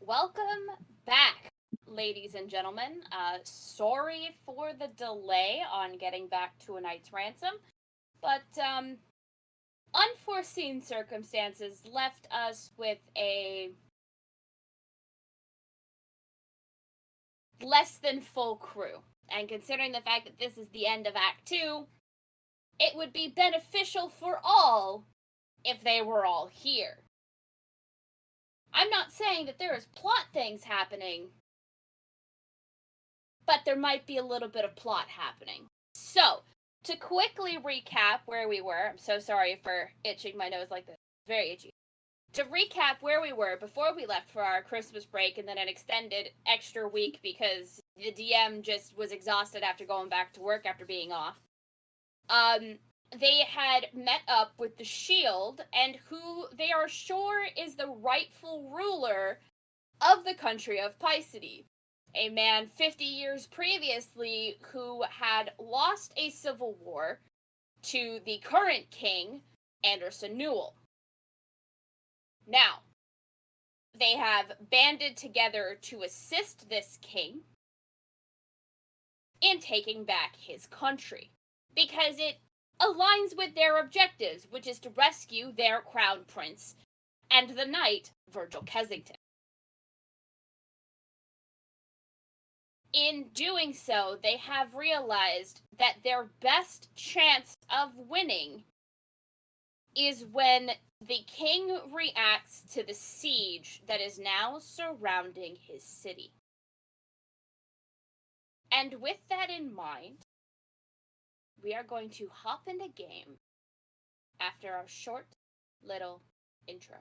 Welcome back, ladies and gentlemen. Sorry for the delay on getting back to A Knight's Ransom, but unforeseen circumstances left us with a less than full crew. And considering the fact that this is the end of Act 2, it would be beneficial for all if they were all here. I'm not saying that there is plot things happening, but there might be a little bit of plot happening. So, to quickly recap where we were, I'm so sorry for itching my nose like this, very itchy. To recap where we were before we left for our Christmas break and then an extended extra week because the DM just was exhausted after going back to work after being off. They had met up with the Shield and who they are sure is the rightful ruler of the country of Pycety. A man 50 years previously who had lost a civil war to the current king, Anderson Newell. Now, they have banded together to assist this king in taking back his country, because it aligns with their objectives, which is to rescue their crown prince and the knight, Virgil Kensington. In doing so, they have realized that their best chance of winning is when the king reacts to the siege that is now surrounding his city. And with that in mind, we are going to hop into game after our short little intro.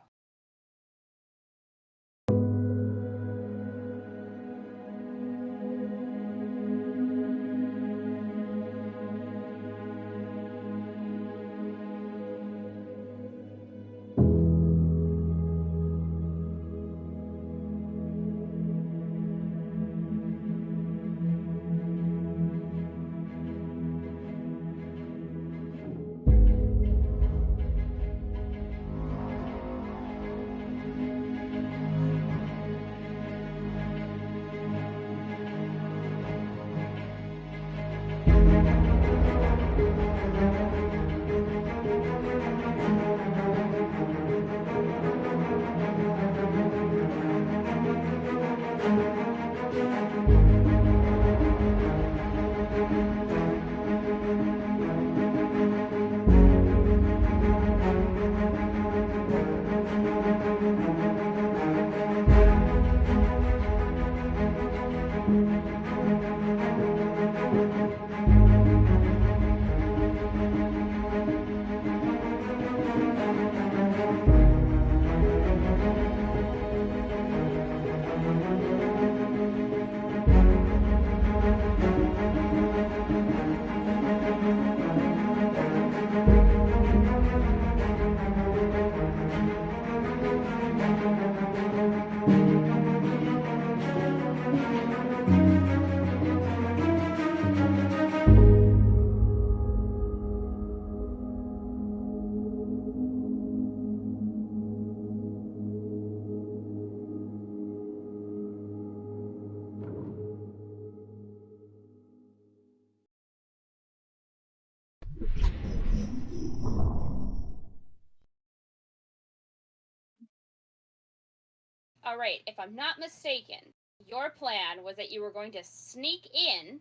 Alright, if I'm not mistaken, your plan was that you were going to sneak in,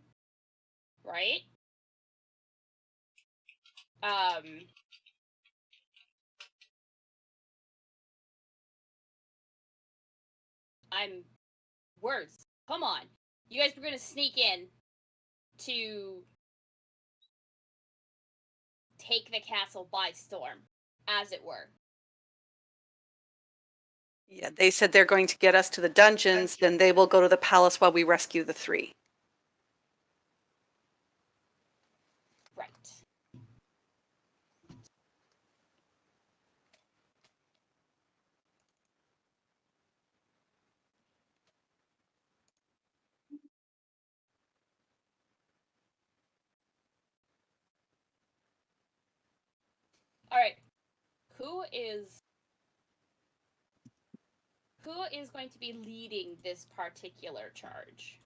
right? Words. Come on. You guys were going to sneak in to take the castle by storm, as it were. Yeah, they said they're going to get us to the dungeons, then they will go to the palace while we rescue the three. Right. Alright. Who who is going to be leading this particular charge?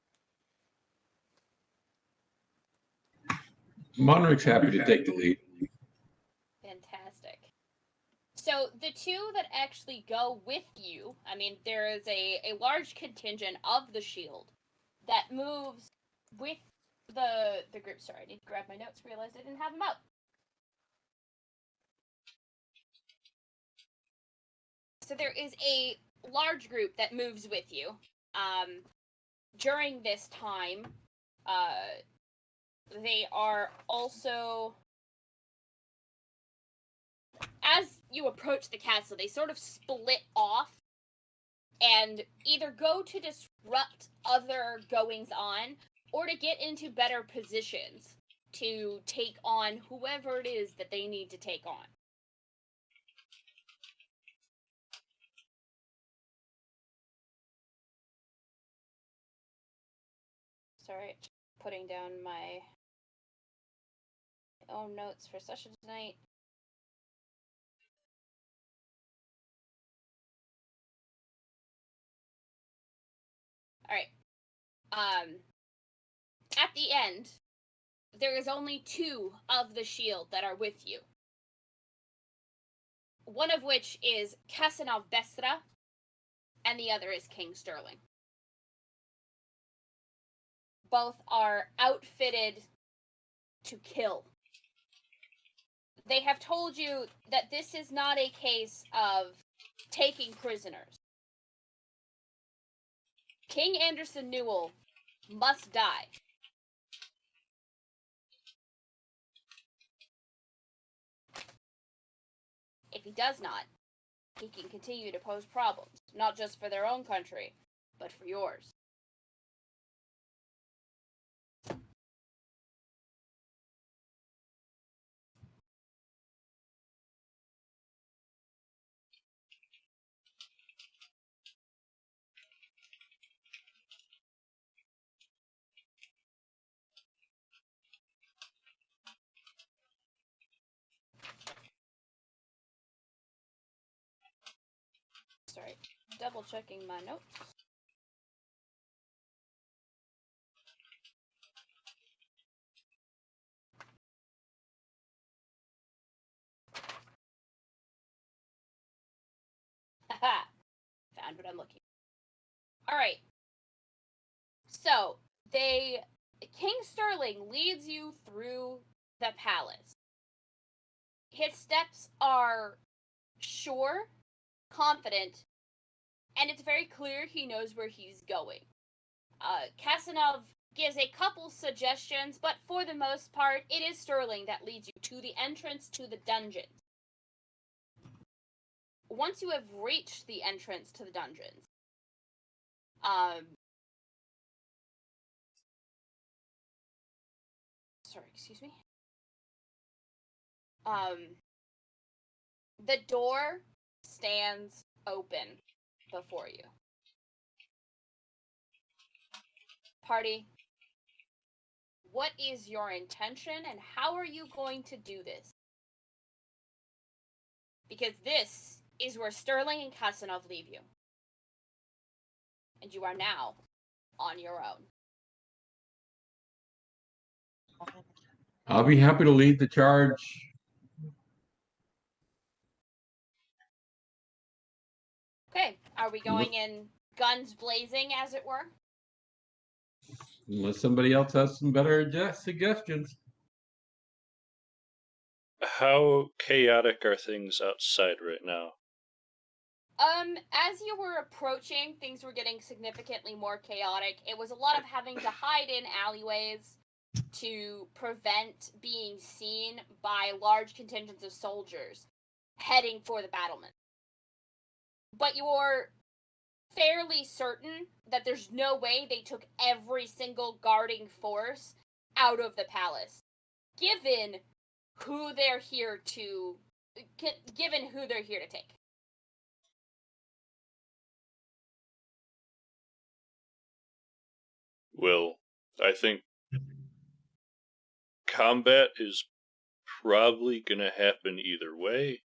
Monarch's happy to take the lead. Fantastic. So the two that actually go with you, I mean, there is a large contingent of the shield that moves with the group. Sorry, I need to grab my notes, realized I didn't have them up. So there is a large group that moves with you. During this time, they are also... As you approach the castle, they sort of split off and either go to disrupt other goings-on or to get into better positions to take on whoever it is that they need to take on. Sorry, putting down my own notes for session tonight. Alright. At the end, there is only two of the shield that are with you. One of which is Casanov Bestra, and the other is King Sterling. Both are outfitted to kill. They have told you that this is not a case of taking prisoners. King Anderson Newell must die. If he does not, he can continue to pose problems, not just for their own country, but for yours. Sorry, double checking my notes. Haha! Found what I'm looking for. Alright. So, King Sterling leads you through the palace. His steps are sure, confident, and it's very clear he knows where he's going. Casanov gives a couple suggestions, but for the most part, it is Sterling that leads you to the entrance to the dungeons. Once you have reached the entrance to the dungeons, sorry, excuse me. The door stands open before you. Party, what is your intention and how are you going to do this? Because this is where Sterling and Casanov leave you. And you are now on your own. I'll be happy to lead the charge. Okay, are we going in guns blazing, as it were? Unless somebody else has some better suggestions. How chaotic are things outside right now? As you were approaching, things were getting significantly more chaotic. It was a lot of having to hide in alleyways to prevent being seen by large contingents of soldiers heading for the battlement. But you're fairly certain that there's no way they took every single guarding force out of the palace, given who they're here to take. Well, I think combat is probably going to happen either way,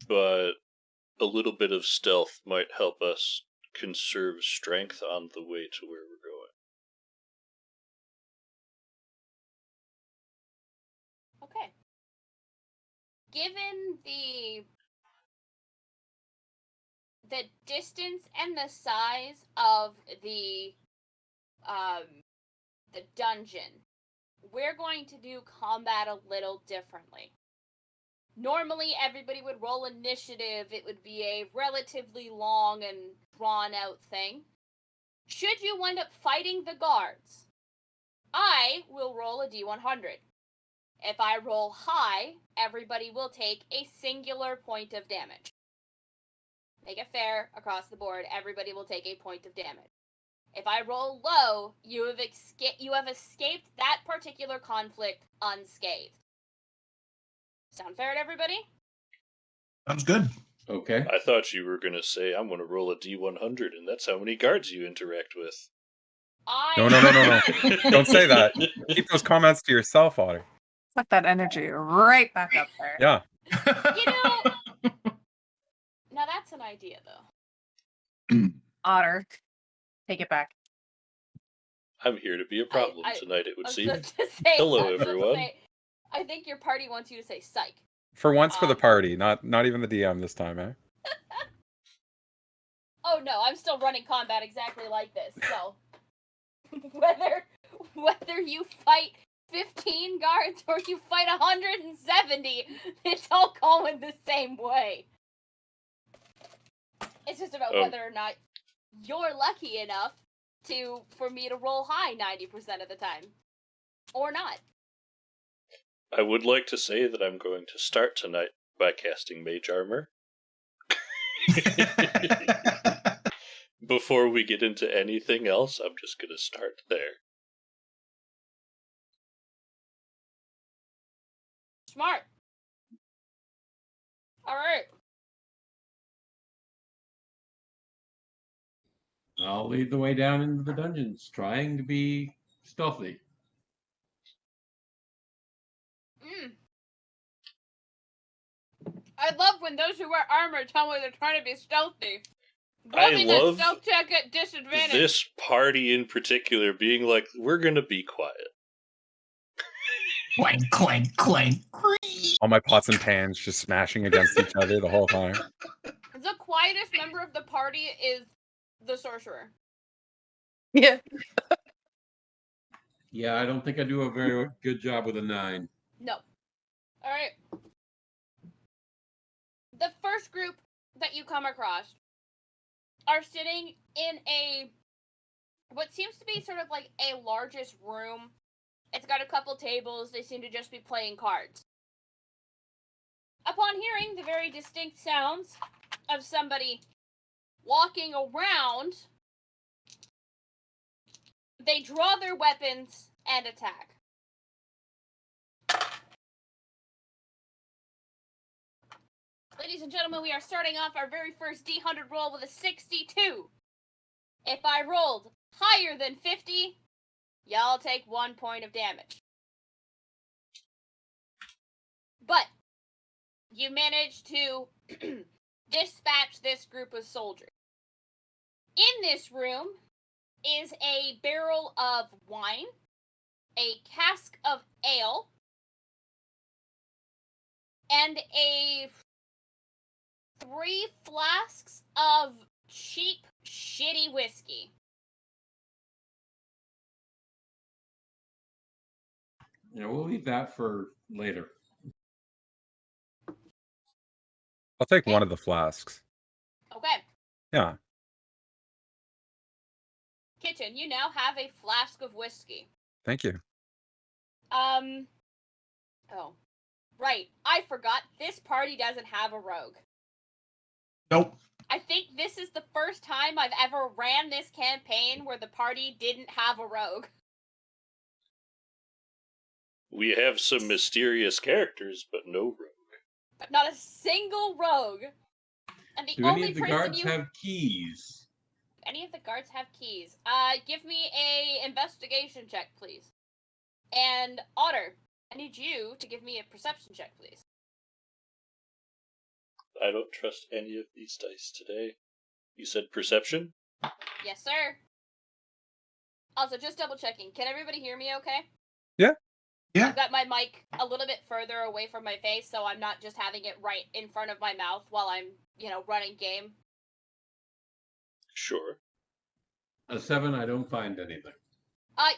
but a little bit of stealth might help us conserve strength on the way to where we're going. Okay. Given the distance and the size of the dungeon, we're going to do combat a little differently. Normally, everybody would roll initiative. It would be a relatively long and drawn-out thing. Should you wind up fighting the guards, I will roll a d100. If I roll high, everybody will take a singular point of damage. Make it fair across the board. Everybody will take a point of damage. If I roll low, you have escaped that particular conflict unscathed. Sound fair to everybody? Sounds good. Okay. I thought you were going to say, I'm going to roll a d100, and that's how many guards you interact with. No. Don't say that. Keep those comments to yourself, Otter. Suck that energy right back up there. Yeah. You know, now that's an idea, though. Otter, take it back. I'm here to be a problem tonight, it would seem. Hello, everyone. I think your party wants you to say psych. For once, for the party, not even the DM this time, eh? Oh no, I'm still running combat exactly like this. So whether you fight 15 guards or you fight 170, it's all going the same way. It's just about whether or not you're lucky enough for me to roll high 90% of the time. Or not. I would like to say that I'm going to start tonight by casting Mage Armor. Before we get into anything else, I'm just going to start there. Smart. Alright. I'll lead the way down into the dungeons, trying to be stealthy. I love when those who wear armor tell me they're trying to be stealthy. I love stealth check at disadvantage. This party in particular being like, we're going to be quiet. Clank, clank, clank. All my pots and pans just smashing against each other the whole time. The quietest member of the party is the sorcerer. Yeah. Yeah, I don't think I do a very good job with a 9. No. Alright. The first group that you come across are sitting in what seems to be sort of like a largest room. It's got a couple tables. They seem to just be playing cards. Upon hearing the very distinct sounds of somebody walking around, they draw their weapons and attack. Ladies and gentlemen, we are starting off our very first D100 roll with a 62. If I rolled higher than 50, y'all take 1 point of damage. But you managed to dispatch this group of soldiers. In this room is a barrel of wine, a cask of ale, and 3 flasks of cheap, shitty whiskey. Yeah, we'll leave that for later. I'll take one of the flasks. Okay. Yeah. Kitchen, you now have a flask of whiskey. Thank you. Oh. Right. I forgot. This party doesn't have a rogue. Nope. I think this is the first time I've ever ran this campaign where the party didn't have a rogue. We have some mysterious characters, but no rogue. But not a single rogue. And the Do only any of the person guards have keys? Any of the guards have keys. Give me a investigation check, please. And Otter, I need you to give me a perception check, please. I don't trust any of these dice today. You said perception? Yes, sir. Also, just double checking. Can everybody hear me okay? Yeah. I've got my mic a little bit further away from my face, so I'm not just having it right in front of my mouth while I'm, running game. Sure. A 7, I don't find anything.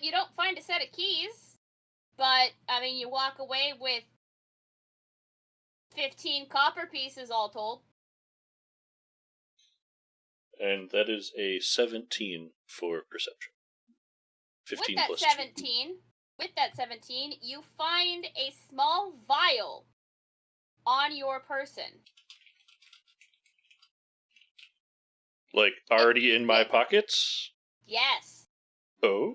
You don't find a set of keys, but, you walk away with 15 copper pieces all told. And that is a 17 for perception. 15 plus 2. With that 17, you find a small vial on your person. Like, already in my pockets? Yes. Oh.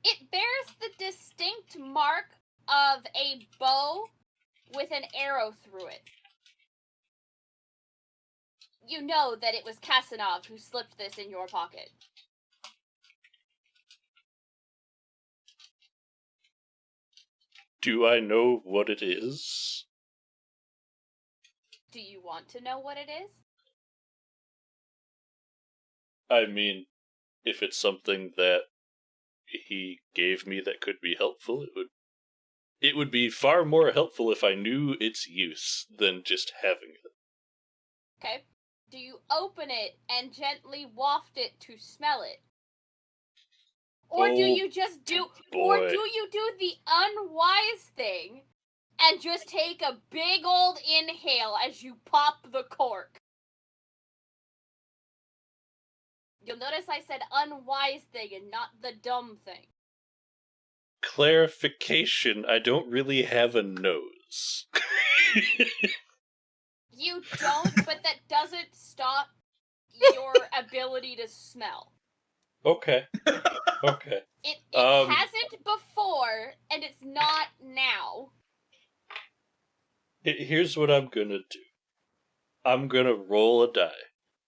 It bears the distinct mark of a bow with an arrow through it. You know that it was Kasanov who slipped this in your pocket. Do I know what it is? Do you want to know what it is? I mean, if it's something that he gave me that could be helpful, it would be far more helpful if I knew its use than just having it. Okay. Do you open it and gently waft it to smell it? Or do you just do boy. Or do you do the unwise thing and just take a big old inhale as you pop the cork? You'll notice I said unwise thing and not the dumb thing. Clarification, I don't really have a nose. You don't, but that doesn't stop your ability to smell. Okay. Okay. It hasn't before, and it's not now. Here's what I'm gonna do. I'm gonna roll a die.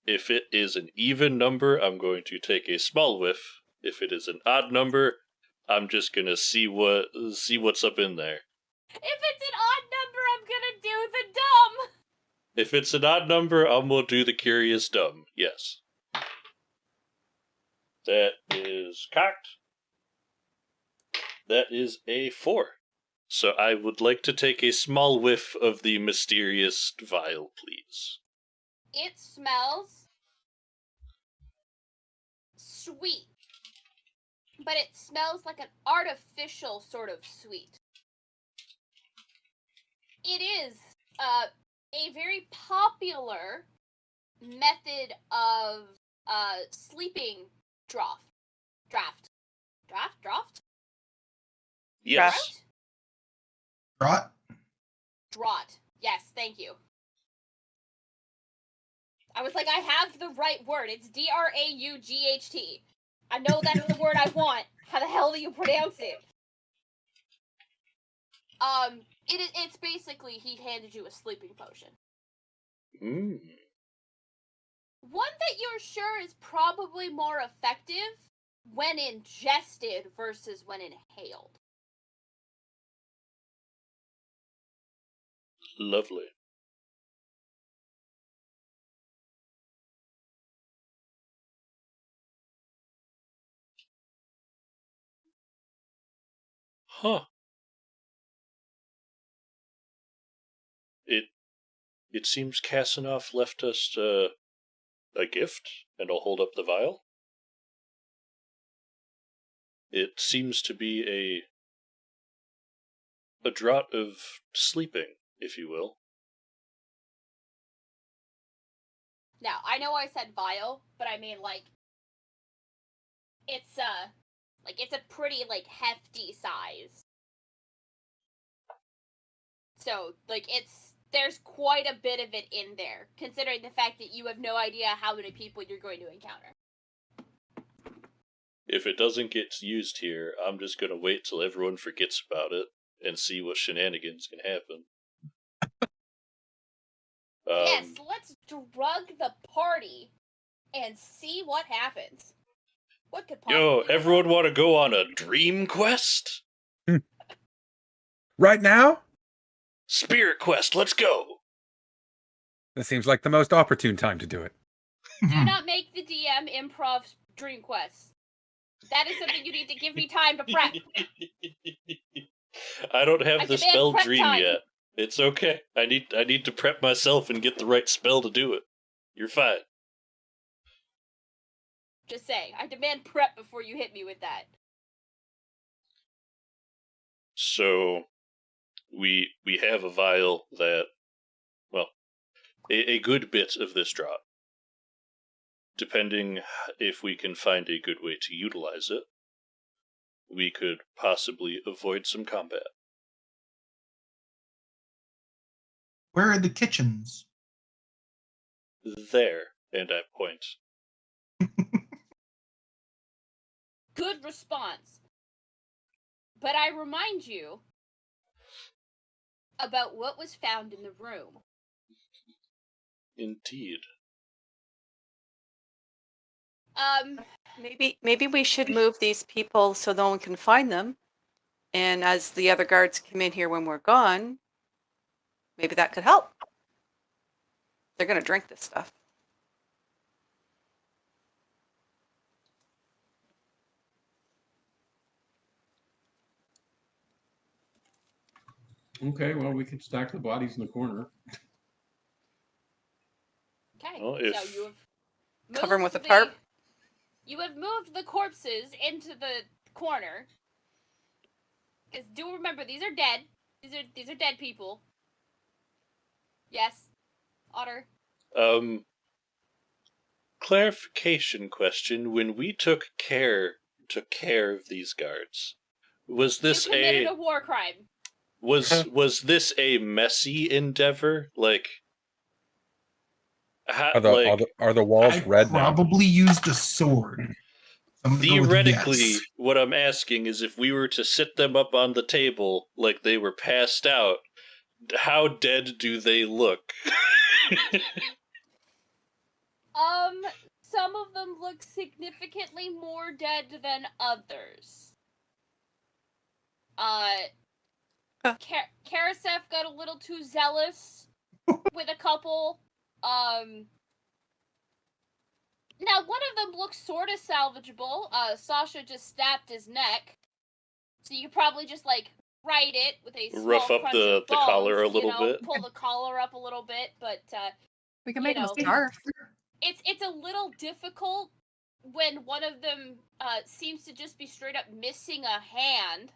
If it is an even number, I'm going to take a small whiff. If it is an odd number, I'm just gonna see what's up in there. If it's an odd number, I'm gonna do the dumb. If it's an odd number, I'm gonna do the curious dumb. Yes. That is cocked. That is a 4. So I would like to take a small whiff of the mysterious vial, please. It smells sweet, but it smells like an artificial sort of sweet. It is a very popular method of sleeping draft. Yes. Right? Draught. Yes, thank you. I was like, I have the right word. It's D-R-A-U-G-H-T. I know that's the word I want. How the hell do you pronounce it? It's basically he handed you a sleeping potion. Mm. One that you're sure is probably more effective when ingested versus when inhaled. Lovely. Huh. It seems Kasanov left us a gift, and I'll hold up the vial. It seems to be a draught of sleeping, if you will. Now, I know I said vial, but I mean, it's a pretty, hefty size. So, there's quite a bit of it in there, considering the fact that you have no idea how many people you're going to encounter. If it doesn't get used here, I'm just gonna wait till everyone forgets about it and see what shenanigans can happen. Yes, let's drug the party and see what happens. What could possibly Yo, happen? everyone want to go on a dream quest? Right now? Spirit quest, let's go! This seems like the most opportune time to do it. Do not make the DM improv dream quests. That is something you need to give me time to prep. I don't have I the demand spell prep dream time. yet. It's okay. I need to prep myself and get the right spell to do it. You're fine. Just saying, I demand prep before you hit me with that. So, we have a vial that, well, a good bit of this drop. Depending if we can find a good way to utilize it, we could possibly avoid some combat. Where are the kitchens? There, and I point. Good response. But I remind you about what was found in the room. Indeed. Maybe we should move these people so no one can find them. And as the other guards come in here when we're gone, maybe that could help. They're going to drink this stuff. Okay, well, we can stack the bodies in the corner. Okay, Well, so if- you have Cover 'em moved with a tarp? You have moved the corpses into the corner. Because do remember, these are dead. These are dead people. Yes, Otter. Clarification question: when we took care of these guards, was this You committed a war crime. was this a messy endeavor? Like, Are the walls I red now? probably used a sword. I'm gonna go with theoretically, yes. what I'm asking is if we were to sit them up on the table like they were passed out, how dead do they look? Some of them look significantly more dead than others. Karasef got a little too zealous with a couple. Now one of them looks sort of salvageable. Sasha just snapped his neck, so you could probably just like right it with a small Rough up crunch the of bones, collar a little bit. pull the collar up a little bit, but We can you make him know. a scarf. it's a little difficult when one of them seems to just be straight up missing a hand.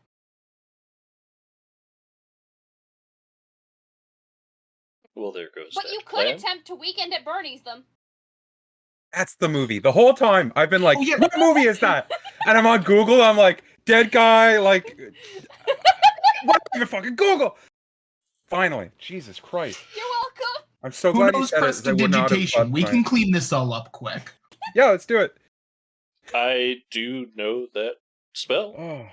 Well, there goes But that you could plan. attempt to weekend at Bernie's them. That's the movie. The whole time I've been like, Oh, yeah. what movie is that? And I'm on Google. I'm like, dead guy. Like, what? Even fucking Google. Finally, Jesus Christ. You're welcome. I'm so Who glad you knows said it. 'Cause I would not have prestidigitation? thought We my- can clean this all up quick. Yeah, let's do it. I do know that spell. Oh,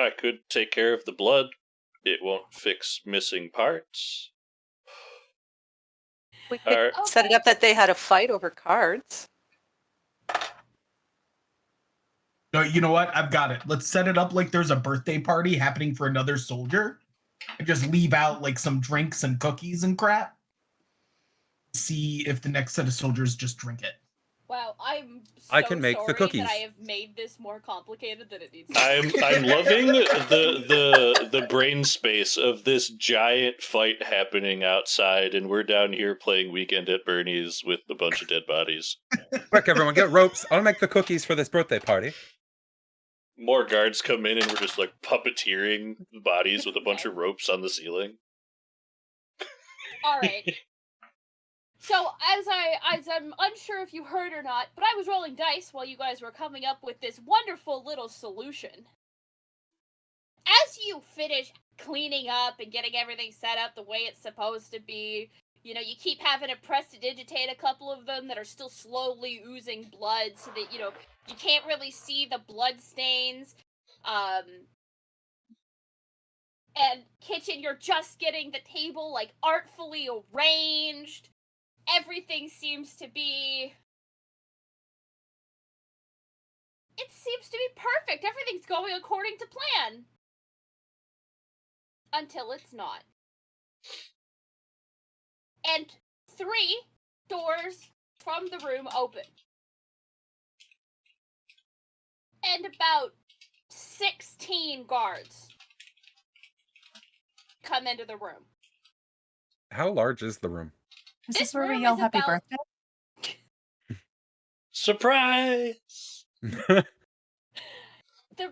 I could take care of the blood. It won't fix missing parts. We could Alright. set it up that they had a fight over cards. No, you know what? I've got it. Let's set it up like there's a birthday party happening for another soldier. And just leave out like some drinks and cookies and crap. See if the next set of soldiers just drink it. Wow, I'm so I can make the sorry cookies. that I have made this more complicated than it needs to be. I'm loving the brain space of this giant fight happening outside, and we're down here playing Weekend at Bernie's with a bunch of dead bodies. quick, everyone, get ropes. I'll make the cookies for this birthday party. More guards come in, and we're just like puppeteering the bodies with a bunch of ropes on the ceiling. All right. So as I'm unsure if you heard or not, but I was rolling dice while you guys were coming up with this wonderful little solution. As you finish cleaning up and getting everything set up the way it's supposed to be, you know, you keep having to prestidigitate a couple of them that are still slowly oozing blood so that, you know, you can't really see the blood stains. And kitchen, you're just getting the table, like, artfully arranged. Everything seems to be... It seems to be perfect. Everything's going according to plan. Until it's not. And 3 doors from the room open. And about 16 guards come into the room. How large is the room? Is This this where we room yell is happy about- birthday? Surprise! The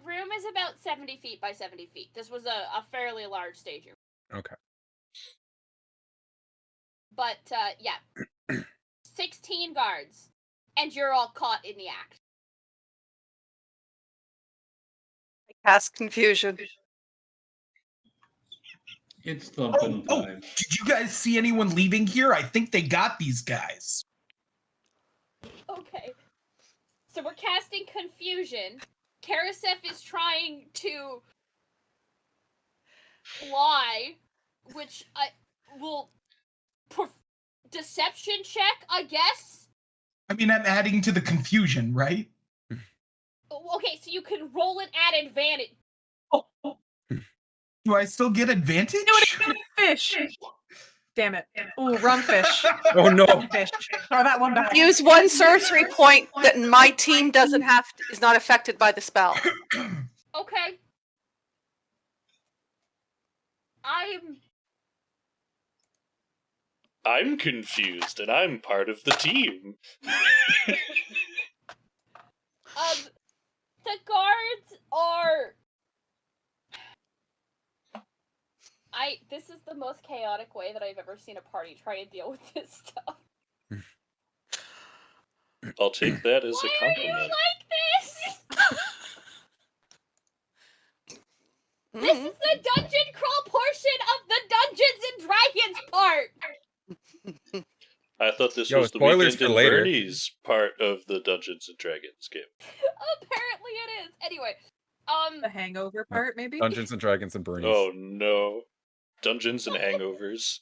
room is about 70 feet by 70 feet. This was a fairly large staging room. Okay. But, yeah. 16 guards. And you're all caught in the act. Cast confusion. It's thumping Oh, time. did you guys see anyone leaving here? I think they got these guys. Okay. So we're casting confusion. Karasef is trying to lie, which I will deception check, I guess. I mean, I'm adding to the confusion, right? Okay, so you can roll it at advantage. Do I still get advantage? Fish. Damn it. Ooh, wrong fish. Oh no. Wrong fish. Throw that one back. Use one sorcery point that my team doesn't have is not affected by the spell. Okay. I'm confused, and I'm part of the team. The guards are... This is the most chaotic way that I've ever seen a party try to deal with this stuff. I'll take that as Why a are you compliment. like this? This is the dungeon crawl portion of the Dungeons and Dragons part! I thought this Yo, was the spoilers Weekend for in later. Bernie's part of the Dungeons and Dragons game. Apparently it is. Anyway, The hangover part, maybe? Dungeons and Dragons and Bernie's. Oh no. Dungeons and hangovers.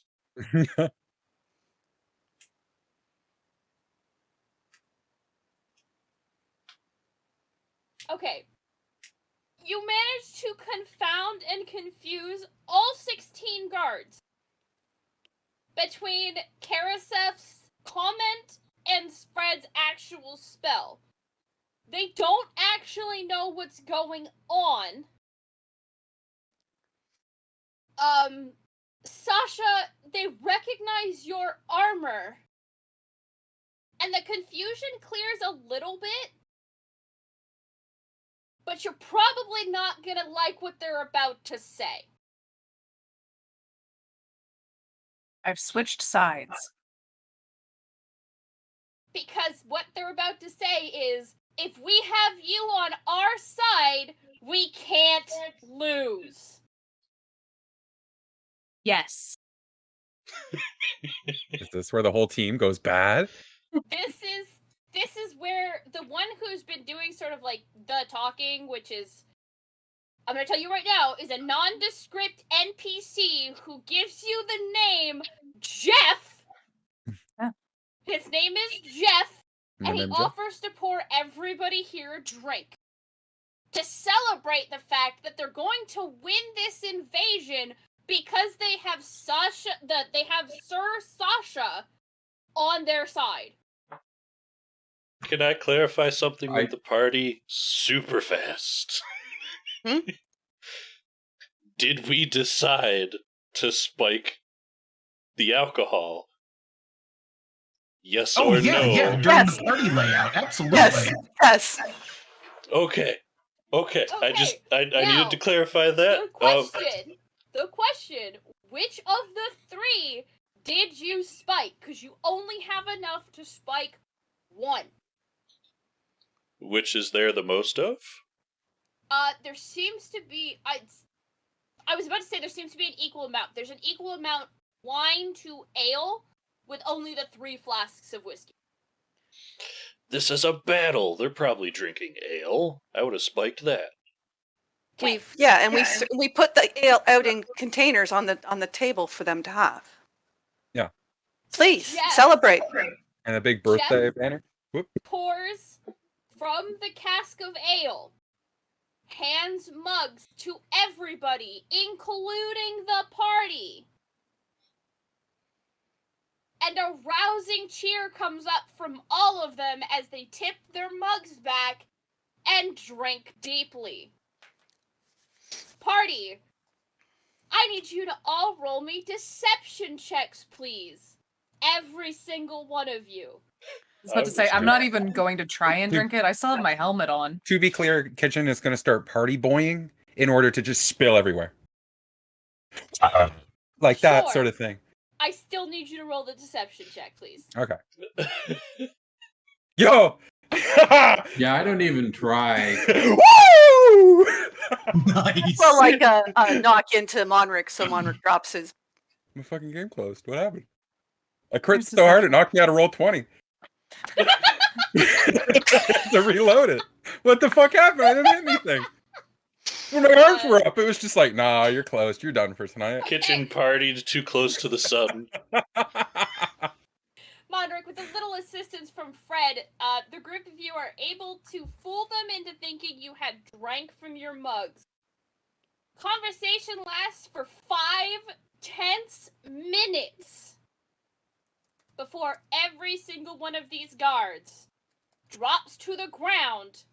okay. You managed to confound and confuse all 16 guards between Karasef's comment and Spread's actual spell. They don't actually know what's going on. Sasha, they recognize your armor. And the confusion clears a little bit. But you're probably not gonna like what they're about to say. I've switched sides. Because what they're about to say is, if we have you on our side, we can't lose. Yes. Is this where the whole team goes bad? This is where the one who's been doing sort of like the talking, which is, I'm gonna tell you right now, is a nondescript NPC who gives you the name Jeff. Yeah. His name is Jeff, My and he name's Jeff. offers to pour everybody here a drink to celebrate the fact that they're going to win this invasion because they have Sasha, they have Sir Sasha on their side. Can I clarify something with the party super fast? Hmm? Did we decide to spike the alcohol? Yes Oh, or yeah, no? yeah, during Yes. the party layout. Absolutely. Yes, yes. Okay. I Now, needed to clarify that. The question, which of the 3 did you spike? Because you only have enough to spike 1. Which is there the most of? There seems to be, I was about to say there seems to be an equal amount. There's an equal amount wine to ale with only the 3 flasks of whiskey. This is a battle. They're probably drinking ale. I would have spiked that. Okay. We put the ale out in containers on the table for them to have. Yeah. Please Yes. celebrate. And a big birthday banner. Pours from the cask of ale, hands mugs to everybody, including the party. and a rousing cheer comes up from all of them as they tip their mugs back and drink deeply. Party, I need you to all roll me deception checks, please. Every single one of you. I was about to say, I'm not even going to try and drink it. I still have my helmet on. To be clear, Kitchen is going to start party boying in order to just spill everywhere. Like that Sure. sort of thing. I still need you to roll the deception check, please. Okay. Yo! Yeah, I don't even try. Woo! Nice. Well, like a knock into Monric, so Monric drops his. My fucking game closed. What happened? I crit Where's the so hard it second? knocked me out of roll 20. To reload it. What the fuck happened? I didn't hit anything. When my arms were up, it was just like, nah, you're closed. You're done for tonight. Kitchen partied too close to the sun. Mondrick, with a little assistance from Fred, the group of you are able to fool them into thinking you had drank from your mugs. Conversation lasts for 5 tense minutes before every single one of these guards drops to the ground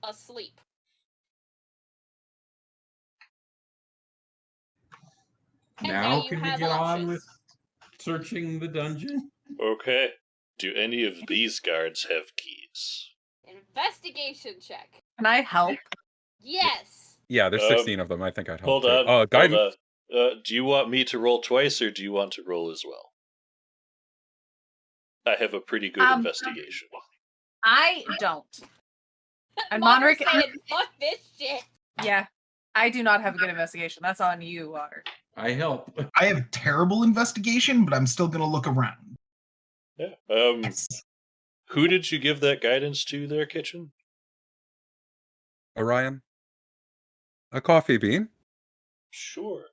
asleep. And Now you can we have get on options. with searching the dungeon? Okay. Do any of these guards have keys? Investigation check. Can I help? Yes. Yeah, there's 16 of them. I think I'd help. Hold on. Oh, guidance. Hold on. Do you want me to roll twice, or do you want to roll as well? I have a pretty good investigation. I don't. And Monric Monric, saying, fuck this shit. yeah, I do not have a good investigation. That's on you, Otter. I help. I have terrible investigation, but I'm still gonna look around. Yeah. Yes. Who did you give that guidance to there, Kitchen? Orion? A coffee bean? Sure.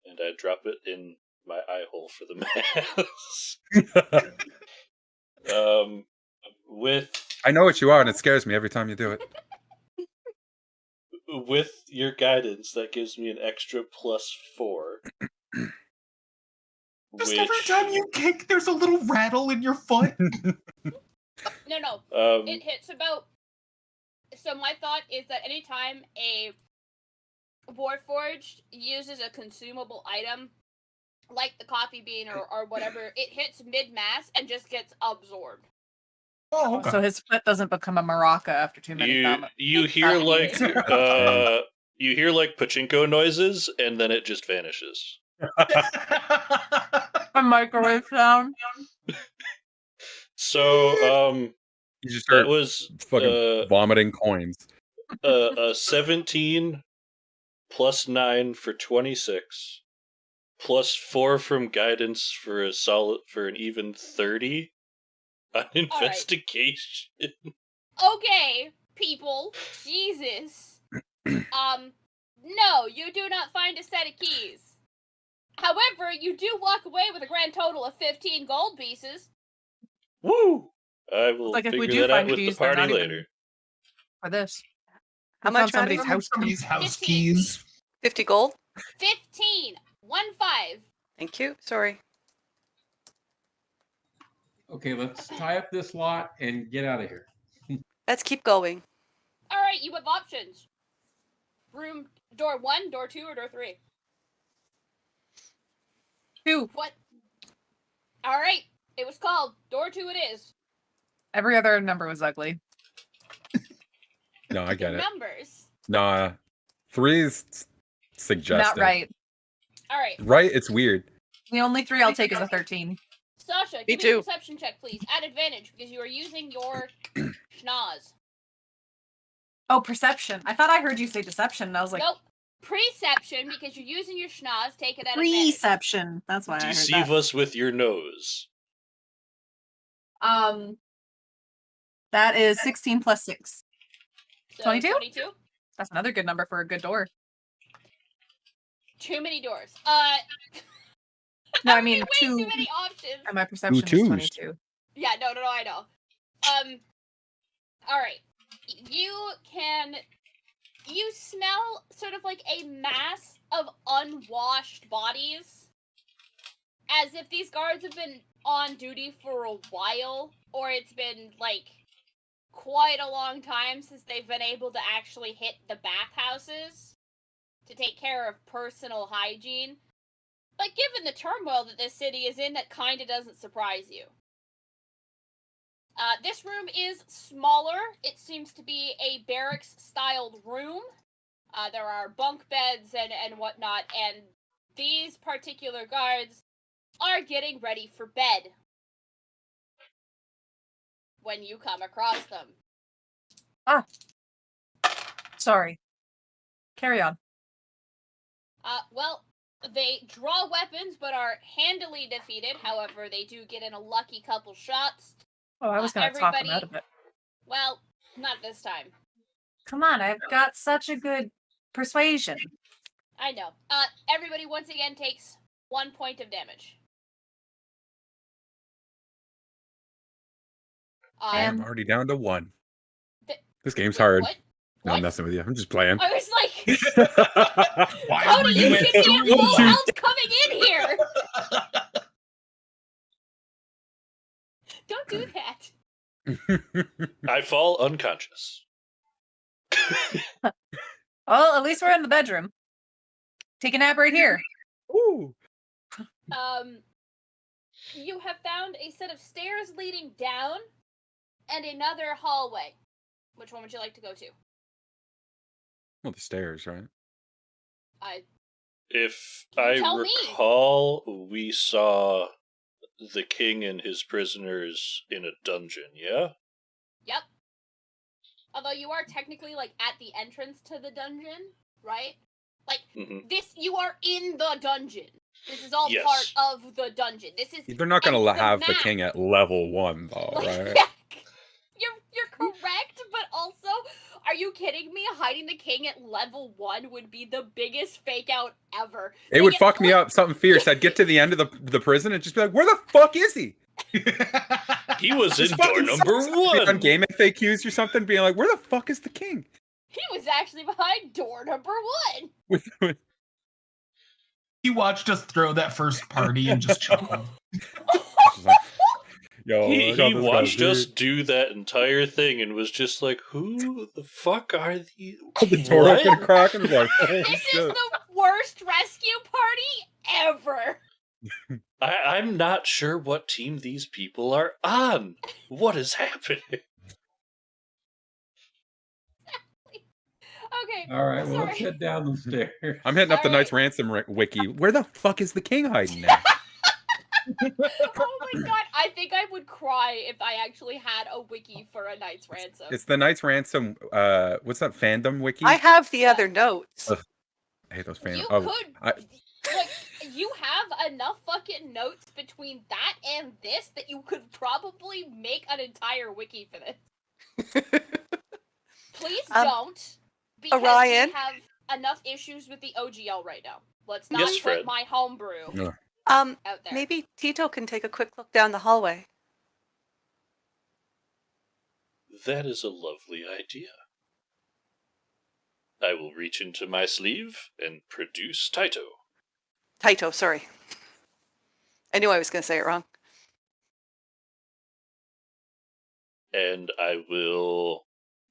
And I drop it in my eye hole for the mask. With I know what you are, and it scares me every time you do it. with your guidance, that gives me an extra +4. Just every time you kick, there's a little rattle in your foot. No. It hits about. So my thought is that anytime a Warforged uses a consumable item, like the coffee bean or whatever, it hits mid-mass and just gets absorbed. Oh, okay. So his foot doesn't become a maraca after too many you hear like you hear like pachinko noises, and then it just vanishes. a microwave sound. So You just that start was fucking vomiting coins. a 17 plus 9 for 26, plus 4 from guidance for an even 30 on investigation. Okay, people. Jesus. No, you do not find a set of keys. However, you do walk away with a grand total of 15 gold pieces. Woo! I will Like, if we figure do that out find with the keys, they're party not even- later. For this. How We much, found somebody's Maddie? house Somebody's keys. house 15. keys. 50 gold? 15. 1-5. Thank you. Sorry. Okay, let's tie up this lot and get out of here. Let's keep going. Alright, you have options. Room, door 1, door 2, or door 3. 2. What? Alright, it was called. Door 2 it is. Every other number was ugly. No, I get it. Numbers. Nah, 3 is suggestive. Not right. Alright, Right? It's weird. The only 3 I'll take is a 13. Sasha, Me give me too. a perception check, please. At advantage, because you are using your schnoz. Oh, perception. I thought I heard you say deception, and I was like, Nope. Preception, because you're using your schnoz, take it at advantage. Preception. That's why I heard Deceive that. us with your nose. That is 16 plus 6. So, 22? 22? That's another good number for a good door. Too many doors. No, I mean, way 2. too many options. And my perception is twos? 22. Yeah, no, I know. Alright. You smell sort of like a mass of unwashed bodies as if these guards have been on duty for a while, or it's been, like, quite a long time since they've been able to actually hit the bathhouses to take care of personal hygiene. But given the turmoil that this city is in, that kinda doesn't surprise you. This room is smaller. It seems to be a barracks-styled room. There are bunk beds and whatnot, and these particular guards are getting ready for bed when you come across them. Sorry. Carry on. Well, they draw weapons but are handily defeated. However, they do get in a lucky couple shots. Oh, I was gonna talk him everybody- out of it. Well, not this time. Come on, I've got such a good persuasion. I know. Everybody once again takes 1 point of damage. I'm already down to 1. Th- This game's hard. What? No, I'm What? messing with you. I'm just playing. I was like, Why how were do you at think we have full two? health coming in here? Don't do that. I fall unconscious. Well, at least we're in the bedroom. Take a nap right here. Ooh. You have found a set of stairs leading down and another hallway. Which one would you like to go to? Well, the stairs, right? If You I tell me. recall, we saw the king and his prisoners in a dungeon, yeah? Yep. Although you are technically, like, at the entrance to the dungeon, right? Like, Mm-hmm. you are in the dungeon. This is all Yes. part of the dungeon. This is... They're not going and to have the map. king at level 1, though, Like, right? You're correct, but also, are you kidding me? Hiding the king at level 1 would be the biggest fake out ever. It would fuck me up, something fierce. I'd get to the end of the prison and just be like, where the fuck is he? He was in Just door fucking number sucks. I'd be on 1. game FAQs or something, being like, where the fuck is the king? He was actually behind door number 1. With He watched us throw that first party and just chuckled. Yo, He I got this guy, watched us dude. do that entire thing and was just like, who the fuck are these? The door What? opened, crack, and was like, holy This is shit. the worst rescue party ever. I'm not sure what team these people are on. What is happening? Okay. All right, well, sorry. let's head down the stairs. I'm hitting up the All right. Knight's Ransom wiki. Where the fuck is the king hiding now? Oh my god, I think I would cry if I actually had a wiki for a Knight's Ransom. It's the Knight's Ransom, what's that, fandom wiki? I have the other notes. I hate those fans. You Oh, could, I- like, you have enough fucking notes between that and this that you could probably make an entire wiki for this. Please don't, because Orion? we have enough issues with the OGL right now. Let's not Yes, put Fred. my homebrew No. out there. Maybe Tito can take a quick look down the hallway. That is a lovely idea. I will reach into my sleeve and produce Taito. Taito, sorry. I knew I was going to say it wrong. And I will...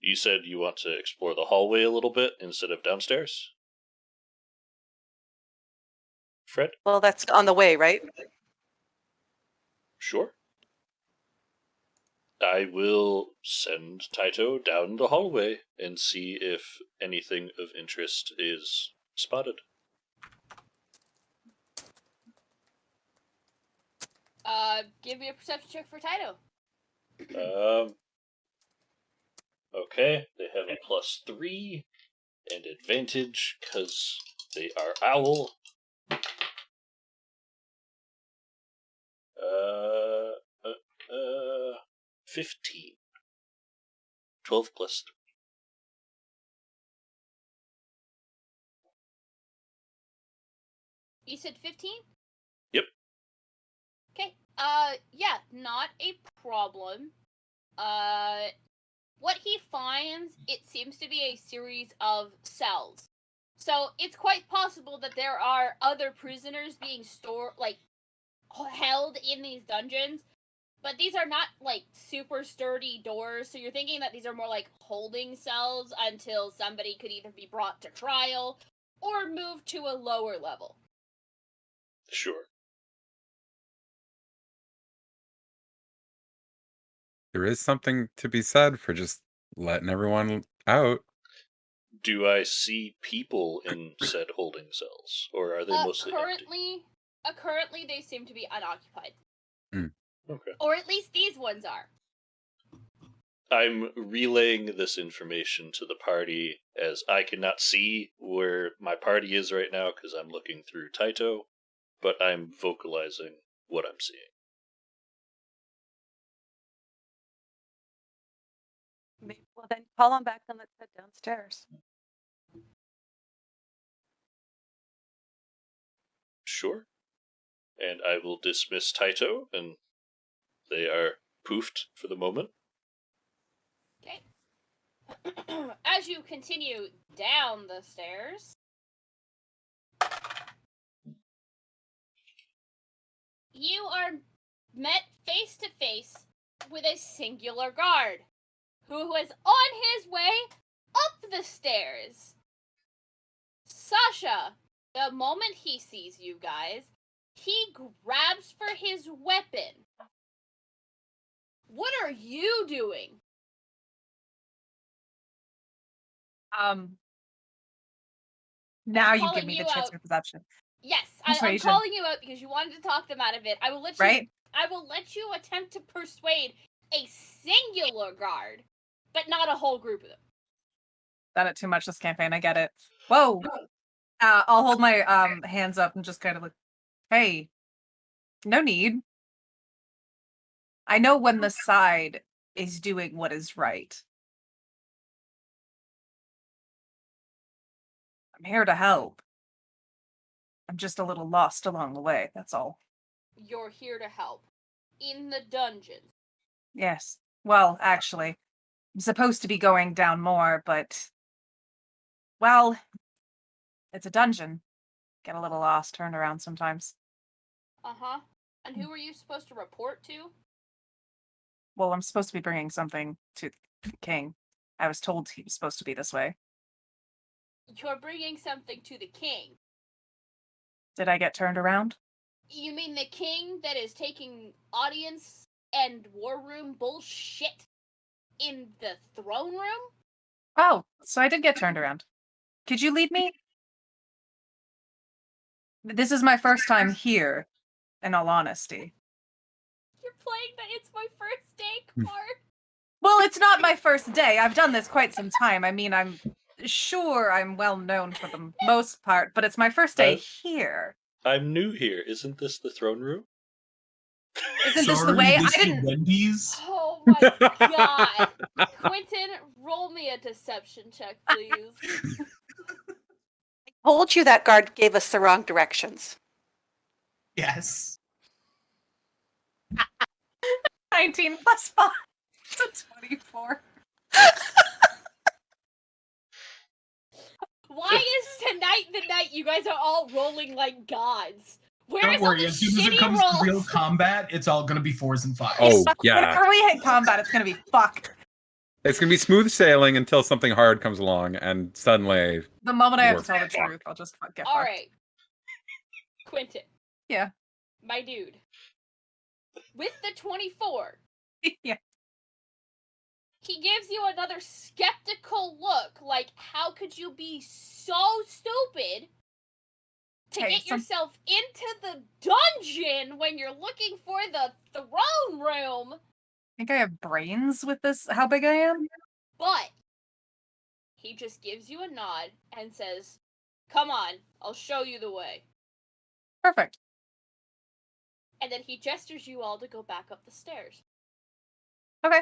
You said you want to explore the hallway a little bit instead of downstairs? Fred? Well, that's on the way, right? Sure. I will send Taito down the hallway and see if anything of interest is spotted. Give me a perception check for Taito. Okay, they have a +3 and advantage because they are owl. 15. 12 plus 3. You said 15? Yep. Okay. Yeah, not a problem. What he finds, it seems to be a series of cells. So it's quite possible that there are other prisoners being stored, like, held in these dungeons, but these are not like super sturdy doors, so you're thinking that these are more like holding cells until somebody could either be brought to trial or moved to a lower level. Sure. There is something to be said for just letting everyone out. Do I see people in said holding cells, or are they mostly empty? Currently they seem to be unoccupied. Okay. Or at least these ones are. I'm relaying this information to the party, as I cannot see where my party is right now because I'm looking through Taito, but I'm vocalizing what I'm seeing. Well, then call them back and let's head downstairs. Sure. And I will dismiss Taito, and they are poofed for the moment. Okay. As you continue down the stairs, you are met face to face with a singular guard who is on his way up the stairs. Sasha, the moment he sees you guys, he grabs for his weapon. What are you doing? Now I'm you give calling me you the chance out. for perception. Yes, I'm Persuasion. calling you out because you wanted to talk them out of it. I will let you. Right? I will let you attempt to persuade a singular guard, but not a whole group of them. Done it too much this campaign. I get it. Whoa. I'll hold my hands up and just kind of like, hey, no need. I know when the side is doing what is right. I'm here to help. I'm just a little lost along the way, that's all. You're here to help. In the dungeon. Yes. Well, actually, I'm supposed to be going down more, but... Well, it's a dungeon. Get a little lost, turned around sometimes. Uh-huh. And who are you supposed to report to? Well, I'm supposed to be bringing something to the king. I was told he was supposed to be this way. You're bringing something to the king. Did I get turned around? You mean the king that is taking audience and war room bullshit in the throne room? Oh, so I did get turned around. Could you lead me? This is my first time here, in all honesty. You're playing the It's My First Day card. Well, it's not my first day. I've done this quite some time. I mean, I'm sure I'm well known for the most part, but it's my first day here. I'm new here. Isn't this the throne room? Isn't this the Sorry, way? this I is didn't. Wendy's. Oh my god. Quentin, roll me a deception check, please. Told you that guard gave us the wrong directions. Yes. 19 plus 5. It's a 24. Why is tonight the night you guys are all rolling like gods? Where's Don't all worry, the as soon as it shitty comes rolls? to real combat, it's all gonna be 4s and 5s. Oh, yeah. Whenever we hit combat, it's gonna be fucked. It's going to be smooth sailing until something hard comes along, and suddenly... The moment I have We're to tell the fucked. truth, I'll just get All fucked. right, Quentin. Yeah. My dude. With the 24, Yeah. he gives you another skeptical look, like, how could you be so stupid to Hey, get yourself into the dungeon when you're looking for the throne room? Think I have brains with this? How big I am? But he just gives you a nod and says, come on, I'll show you the way. Perfect. And then he gestures you all to go back up the stairs. Okay.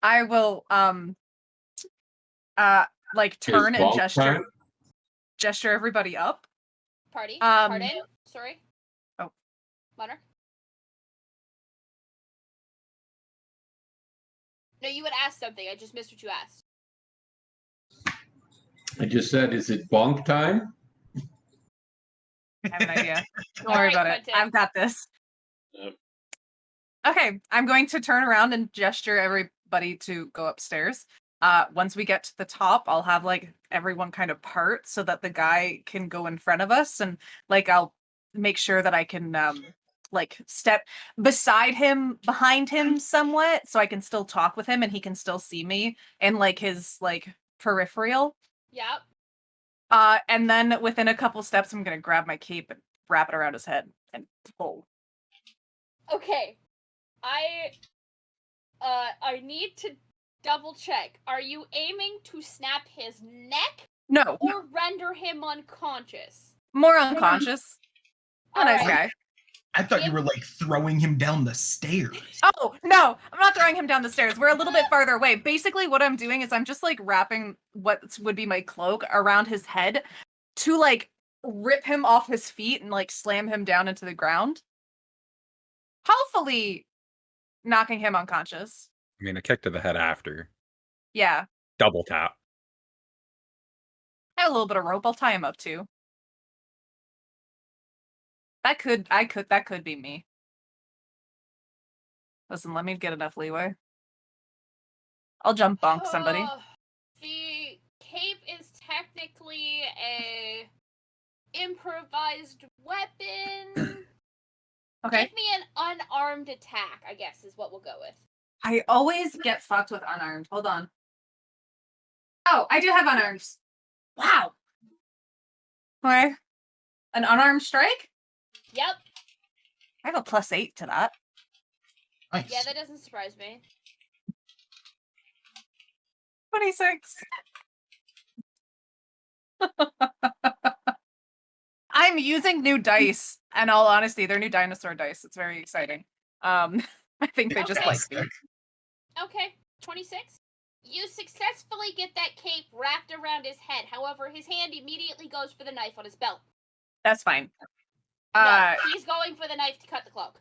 I will like turn and bonk gesture time? gesture everybody up. Party? Um, Pardon? Sorry? Oh. Monarch? No, you had asked something. I just missed what you asked. I just said, is it bonk time? I have an idea. Don't All worry right, about it. Quentin. I've got this. Okay, I'm going to turn around and gesture everybody to go upstairs. Once we get to the top, I'll have like everyone kind of part so that the guy can go in front of us, and like I'll make sure that I can like step beside him, behind him somewhat, so I can still talk with him and he can still see me and like his like peripheral. Yep. And then within a couple steps, I'm gonna grab my cape and wrap it around his head and pull. Okay. I need to double check. Are you aiming to snap his neck No, or render him unconscious? more unconscious. I'm a nice Alright. guy. I thought you were like throwing him down the stairs. Oh, no, I'm not throwing him down the stairs. We're a little bit farther away. Basically, what I'm doing is I'm just like wrapping what would be my cloak around his head to like rip him off his feet and like slam him down into the ground. Hopefully, knocking him unconscious. I mean, a kick to the head after. Yeah, Double tap. I have a little bit of rope. I'll tie him up too. That could be me. Listen, let me get enough leeway. I'll jump bonk somebody. The cape is technically a improvised weapon. Okay. Give me an unarmed attack, I guess, is what we'll go with. I always get fucked with unarmed. Hold on. Oh, I do have unarmed. Wow. Okay. An unarmed strike? Yep. I have a +8 to that. Nice. Yeah, that doesn't surprise me. 26. I'm using new dice. In all honesty, they're new dinosaur dice. It's very exciting. I think they just like me. Okay, 26. You successfully get that cape wrapped around his head. However, his hand immediately goes for the knife on his belt. That's fine. No, he's going for the knife to cut the cloak.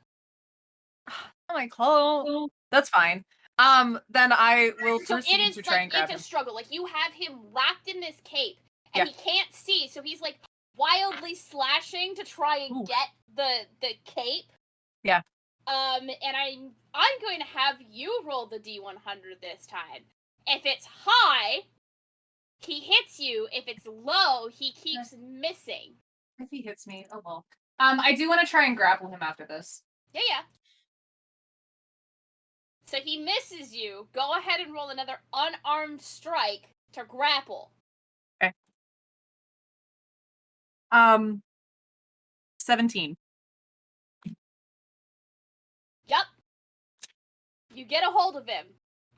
Oh my clothes. That's fine. Then I will So it proceed is to try and grab it's him. a struggle. Like you have him wrapped in this cape, and Yeah. he can't see, so he's like wildly slashing to try and Ooh. get the cape. Yeah. And I'm going to have you roll the D100 this time. If it's high, he hits you. If it's low, he keeps missing. If he hits me, oh well. I do want to try and grapple him after this. Yeah, yeah. So he misses you. Go ahead and roll another unarmed strike to grapple. 17. Yep. You get a hold of him.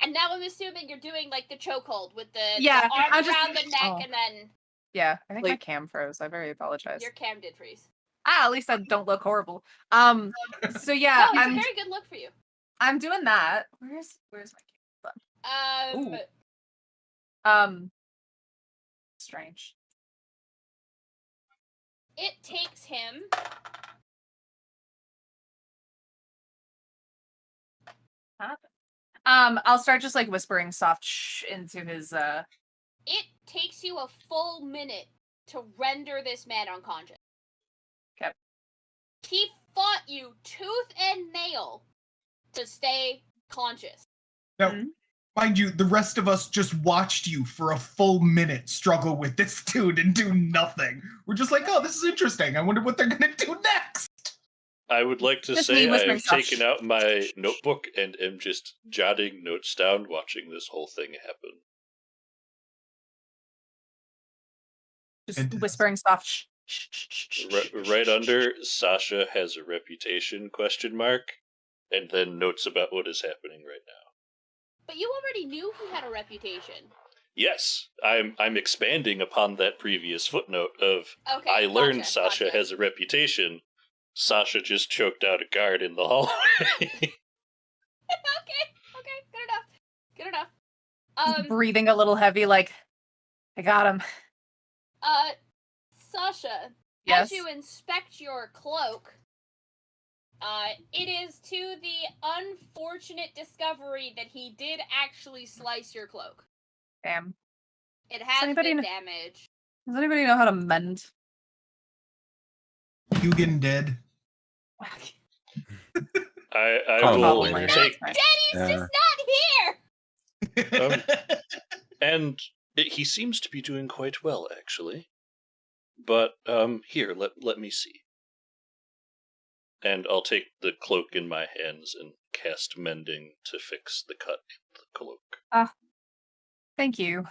And now I'm assuming you're doing like the chokehold with the Yeah, arm I'm just- around the neck oh. and then Yeah, I think my Like- cam froze. I very apologize. your cam did freeze. At least I don't look horrible. So yeah, No, it's a I'm very good look for you. doing that. Where's my Um, Ooh. Strange. it takes him I'll start just like whispering soft shh into his it takes you a full minute to render this man unconscious. Okay. He fought you tooth and nail to stay conscious. Now, mind you, the rest of us just watched you for a full minute struggle with this dude and do nothing. We're just like, oh, this is interesting. I wonder what they're gonna do next. I would like to Just say me I whispering have stuff. taken out my notebook and am just jotting notes down, watching this whole thing happen. just Fantastic. whispering soft shh. Shh, shh, shh, shh, shh, Right shh, under Sasha has a reputation ? And then notes about what is happening right now. But you already knew he had a reputation. Yes, I'm expanding upon that previous footnote of Okay. I learned gotcha, Sasha gotcha. has a reputation. Sasha just choked out a guard in the hallway. Okay, good enough. Good enough. Just breathing a little heavy, like I got him. Sasha, Yes. as you inspect your cloak, it is to the unfortunate discovery that he did actually slice your cloak. Damn. It has anybody been kn- damaged. Does anybody know how to mend? Hugin dead. I Probably. will take, Right. Daddy's Yeah. just not here. and he seems to be doing quite well, actually. But here, let me see. And I'll take the cloak in my hands and cast mending to fix the cut in the cloak. Thank you.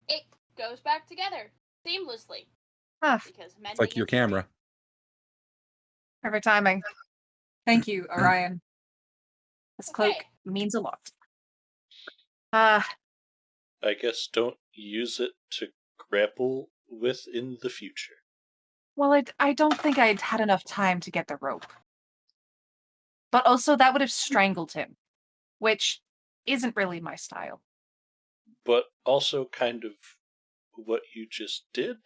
It goes back together seamlessly. Ah, Because It's like your camera. perfect timing. Thank you, Orion. This cloak Okay. means a lot. I guess don't use it to grapple with in the future. Well, I don't think I'd had enough time to get the rope. But also, that would have strangled him, which isn't really my style. But also kind of what you just did,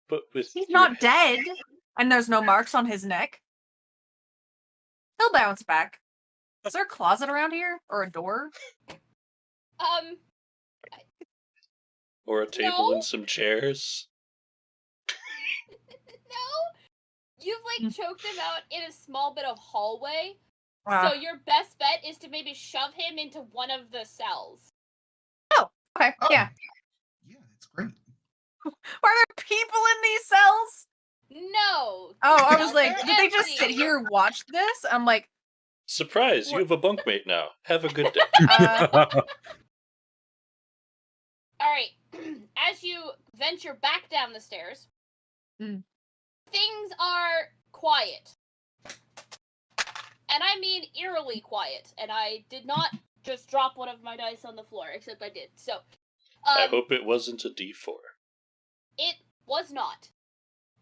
but with He's your not dead, and there's no marks on his neck. He'll bounce back. Is there a closet around here? Or a door? or a table No. and some chairs. No. You've choked him out in a small bit of hallway. Ah. So your best bet is to maybe shove him into one of the cells. Okay, Oh. yeah. Yeah, that's great. Are there people in these cells? No. Oh, I the was cells like, are did they just sit empty. here and watch this? I'm like, Surprise, you What? have a bunkmate now. Have a good day. Alright. As you venture back down the stairs, Mm. things are quiet. And I mean eerily quiet. And I did not just drop one of my dice on the floor, except I did. So, I hope it wasn't a D4. it was not.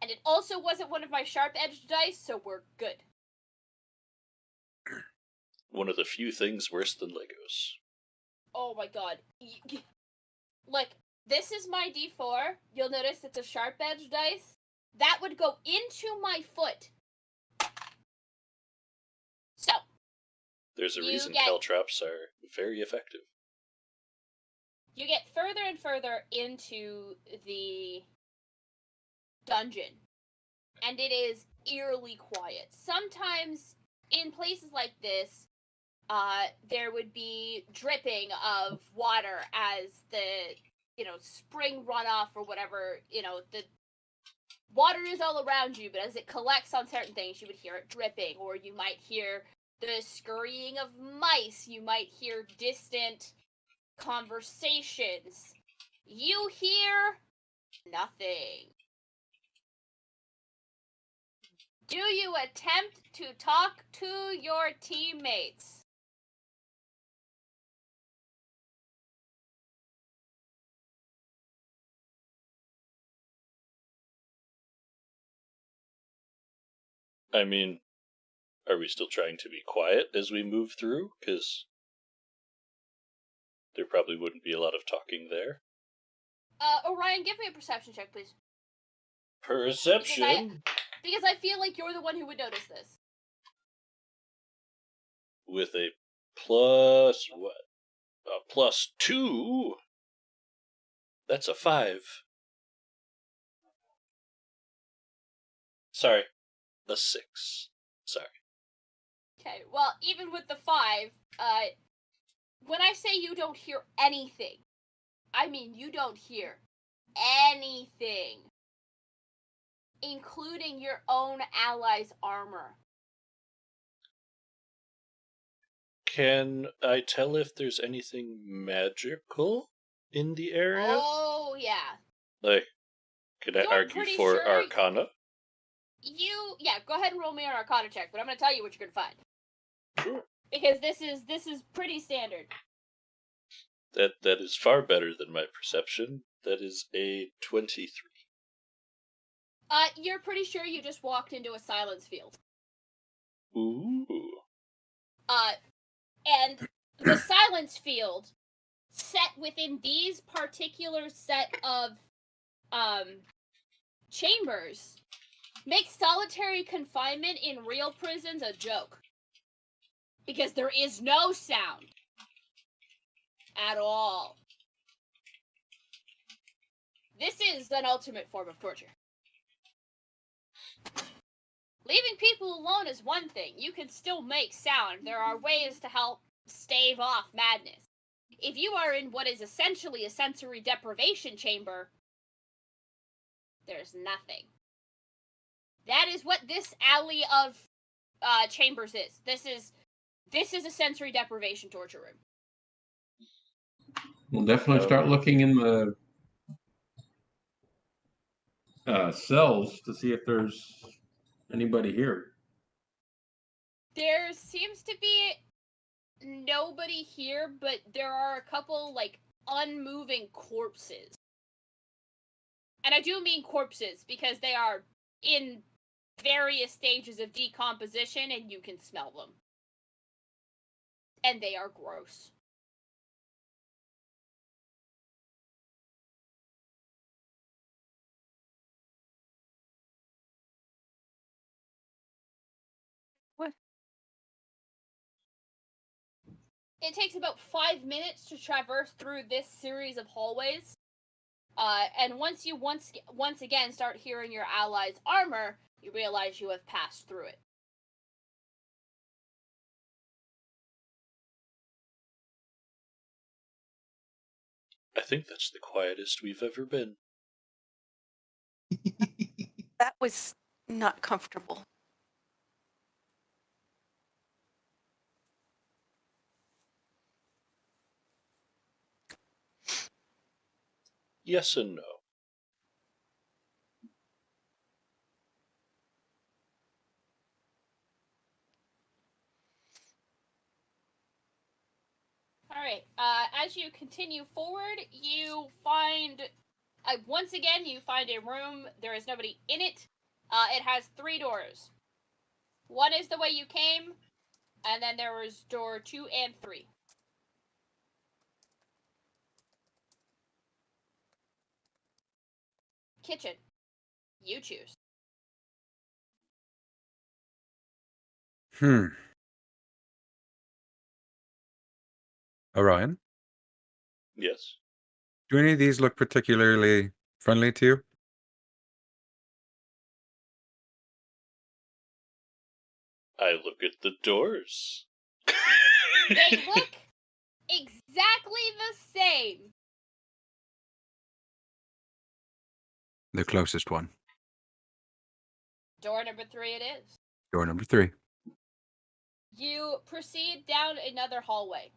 And it also wasn't one of my sharp-edged dice, so we're good. One of the few things worse than Legos. Oh my god. Look, this is my D4. You'll notice it's a sharp-edged dice. That would go into my foot. So, There's a You reason get- caltrops are very effective. you get further and further into the dungeon, and it is eerily quiet. Sometimes, in places like this, there would be dripping of water as the, spring runoff or whatever, the water is all around you, but as it collects on certain things, you would hear it dripping, or you might hear the scurrying of mice, you might hear distant conversations. You hear nothing. Do you attempt to talk to your teammates? I mean, are we still trying to be quiet as we move through? Because there probably wouldn't be a lot of talking there. Orion, give me a perception check, please. Perception Because I feel like you're the one who would notice this. with a plus what? A +2. That's a 5. Sorry, a 6. Sorry. Okay, well, even with the 5, when I say you don't hear anything, I mean you don't hear anything, including your own allies' armor. Can I tell if there's anything magical in the area? Oh, yeah. Like, can I You're argue pretty for sure- Arcana? Go ahead and roll me an Arcana check, but I'm gonna tell you what you're gonna find. Sure. Because this is pretty standard. That is far better than my perception. That is a 23. You're pretty sure you just walked into a silence field. Ooh. And the silence field, set within these particular set of, chambers, makes solitary confinement in real prisons a joke. Because there is no sound. At all. This is an ultimate form of torture. Leaving people alone is one thing. You can still make sound. There are ways to help stave off madness. If you are in what is essentially a sensory deprivation chamber, there's nothing. That is what this alley of chambers is. This is a sensory deprivation torture room. We'll definitely start looking in the cells to see if there's anybody here. There seems to be nobody here, but there are a couple, like, unmoving corpses. And I do mean corpses, because they are in various stages of decomposition, and you can smell them. And they are gross. What? It takes about 5 minutes to traverse through this series of hallways. And once you once again start hearing your allies' armor, you realize you have passed through it. I think that's the quietest we've ever been. That was not comfortable. Yes and no. Alright, as you continue forward, you find, once again, you find a room. There is nobody in it. It has 3 doors. One is the way you came, and then there was door 2 and 3. Kitchen. You choose. Orion, Yes. do any of these look particularly friendly to you? I look at the doors. They look exactly the same. The closest one. Door number 3 it is. Door number 3. You proceed down another hallway.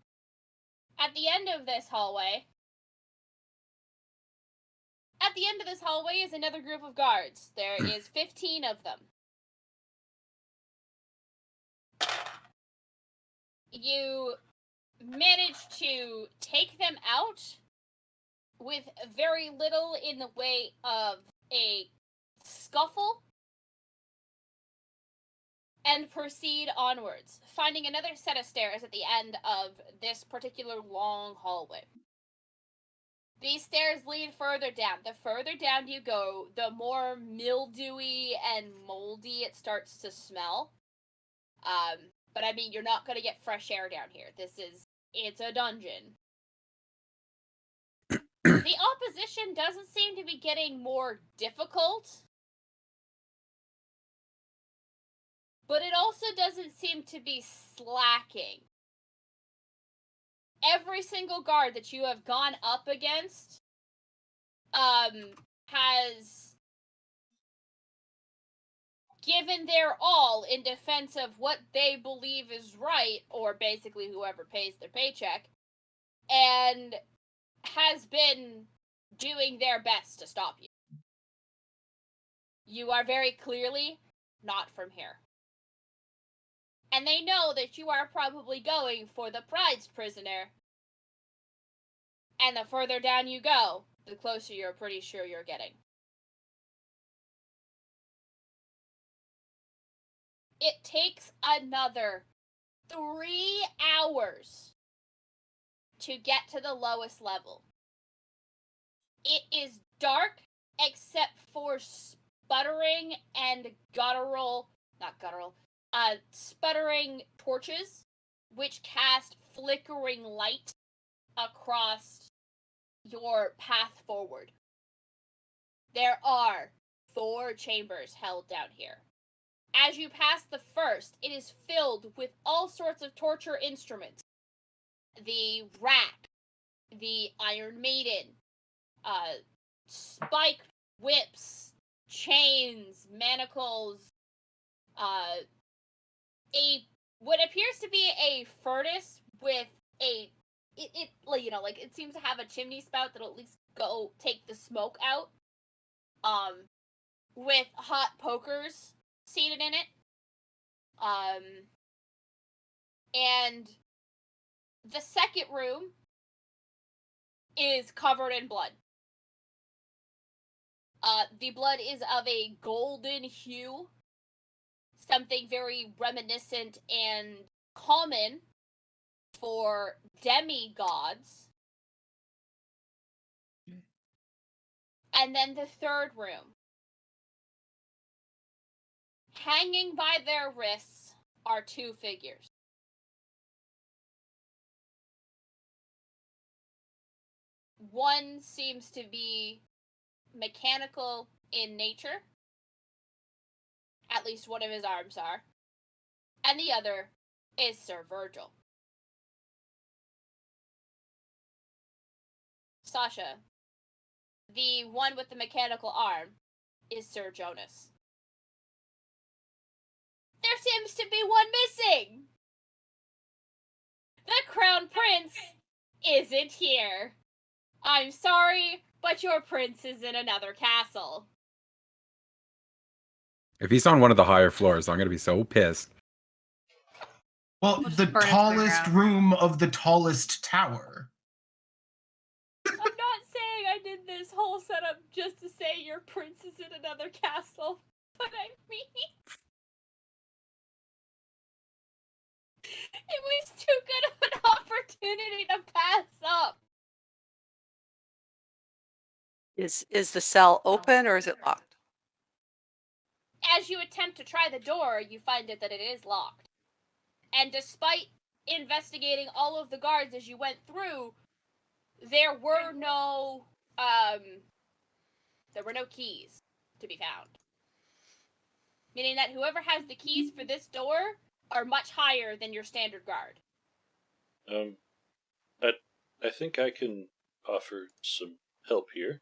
At the end of this hallway is another group of guards. There is 15 of them. You manage to take them out with very little in the way of a scuffle and proceed onwards, finding another set of stairs at the end of this particular long hallway. These stairs lead further down. The further down you go, the more mildewy and moldy it starts to smell. But I mean, you're not going to get fresh air down here. It's a dungeon. The opposition doesn't seem to be getting more difficult, but it also doesn't seem to be slacking. Every single guard that you have gone up against has given their all in defense of what they believe is right, or basically whoever pays their paycheck, and has been doing their best to stop you. You are very clearly not from here. And they know that you are probably going for the prized prisoner. And the further down you go, the closer you're pretty sure you're getting. It takes another 3 hours to get to the lowest level. It is dark except for sputtering and sputtering torches, which cast flickering light across your path forward. There are 4 chambers held down here. As you pass the first, it is filled with all sorts of torture instruments. The rack, the Iron Maiden, spiked whips, chains, manacles, what appears to be a furnace with it seems to have a chimney spout that'll at least go take the smoke out. With hot pokers seated in it. And the second room is covered in blood. The blood is of a golden hue, something very reminiscent and common for demigods. And then the third room. Hanging by their wrists are two figures. One seems to be mechanical in nature. At least one of his arms are. And the other is Sir Virgil. Sasha, the one with the mechanical arm is Sir Jonas. There seems to be one missing! The Crown Prince isn't here. I'm sorry, but your prince is in another castle. If he's on one of the higher floors, I'm gonna be so pissed. Well, We'll just the burn it to the tallest ground. room of the tallest tower. I'm not saying I did this whole setup just to say your prince is in another castle, but I mean... It was too good of an opportunity to pass up. Is the cell open or is it locked? As you attempt to try the door, you find that it is locked. And despite investigating all of the guards as you went through, there were no keys to be found. Meaning that whoever has the keys for this door are much higher than your standard guard. I think I can offer some help here.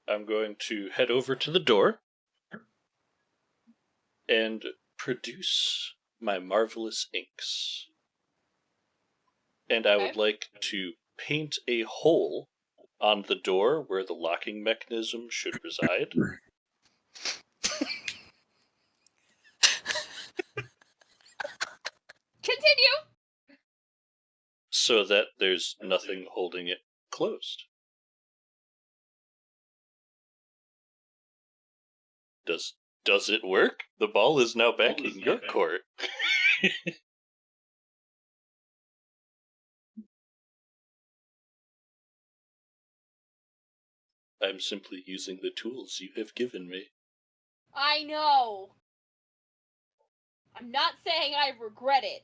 I'm going to head over to the door and produce my marvelous inks. And I would like to paint a hole on the door where the locking mechanism should reside. Continue! So that there's nothing holding it closed. Does it work? The ball is now back in your court. I'm simply using the tools you have given me. I know. I'm not saying I regret it,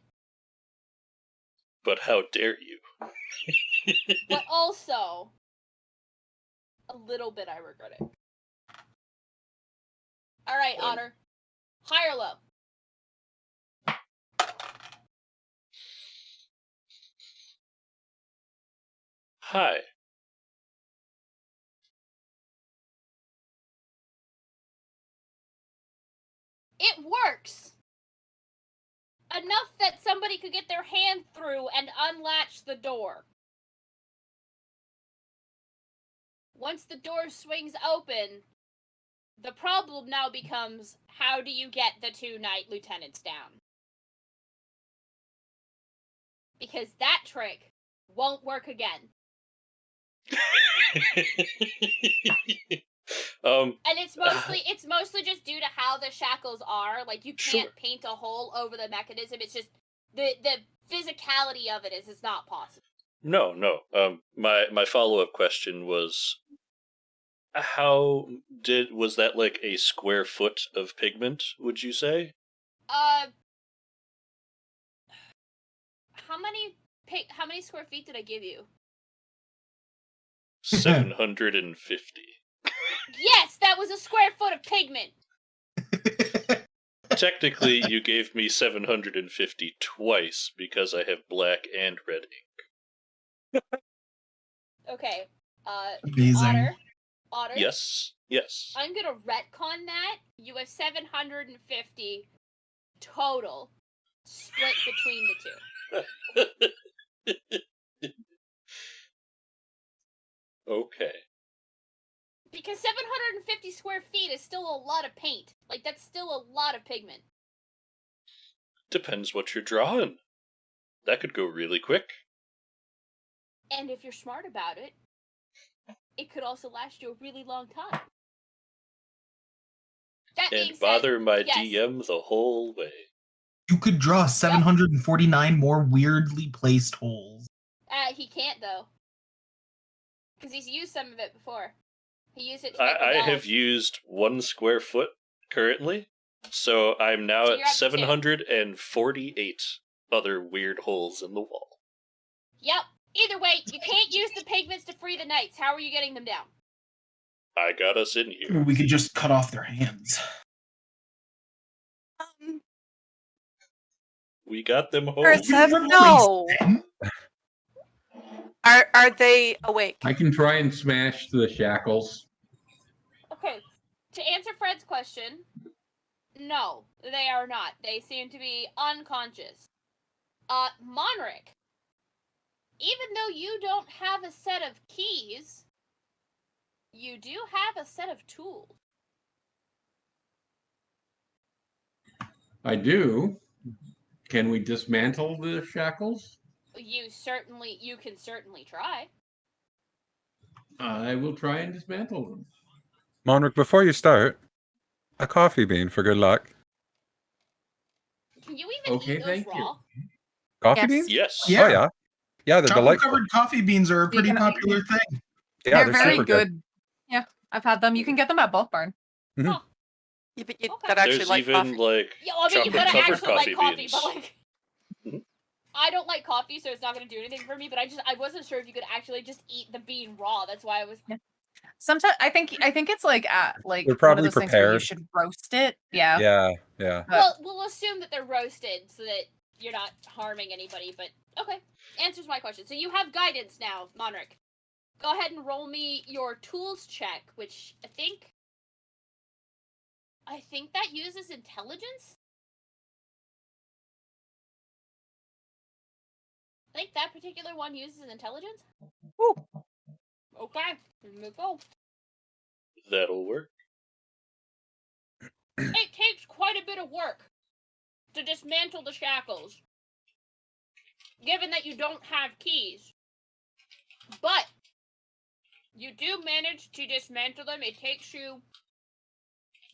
But how dare you? but also, a little bit I regret it. Alright, Otter. High or low? Hi. It works! Enough that somebody could get their hand through and unlatch the door. Once the door swings open, the problem now becomes, how do you get the two knight lieutenants down? Because that trick won't work again. And it's mostly just due to how the shackles are. Like, you can't Sure. paint a hole over the mechanism. It's just the physicality of it is it's not possible. No. My follow-up question was, was that like a square foot of pigment, would you say? How many square feet did I give you? 750. Yes, that was a square foot of pigment. Technically, you gave me 750 twice because I have black and red ink. Okay. Amazing. Otter. Yes. I'm gonna retcon that. You have 750 total, split between the two. Okay. Because 750 square feet is still a lot of paint. Like, that's still a lot of pigment. Depends what you're drawing. That could go really quick. And if you're smart about it, it could also last you a really long time. That being And said, bother my yes, DM the whole way. You could draw 749 more weirdly placed holes. He can't, though. Because he's used some of it before. He used it to make I the have dolls. used 1 square foot currently, so I'm now So at you're up to 2. 748 other weird holes in the wall. Yep. Either way, you can't use the pigments to free the knights. How are you getting them down? I got us in here. We could just cut off their hands. We got them home. Ursa, no. Are they awake? I can try and smash the shackles. Okay. To answer Fred's question, no, they are not. They seem to be unconscious. Monric, even though you don't have a set of keys, you do have a set of tools. I do. Can we dismantle the shackles? You can certainly try. I will try and dismantle them. Monric, before you start, a coffee bean for good luck. Can you even Okay, eat those thank raw? you. Coffee Yes. beans? Yes. Yeah. Oh, yeah. Yeah, they're delightful. Chocolate-covered coffee beans are a pretty can- popular thing. Yeah, they're very super good. Yeah, I've had them. You can get them at Bulk Barn. Yeah, but you Okay. gotta actually There's like even coffee. like Yeah, well, I mean, you gotta chocolate-covered actually like coffee, beans. but like, Mhm. I don't like coffee, so it's not gonna do anything for me. But I wasn't sure if you could actually just eat the bean raw. That's why I was. Sometimes I think it's like They're one of probably those things where you prepared. should roast it. Yeah. Yeah. Well, we'll assume that they're roasted so that you're not harming anybody. But okay, answers my question. So you have guidance now, Monric. Go ahead and roll me your tools check, which I think that uses intelligence. I think that particular one uses intelligence. Woo. Okay, here we go. That'll work. It takes quite a bit of work to dismantle the shackles, given that you don't have keys. But you do manage to dismantle them. It takes you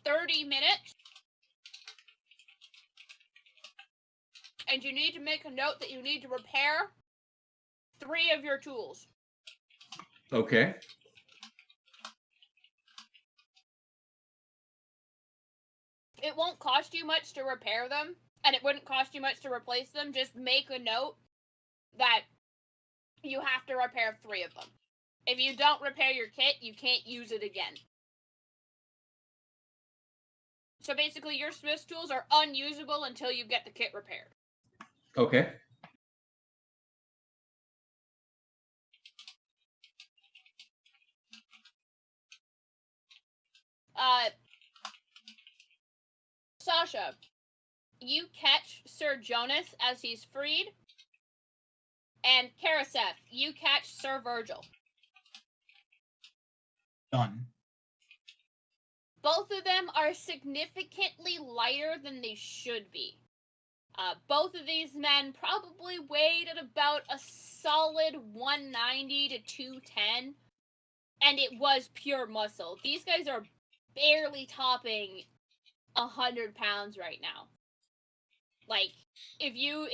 30 minutes. And you need to make a note that you need to repair 3 of your tools. Okay. It won't cost you much to repair them, and it wouldn't cost you much to replace them. Just make a note that you have to repair 3 of them. If you don't repair your kit, you can't use it again. So basically, your Smith's tools are unusable until you get the kit repaired. Okay. Sasha, you catch Sir Jonas as he's freed, and Karaseth, you catch Sir Virgil. Done. Both of them are significantly lighter than they should be. Both of these men probably weighed at about a solid 190 to 210, and it was pure muscle. These guys are barely topping 100 pounds right now. Like, if you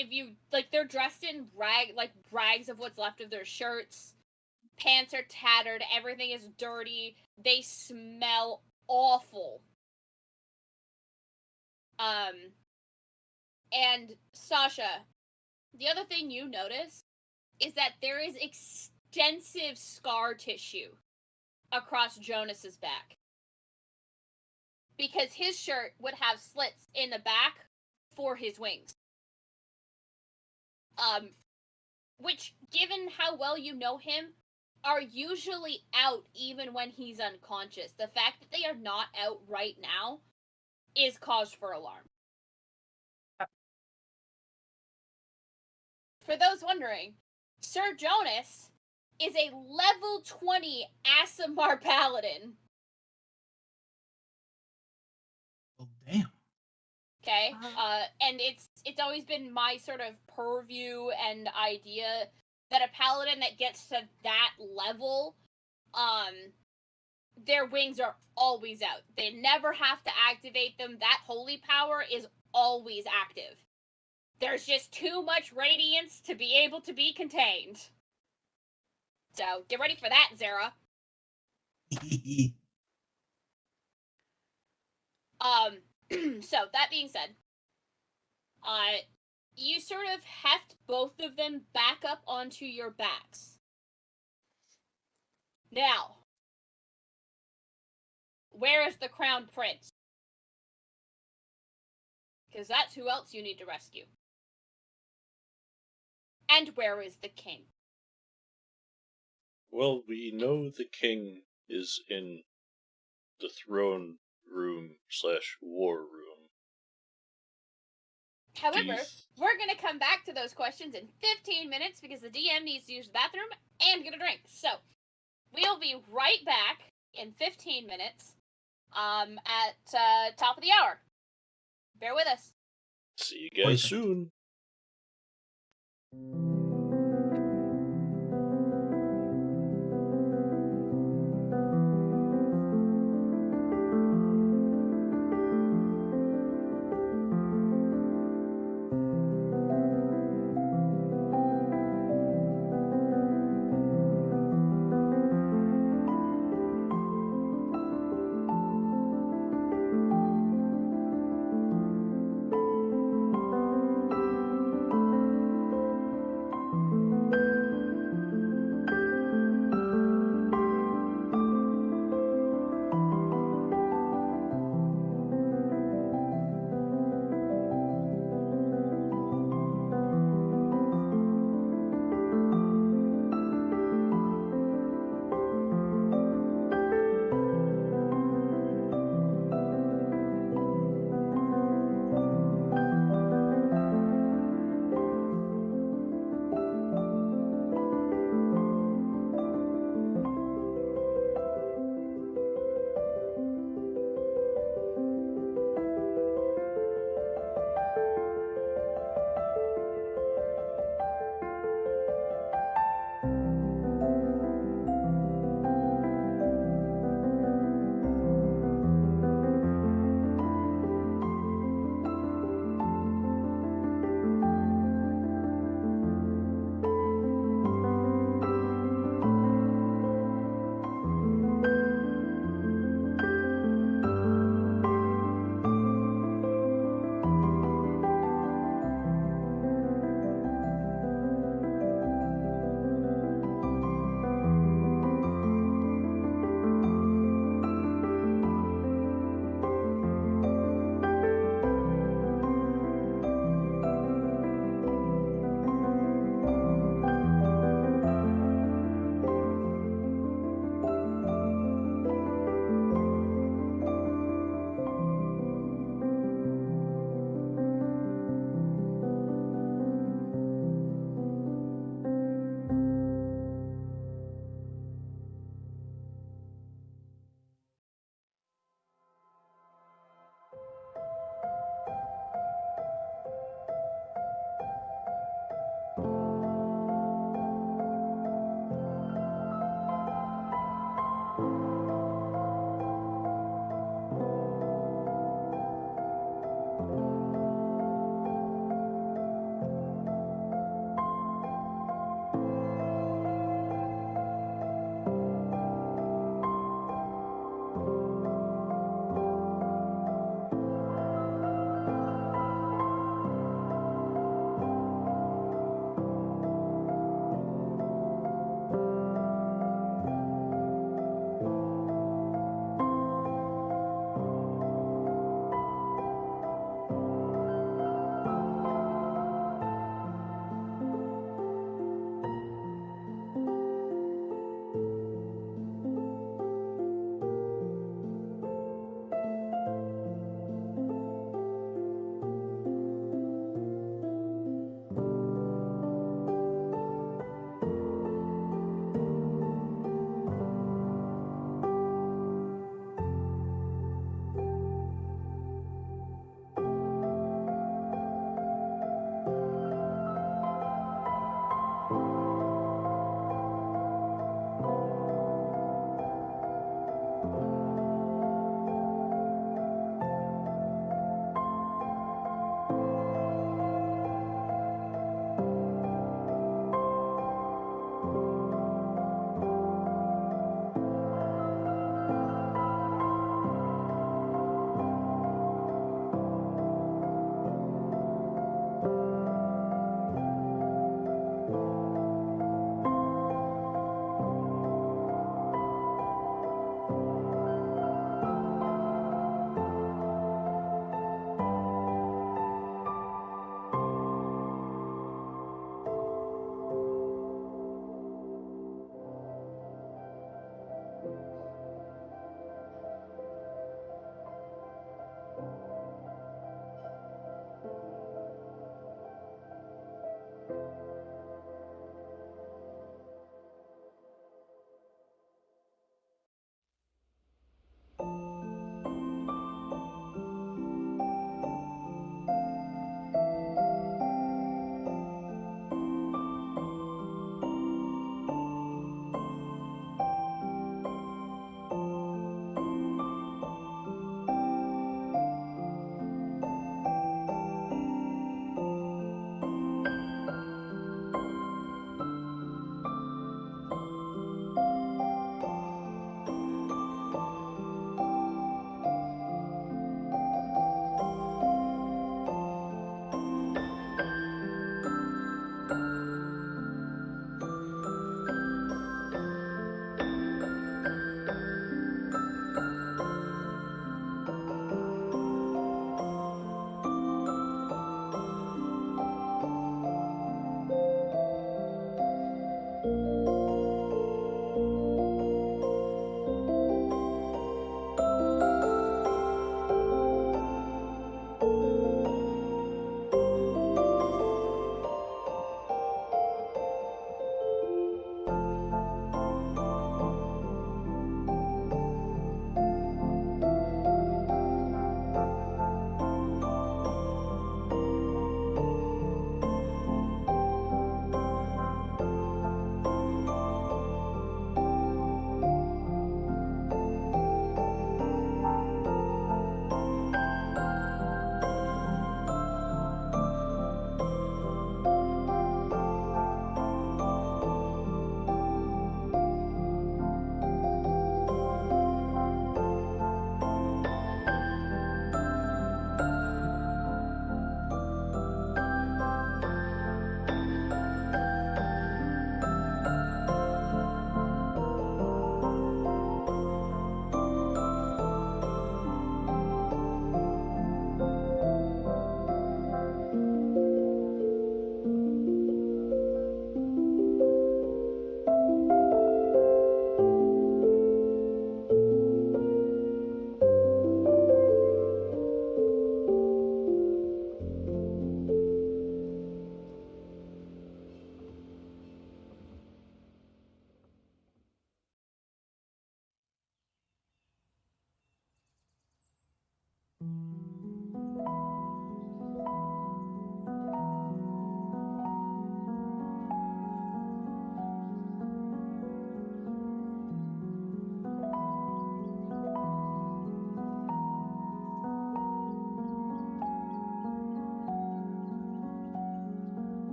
like, they're dressed in rags of what's left of their shirts. Pants are tattered. Everything is dirty. They smell awful. And Sasha, the other thing you notice is that there is extensive scar tissue across Jonas's back. because his shirt would have slits in the back for his wings. Which, given how well you know him, are usually out even when he's unconscious. The fact that they are not out right now is cause for alarm. For those wondering, Sir Jonas is a level 20 Aasimar Paladin. Well, damn. Okay, and it's always been my sort of purview and idea that a paladin that gets to that level, their wings are always out. They never have to activate them. That holy power is always active. There's just too much radiance to be able to be contained. So get ready for that, Zara. So that being said, you sort of heft both of them back up onto your backs. Now, where is the Crown Prince? Because that's who else you need to rescue. And where is the king? Well, we know the king is in the throne room / war room. However, we're going to come back to those questions in 15 minutes because the DM needs to use the bathroom and get a drink. So, we'll be right back in 15 minutes at top of the hour. Bear with us. See you guys soon.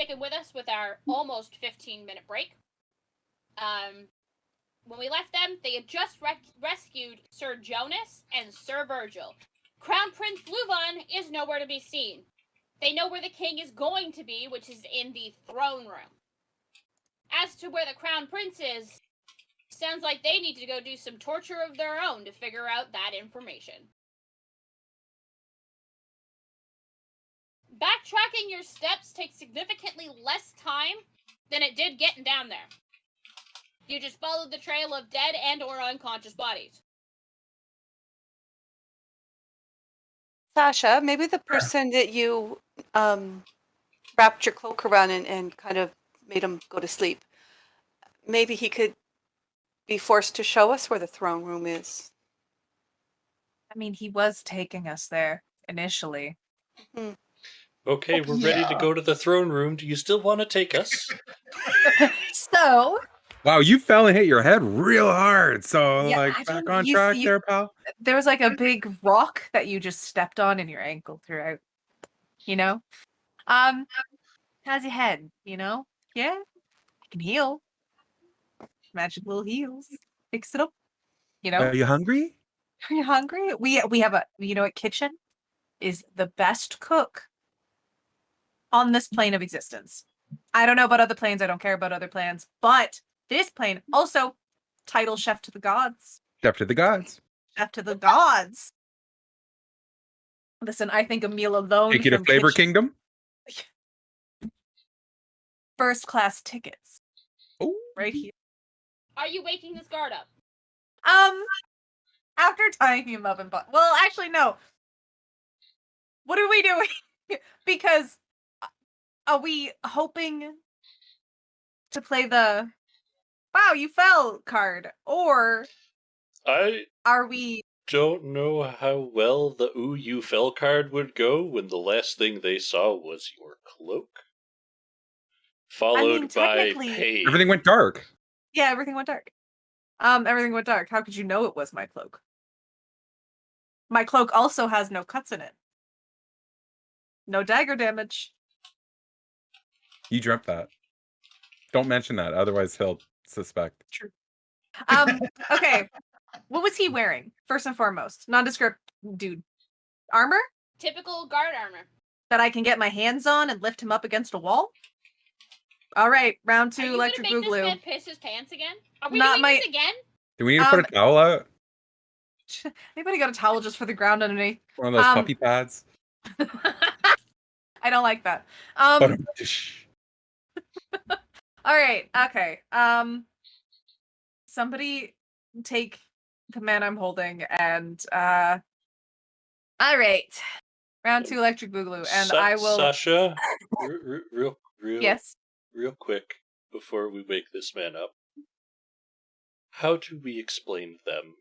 sticking with us with our almost 15-minute break. When we left them, they had just rescued Sir Jonas and Sir Virgil. Crown Prince Luvan is nowhere to be seen. They know where the king is going to be, which is in the throne room. As to where the Crown Prince is, sounds like they need to go do some torture of their own to figure out that information. Backtracking your steps takes significantly less time than it did getting down there. You just followed the trail of dead and or unconscious bodies. Sasha, maybe the person that you wrapped your cloak around and kind of made him go to sleep, maybe he could be forced to show us where the throne room is. I mean, he was taking us there initially. Okay, we're ready to go to the throne room. Do you still want to take us? So, Wow, you fell and hit your head real hard. So, Yeah, like, I back don't- on you- track you- there, pal. there was like a big rock that you just stepped on in your ankle throughout. You know? How's your head? You know? Yeah? I can heal. Magic little heals. Fix it up. You know? Are you hungry? Are you hungry? We have a, you know what, kitchen is the best cook on this plane of existence. I don't know about other planes. I don't care about other plans. But this plane also title chef to the gods. Chef to the gods. Chef to the gods. Listen, I think a meal alone Take you to from Flavor kitchen- Kingdom. first class tickets Oh, right here. Are you waking this guard up? After tying him up and well, actually no. What are we doing? Because are we hoping to play the wow, you fell card, or I are we don't know how well the Ooh You Fell card would go when the last thing they saw was your cloak. Followed by technically- pain. everything went dark. Yeah, everything went dark. Everything went dark. How could you know it was my cloak? My cloak also has no cuts in it. No dagger damage. You dreamt that. Don't mention that, otherwise he'll suspect. True. Okay. What was he wearing? First and foremost. Nondescript dude. Armor? Typical guard armor. That I can get my hands on and lift him up against a wall? Alright, round Are 2, you electric gonna make this boogaloo. man piss his pants again? Are we Not doing my- this again? Do we need to put a towel out? Anybody got a towel just for the ground underneath? One of those puppy pads? I don't like that. Alright, okay. Somebody take the man I'm holding and alright. Round 2 electric boogaloo, and I will Sasha, real Yes. real quick before we wake this man up. How do we explain them?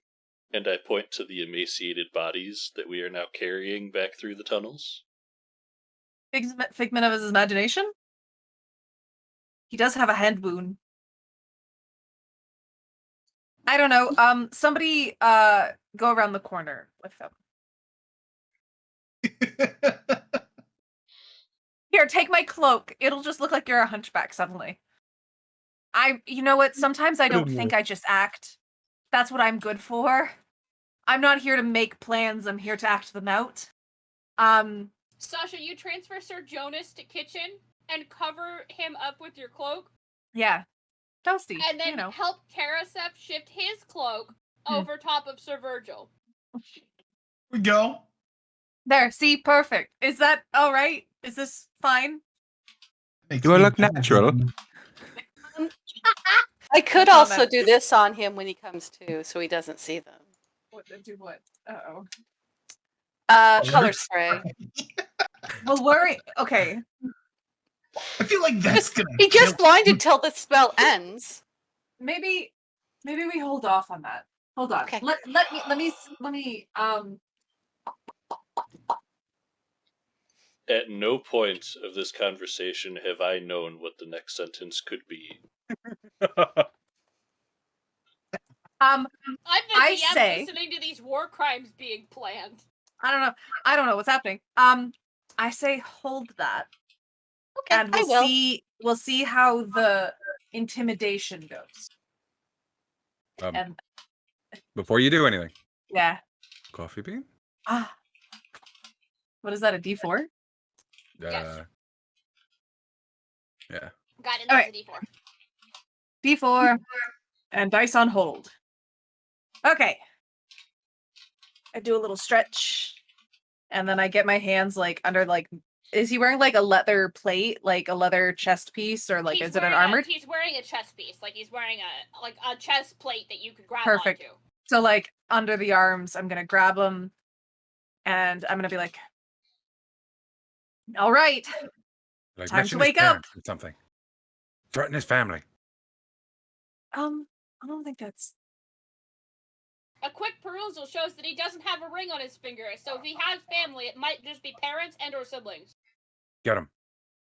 And I point to the emaciated bodies that we are now carrying back through the tunnels. Figment of his imagination? He does have a head wound. I don't know. Somebody go around the corner with them. Here, take my cloak. It'll just look like you're a hunchback suddenly. You know what? Sometimes I don't think I just act. That's what I'm good for. I'm not here to make plans. I'm here to act them out. Sasha, you transfer Sir Jonas to kitchen and cover him up with your cloak, Yeah. Toasty, and then you know. help Karasef shift his cloak over top of Sir Virgil. We go. There, see, perfect. Is that all right? Is this fine? Do I look natural? I could No also comment. do this on him when he comes to, so he doesn't see them. What do what? Uh-oh. Color spray. Well, worry. Okay. I feel like that's gonna. He just kill- blinded till the spell ends. Maybe we hold off on that. Hold on. Okay. Let me At no point of this conversation have I known what the next sentence could be. I'm the I DM say- listening to these war crimes being planned. I don't know what's happening. I say hold that Okay, and I will. we'll see how the intimidation goes. Um, And Before you do anything, yeah. coffee bean. Ah. What is that? A D4? Yes. Yeah. Guidance All is right. a D4. D4 and dice on hold. Okay. I do a little stretch, and then I get my hands like under like. Is he wearing like a leather plate, like a leather chest piece, or like is it an armored? He's wearing a chest piece, like he's wearing a chest plate that you could grab Perfect. onto. So like under the arms, I'm gonna grab him, and I'm gonna be like, "All right, Like time to mention his wake up." parents or something. Threaten his family. I don't think that's. A quick perusal shows that he doesn't have a ring on his finger, so if he has family, it might just be parents and or siblings. Get him.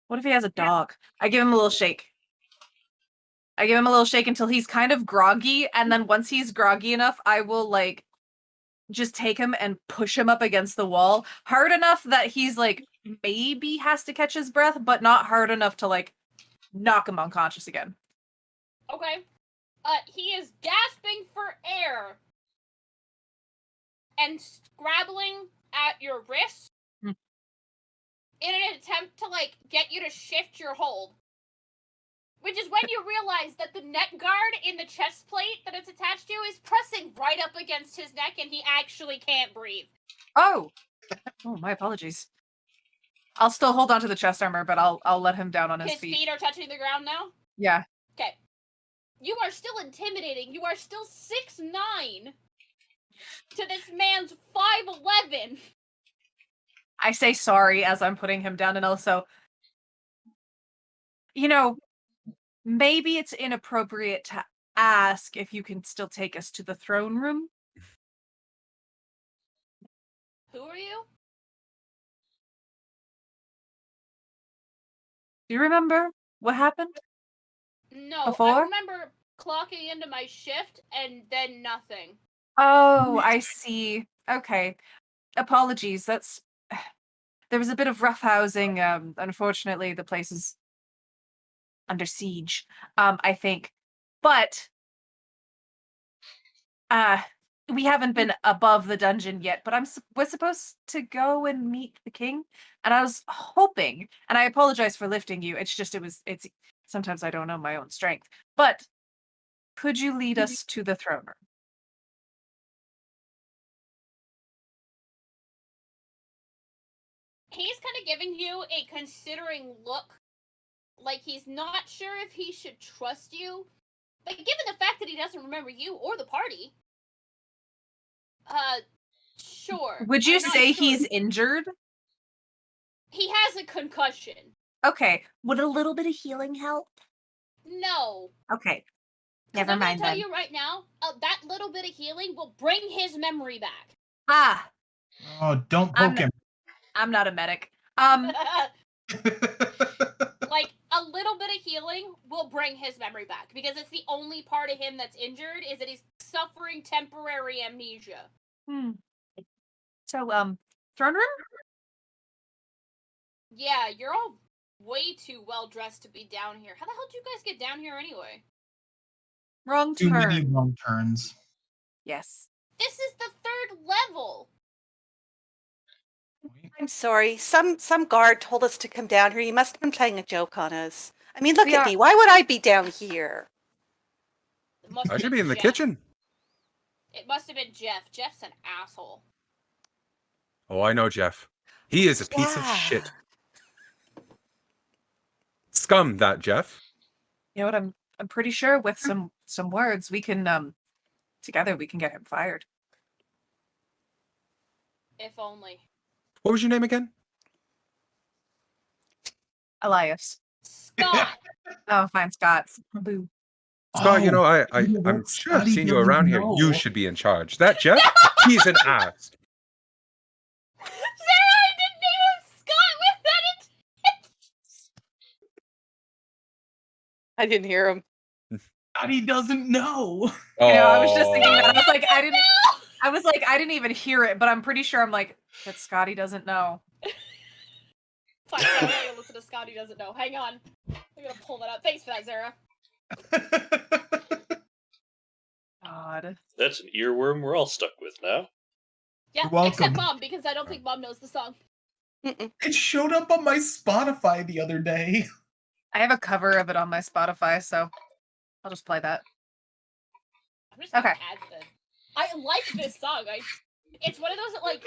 What if he has a dog? I give him a little shake. I give him a little shake until he's kind of groggy, and then once he's groggy enough, I will like just take him and push him up against the wall hard enough that he's like maybe has to catch his breath, but not hard enough to like knock him unconscious again. Okay. He is gasping for air and scrabbling at your wrist Hmm. in an attempt to like get you to shift your hold. Which is when you realize that the neck guard in the chest plate that it's attached to is pressing right up against his neck and he actually can't breathe. Oh, my apologies. I'll still hold on to the chest armor, but I'll let him down on his His feet are touching the ground now? Yeah. Okay. You are still intimidating. You are still 6'9" to this man's 5'11". I say sorry as I'm putting him down, and also, you know, maybe it's inappropriate to ask if you can still take us to the throne room. Who are you? Do you remember what happened? No, Before? I remember clocking into my shift and then nothing. Oh, I see. Okay. Apologies. That's there was a bit of roughhousing. Unfortunately, the place is under siege. I think, but we haven't been above the dungeon yet. But we're supposed to go and meet the king, and I was hoping. And I apologize for lifting you. It's just it's sometimes I don't know my own strength. But could you lead us to the throne room? He's kind of giving you a considering look, like he's not sure if he should trust you. But given the fact that he doesn't remember you or the party, sure. Would you I'm not say sure. he's injured? He has a concussion. Okay. Would a little bit of healing help? No. Okay. 'Cause Never I'm mind gonna tell then. you right now, that little bit of healing will bring his memory back. Ah, Oh, don't I'm poke him. I'm not a medic. Like, a little bit of healing will bring his memory back, because it's the only part of him that's injured, is that he's suffering temporary amnesia. So, throne room? Yeah, you're all way too well dressed to be down here. How the hell did you guys get down here anyway? Wrong Too many turn. wrong turns. Yes. This is the 3rd level! I'm sorry. Some guard told us to come down here. You must have been playing a joke on us. I mean, look We at are- me. Why would I be down here? It must I have should been be in the Jeff. kitchen. It must have been Jeff. Jeff's an asshole. Oh, I know Jeff. He is a piece of Yeah. shit. Scum, that Jeff. You know what? I'm pretty sure with some words we can together we can get him fired. If only. What was your name again? Elias. Scott! Oh, fine, Scott. Boo. Scott, you know, you know I'm what? sure I've Scotty seen you doesn't around here. You know. should be in charge. That Jeff, he's an ass. Sarah, I didn't name him Scott with that I didn't hear him. Scotty doesn't know. I know, I was just thinking that. I Oh. was like, I didn't even hear it, but I'm pretty sure I'm like, that Scotty doesn't know. Fine, I don't want to listen to Scotty doesn't know. Hang on. I'm gonna pull that up. Thanks for that, Zara. God. That's an earworm we're all stuck with now. Yeah, You're welcome. except Mom, because I don't think Mom knows the song. Mm-mm. It showed up on my Spotify the other day. I have a cover of it on my Spotify, so I'll just play that. I'm just gonna Okay. add the. I like this song. It's one of those that like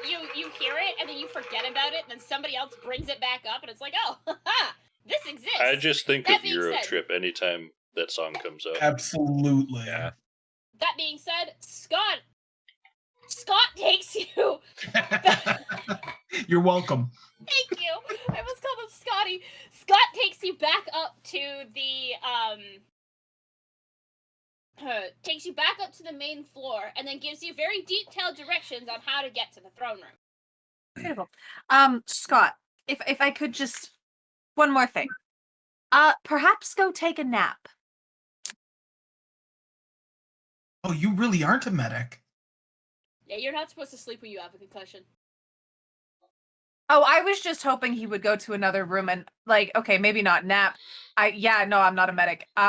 you hear it and then you forget about it, and then somebody else brings it back up, and it's like, oh, haha, this exists. I just think That of being Euro said- Trip anytime that song comes up. Absolutely. Yeah. That being said, Scott takes you. You're welcome. Thank you. I almost called him Scotty. Scott takes you back up to the main floor, and then gives you very detailed directions on how to get to the throne room. Beautiful. Scott, if I could just one more thing. Perhaps go take a nap. Oh, you really aren't a medic. Yeah, you're not supposed to sleep when you have a concussion. Oh, I was just hoping he would go to another room and like, okay, maybe not nap. No, I'm not a medic. We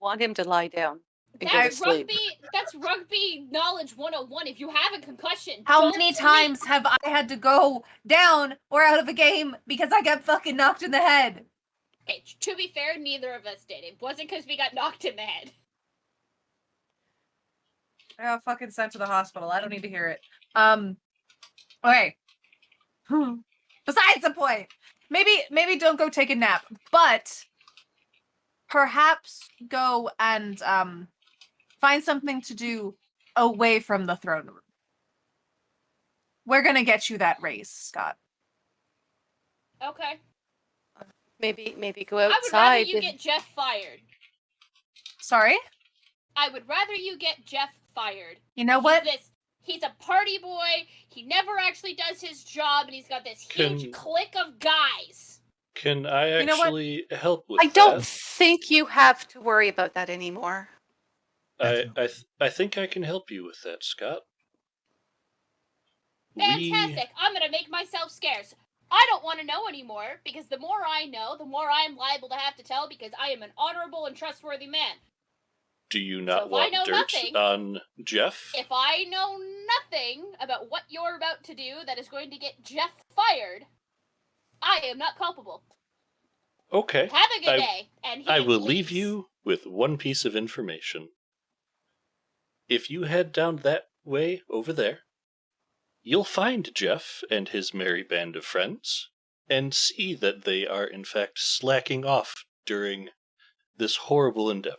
want him to lie down and go to sleep. That's rugby knowledge 101. If you have a concussion, How don't many sleep. times have I had to go down or out of a game because I got fucking knocked in the head? Okay, to be fair, neither of us did. It wasn't because we got knocked in the head. I got fucking sent to the hospital. I don't need to hear it. Okay. Besides the point. Maybe don't go take a nap, but perhaps go and find something to do away from the throne room. We're gonna get you that raise, Scott. Okay. Maybe go I would rather outside. you get Jeff fired. Sorry? I would rather you get Jeff fired. You know what? He's a party boy. He never actually does his job, and he's got this huge clique of guys. Can I You know what? actually help with I don't that? think you have to worry about that anymore. I think I can help you with that, Scott. Fantastic. I'm going to make myself scarce. I don't want to know anymore, because the more I know, the more I am liable to have to tell, because I am an honorable and trustworthy man. Do you So not if I want know dirt nothing- on Jeff? If I know nothing about what you're about to do that is going to get Jeff fired, I am not culpable. Okay. Have a good day. And I he will leaves. leave you with one piece of information. If you head down that way over there, you'll find Jeff and his merry band of friends, and see that they are in fact slacking off during this horrible endeavor.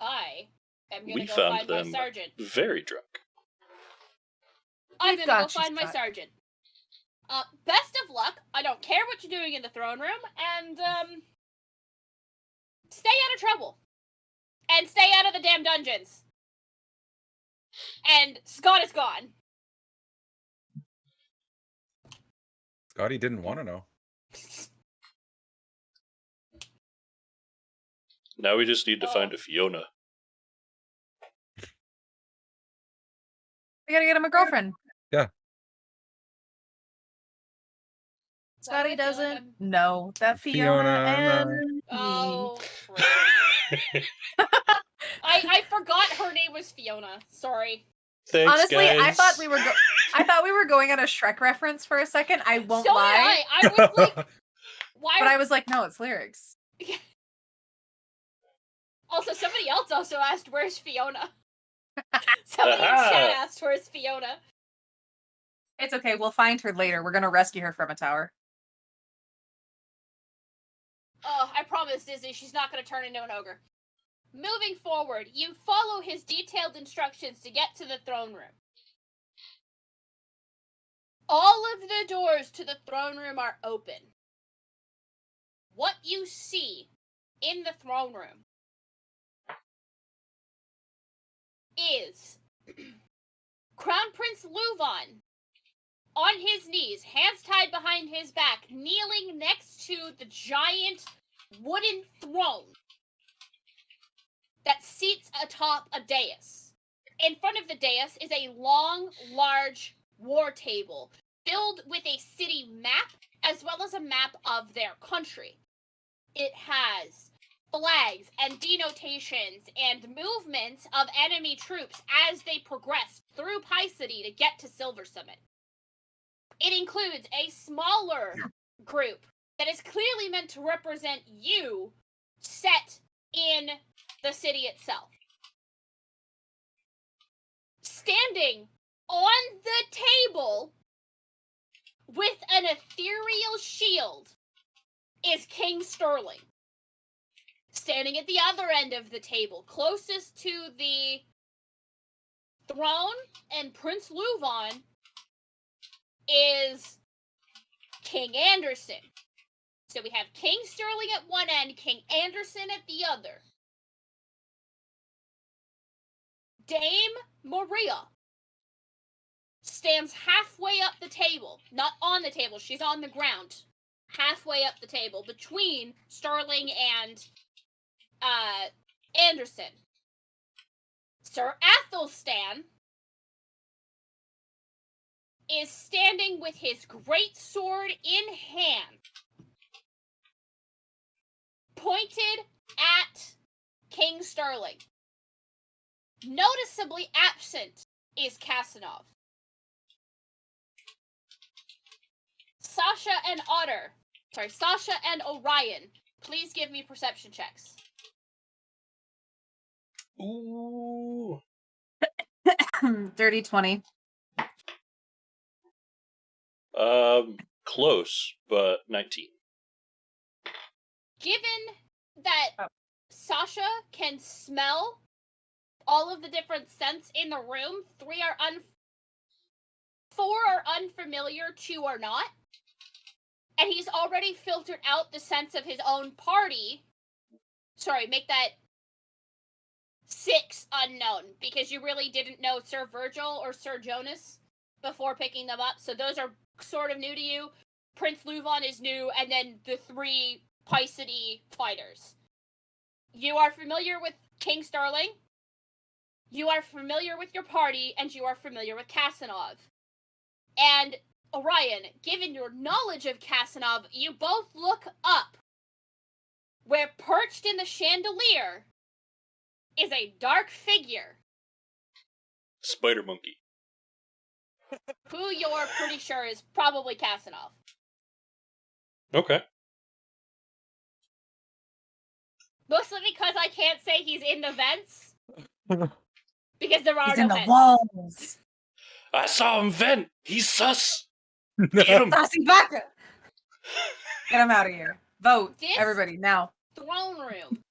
I am going We to go found find my them sergeant. very drunk. I'm We've going to go got you, find my Scott. sergeant. Best of luck. I don't care what you're doing in the throne room, and stay out of trouble. And stay out of the damn dungeons. And Scott is gone. Scotty didn't want to know. Now we just need to Oh. find a Fiona. We gotta get him a girlfriend. Yeah. Scotty Why do I feel like doesn't I'm- know that Fiona, Fiona, and me. Oh, I forgot her name was Fiona. Sorry. Thanks, Honestly, guys. I thought we were going on a Shrek reference for a second. I won't So lie, did I. I was like, why? but I was like, no, it's lyrics. Also, somebody else also asked, "Where's Fiona?" Somebody in chat asked, "Where's Fiona?" It's okay. We'll find her later. We're gonna rescue her from a tower. Oh, I promise, Disney, she's not going to turn into an ogre. Moving forward, you follow his detailed instructions to get to the throne room. All of the doors to the throne room are open. What you see in the throne room is Crown Prince Luvan on his knees, hands tied behind his back, kneeling next to the giant wooden throne that seats atop a dais. In front of the dais is a long, large war table filled with a city map as well as a map of their country. It has flags and denotations and movements of enemy troops as they progress through Pie City to get to Silversummit. It includes a smaller group that is clearly meant to represent you set in the city itself. Standing on the table with an ethereal shield is King Sterling. Standing at the other end of the table, closest to the throne and Prince Luvan, is King Anderson. So we have King Sterling at one end, King Anderson at the other. Dame Maria stands halfway up the table. Not on the table, she's on the ground. Halfway up the table between Sterling and Anderson. Sir Athelstan is standing with his great sword in hand, pointed at King Sterling. Noticeably absent is Casanov. Sasha and Orion, please give me perception checks. Ooh. Dirty 20. Close, but 19. Given that Sasha can smell all of the different scents in the room, 4 are unfamiliar, 2 are not. And he's already filtered out the sense of his own party. Sorry, make that 6 unknown, because you really didn't know Sir Virgil or Sir Jonas before picking them up, so those are sort of new to you. Prince Luvan is new, and then the 3 Pie City fighters. You are familiar with King Sterling, you are familiar with your party, and you are familiar with Casanov. And Orion, given your knowledge of Casanov, you both look up, where perched in the chandelier is a dark figure. Spider Monkey. Who you're pretty sure is probably Casanov. Okay. Mostly because I can't say he's in the vents. Because there are He's no in the vents. walls. I saw him vent. He's sus. Get him. Sassy Baka! Get him out of here. Vote, This- everybody, now. Throne room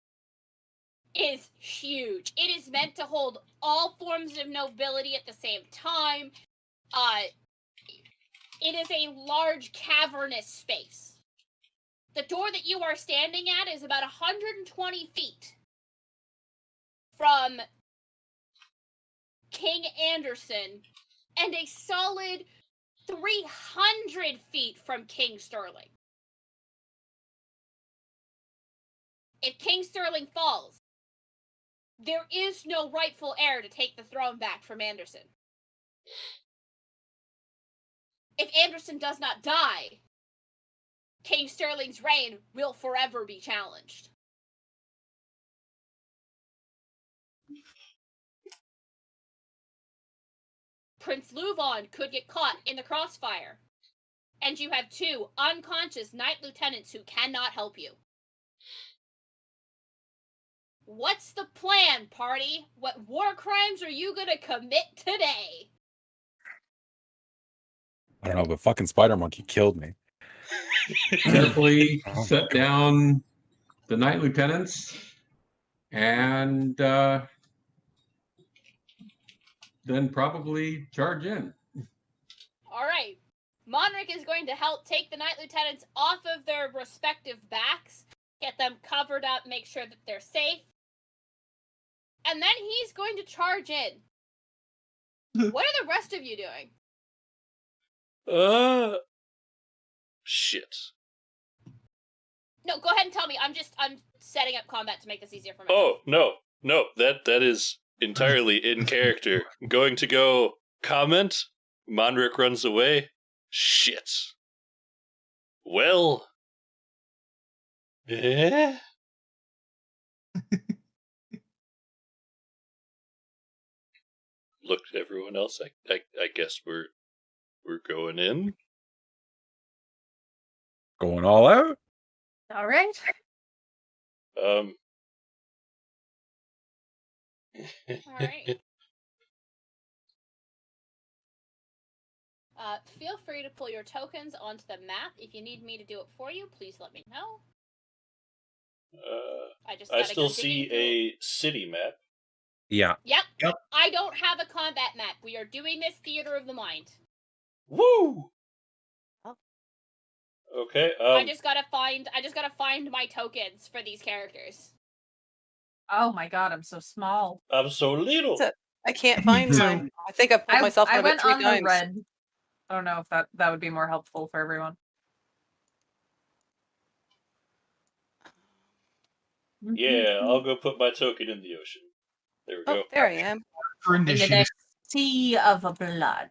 is huge. It is meant to hold all forms of nobility at the same time. It is a large cavernous space. The door that you are standing at is about 120 feet from King Anderson and a solid 300 feet from King Sterling. If King Sterling falls, there is no rightful heir to take the throne back from Anderson. If Anderson does not die, King Sterling's reign will forever be challenged. Prince Luvan could get caught in the crossfire, and you have 2 unconscious knight lieutenants who cannot help you. What's the plan, party? What war crimes are you gonna commit today? I don't know, but fucking Spider Monkey killed me. Carefully Oh, set down the knight lieutenants and then probably charge in. Alright. Monric is going to help take the knight lieutenants off of their respective backs, get them covered up, make sure that they're safe. And then he's going to charge in. What are the rest of you doing? Shit. No, go ahead and tell me. I'm setting up combat to make this easier for me. Oh, no, that is entirely in character. Going to go comment Monric runs away. Shit. Well. Eh? Look, everyone else. I guess we're going in. Going all out? All right. All right. Feel free to pull your tokens onto the map. If you need me to do it for you, please let me know. I still see a city map. Yeah. Yep. I don't have a combat map. We are doing this theater of the mind. Woo! Oh. Okay. I just gotta find my tokens for these characters. Oh my god, I'm so small. I'm so little. I can't Me find too. mine. I think I pulled myself I out of it went 3 on times. the red. I don't know if that would be more helpful for everyone. Yeah, I'll go put my token in the ocean. There we Oh, go. there I am. For In initiative. the sea of blood.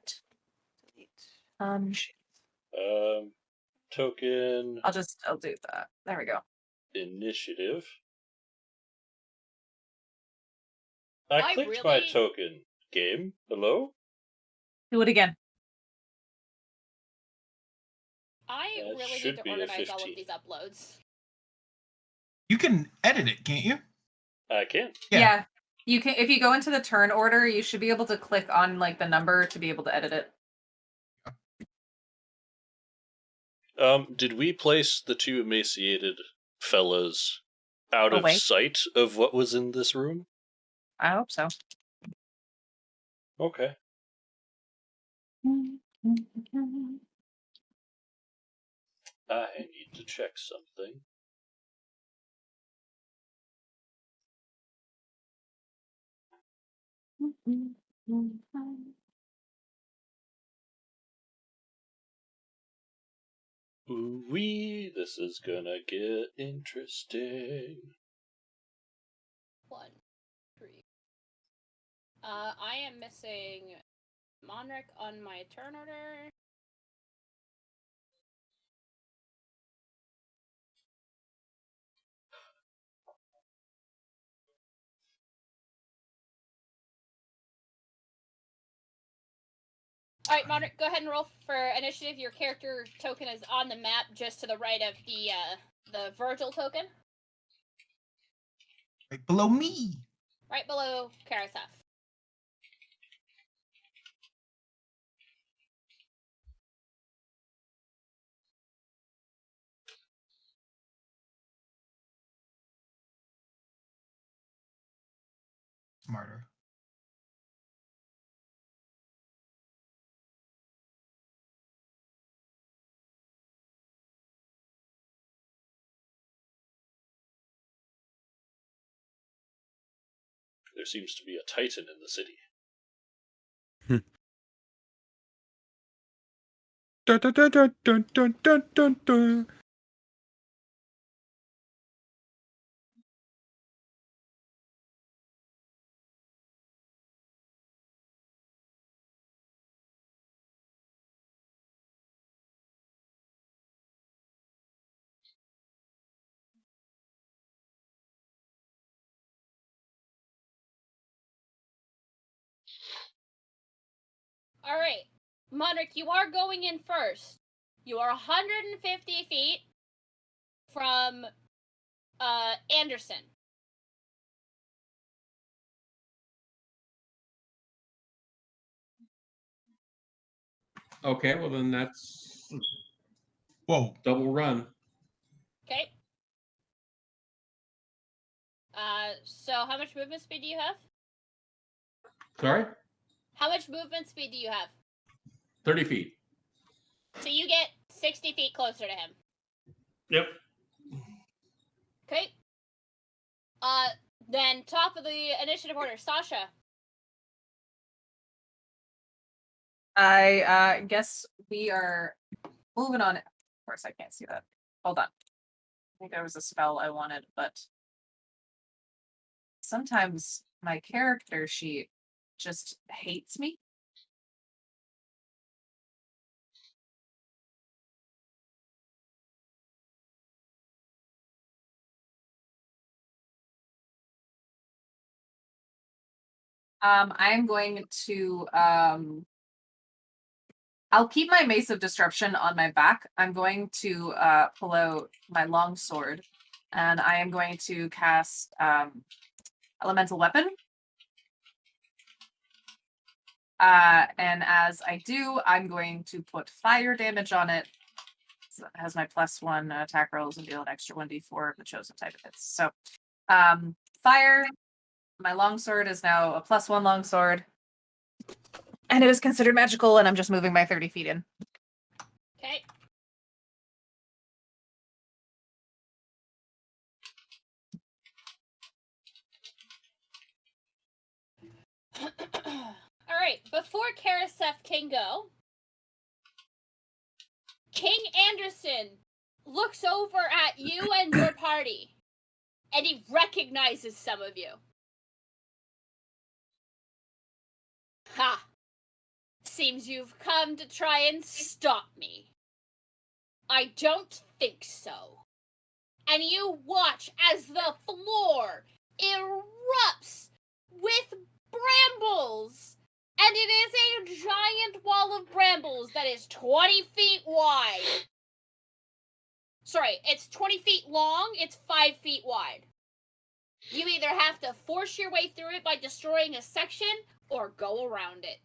Token I'll do that. There we go. initiative. I I clicked my really- token. Game. Hello? Do it again. I That really should need to be a organize all 15. of these uploads. You can edit it, can't you? I can. Yeah. You can, if you go into the turn order, you should be able to click on like the number to be able to edit it. Did we place the two emaciated fellas out of Away. sight of what was in this room? I hope so. Okay. I need to check something. Ooh-wee, this is gonna get interesting. 1, 3. I am missing Monric on my turn order. Alright, Monric, go ahead and roll for initiative. Your character token is on the map just to the right of the Virgil token. Right below me. Right below Karasef. Smarter. There seems to be a titan in the city. Dun, dun, dun, dun, dun, dun, dun, dun, dun. Alright. Monric, you are going in first. You are 150 feet from Anderson. Okay, well then that's Whoa. double run. Okay. So how much movement speed do you have? Sorry? How much movement speed do you have? 30 feet. So you get 60 feet closer to him. Yep. Okay. Then top of the initiative order, Sasha. I guess we are moving on. Of course, I can't see that. Hold on. I think there was a spell I wanted, but sometimes my character sheet just hates me. I'm going to I'll keep my Mace of Disruption on my back. I'm going to pull out my long sword, and I am going to cast Elemental Weapon. And as I do, I'm going to put fire damage on it. So it has my +1 attack rolls and deal an extra 1d4 of the chosen type of hits. So fire, my longsword is now a +1 longsword. And it is considered magical, and I'm just moving my 30 feet in. Okay. All right. Before Karaseth can go, King Anderson looks over at you and your party, and he recognizes some of you. Ha! Seems you've come to try and stop me. I don't think so. And you watch as the floor erupts with brambles. And it is a giant wall of brambles that is 20 feet wide. Sorry, it's 20 feet long, it's 5 feet wide. You either have to force your way through it by destroying a section, or go around it.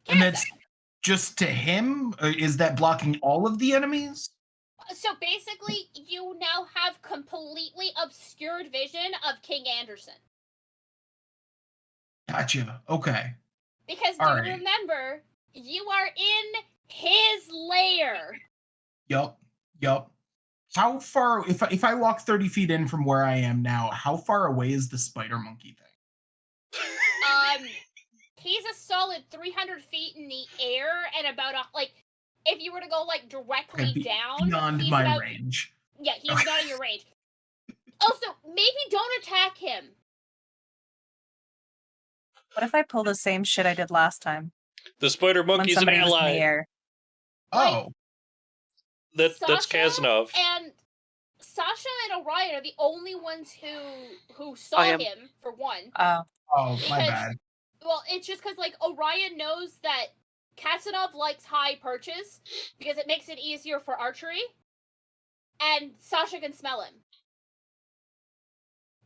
And that's just to him? Is that blocking all of the enemies? So basically, you now have completely obscured vision of King Anderson. Gotcha. Okay. Because All do right. remember, you are in his lair. Yup. How far, if I walk 30 feet in from where I am now, how far away is the spider monkey thing? He's a solid 300 feet in the air, and about if you were to go directly Okay, down, beyond he's my about, range. Yeah, he's not in your range. Also, maybe don't attack him. What if I pull the same shit I did last time? The spider When monkey's an somebody was in the ally. air. Oh. That's Sasha Kazanov. And Sasha and Orion are the only ones who saw him, for one. Oh, my Because- bad. Well, it's just because, Orion knows that Kazanov likes high perches, because it makes it easier for archery, and Sasha can smell him.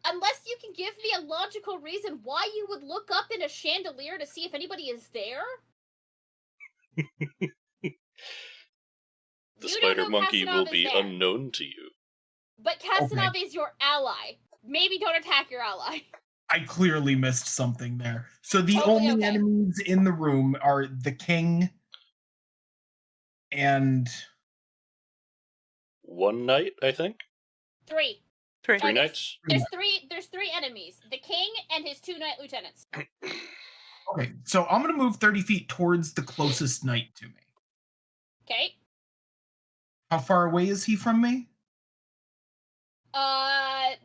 Unless you can give me a logical reason why you would look up in a chandelier to see if anybody is there. The You don't spider know monkey Kazanov will is be there. unknown to you. But Kazanov is your ally. Maybe don't attack your ally. I clearly missed something there. So the Totally only okay. enemies in the room are the king and One night, I think. Three. Three. Three nights. There's three enemies. The king and his 2 knight lieutenants. okay. So I'm gonna move 30 feet towards the closest knight to me. Okay. How far away is he from me?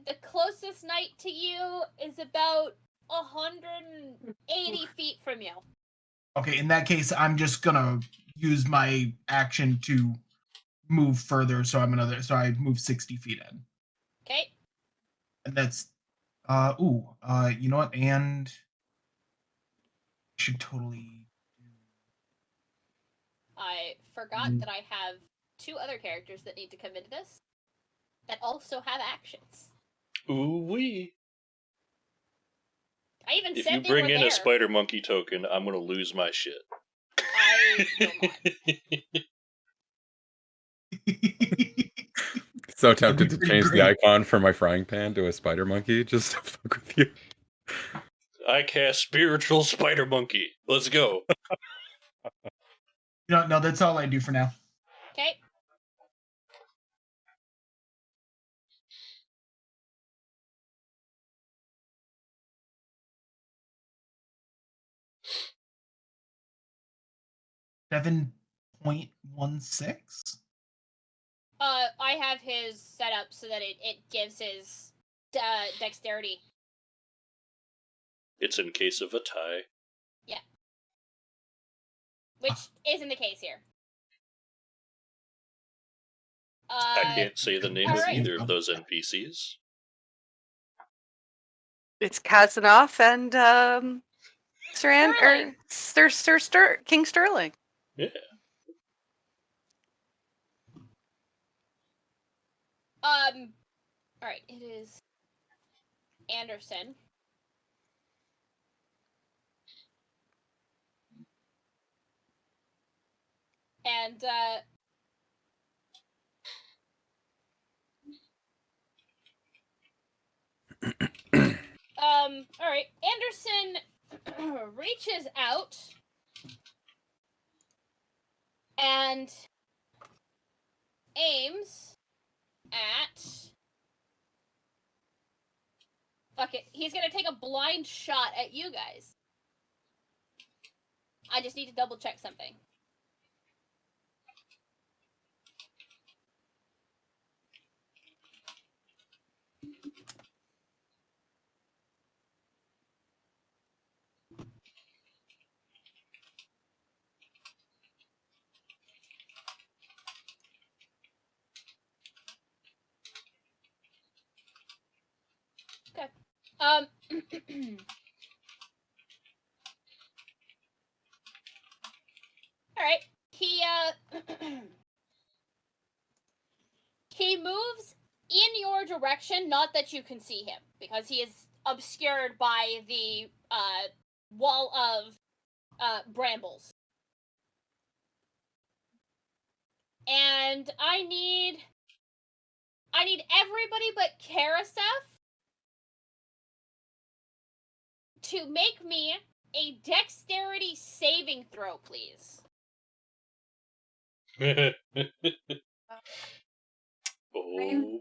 The closest knight to you is about 180 feet from you. Okay, in that case, I'm just gonna use my action to move further. So I move 60 feet in. Okay. And that's you know what? And I should totally I forgot that I have 2 other characters that need to come into this that also have actions. Ooh wee. I even If said you they bring were in there. a spider monkey token, I'm gonna lose my shit. I will not. So tempted to pretty change great. the icon for my frying pan to a spider monkey just to fuck with you. I cast spiritual spider monkey. Let's go. No, that's all I do for now. Okay. $7.16. I have his set up so that it gives his dexterity. It's in case of a tie. Which isn't the case here. I can't say the name of alright. either of those NPCs. It's Kazanoff and King Sterling. Yeah. Alright, it is Anderson. And, alright, Anderson reaches out and aims at... Fuck it, he's gonna take a blind shot at you guys. I just need to double check something. Okay. Alright. He moves in your direction, not that you can see him, because he is obscured by the wall of brambles. And I need everybody but Karasef to make me a dexterity saving throw, please. Oh,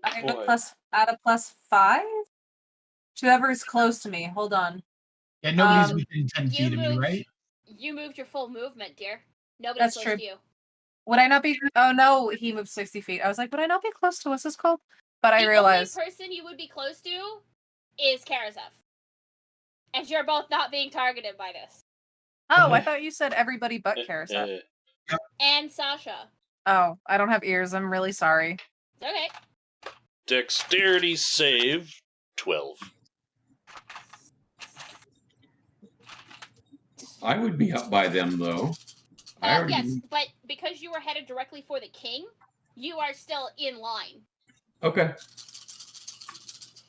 I have boy. a +5. Whoever's close to me. Hold on. Yeah, nobody's Um, within 10 feet of me, right? You moved your full movement, dear. Nobody's That's close true. to you. Would I not be? Oh no, he moved 60 feet. I was like, would I not be close to what's this called? But I realized. The only person you would be close to is Karasef. And you're both not being targeted by this. Oh, I thought you said everybody but Karasef. And Sasha. Oh, I don't have ears. I'm really sorry. It's okay. Dexterity save 12. I would be up by them though. I already Yes, but because you were headed directly for the king, you are still in line. Okay.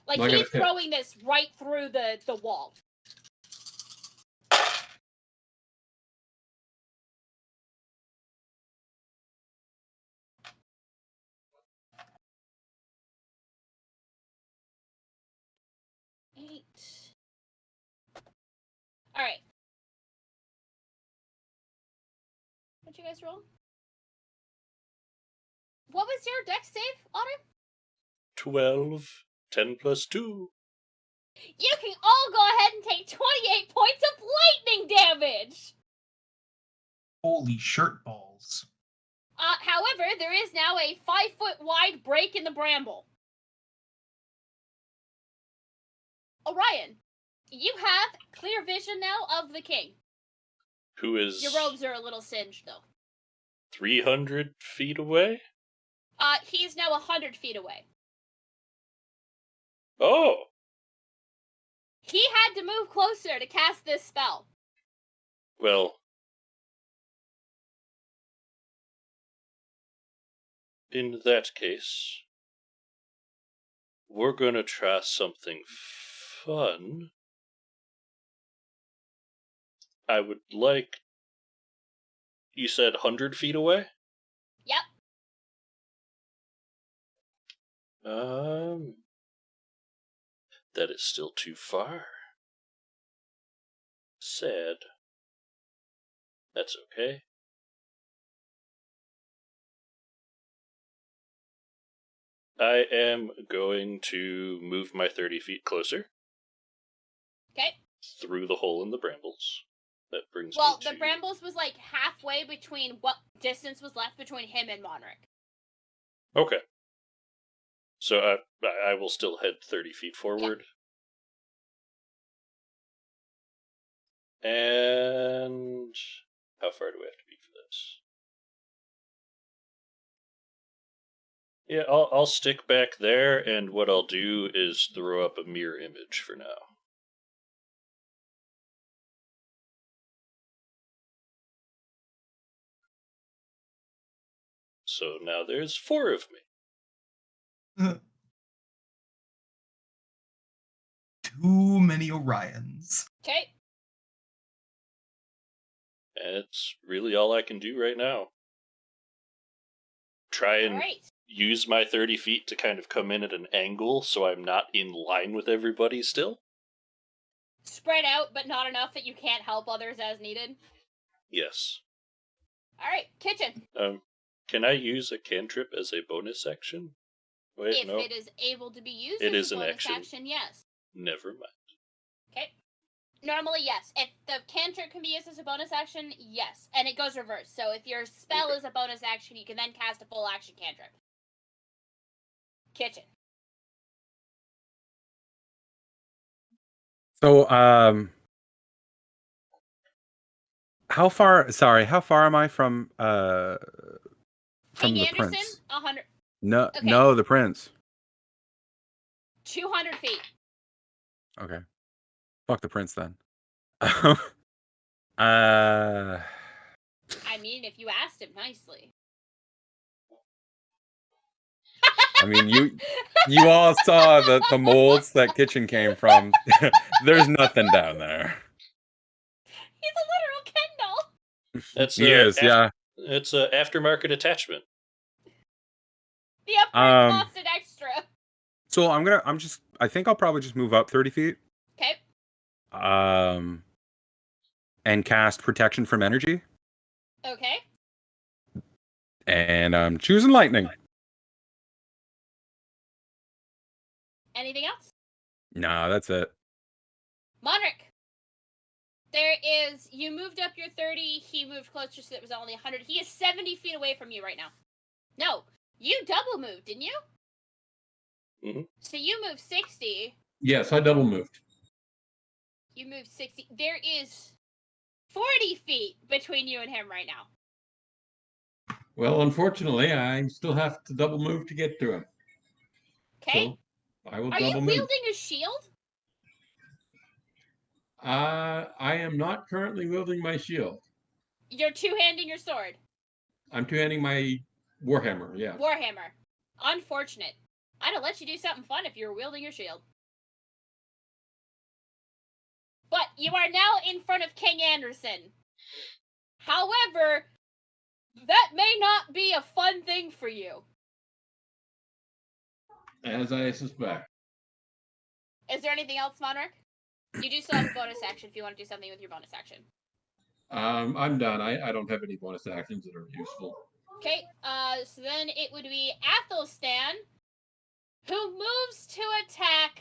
Like, Well, I he's gotta hit. throwing this right through the wall. Alright. What'd you guys roll? What was your dex save, Otter? 12. 10 plus 2. You can all go ahead and take 28 points of lightning damage! Holy shirt balls. However, there is now a 5-foot wide break in the bramble. Orion, you have clear vision now of the king. Who is Your robes are a little singed, though. 300 feet away? He's now 100 feet away. Oh! He had to move closer to cast this spell. Well, in that case, we're gonna try something fun. I would like... You said 100 feet away? Yep. That is still too far. Sad. That's okay. I am going to move my 30 feet closer. Okay. Through the hole in the brambles. That brings Well, me to... the brambles was like halfway between what distance was left between him and Monric. Okay. So I will still head 30 feet forward. Yeah. And how far do we have to be for this? Yeah, I'll stick back there, and what I'll do is throw up a mirror image for now. So now there's 4 of me. Too many Orions. Okay. And it's really all I can do right now. Try and Alright. use my 30 feet to kind of come in at an angle so I'm not in line with everybody still. Spread out, but not enough that you can't help others as needed. Yes. Alright, kitchen. Can I use a cantrip as a bonus action? Wait, If no. it is able to be used It as is a an bonus action. action, yes. Never mind. Okay. Normally, yes. If the cantrip can be used as a bonus action, yes. And it goes reverse. So if your spell is a bonus action, you can then cast a full action cantrip. Kitchen. So, how far am I from King the Anderson, prince? 100, No, Okay. no, the prince. 200 feet. Okay. Fuck the prince then. I mean, if you asked him nicely. I mean, you all saw the molds that kitchen came from. There's nothing down there. He's a literal Ken doll. That's He is, yeah. It's a aftermarket attachment. The upgrade Um, cost an extra. So I think I'll probably just move up 30 feet. Okay. And cast protection from energy. Okay. And I'm choosing lightning. Anything else? No, that's it. Monric. You moved up your 30, he moved closer, so it was only 100. He is 70 feet away from you right now. No, you double moved, didn't you? Mm-hmm. So you moved 60. Yes, I double moved. You moved 60. There is 40 feet between you and him right now. Well, unfortunately, I still have to double move to get to him. Okay? So I will Are you double move. wielding a shield? I am not currently wielding my shield. You're two-handing your sword. I'm two-handing my warhammer. Yeah. Warhammer. Unfortunate. I'd have let you do something fun if you were wielding your shield. But you are now in front of King Anderson. However, that may not be a fun thing for you. As I suspect. Is there anything else, Monarch? You do still have a bonus action if you want to do something with your bonus action. I'm done. I don't have any bonus actions that are useful. Okay, so then it would be Athelstan, who moves to attack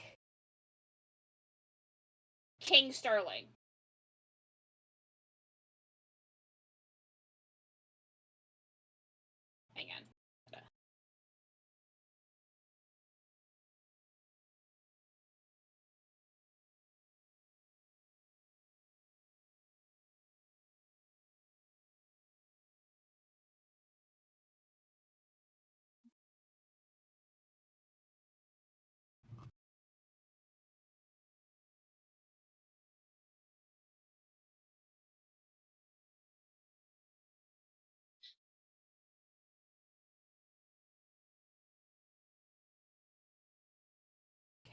King Sterling. Hang on.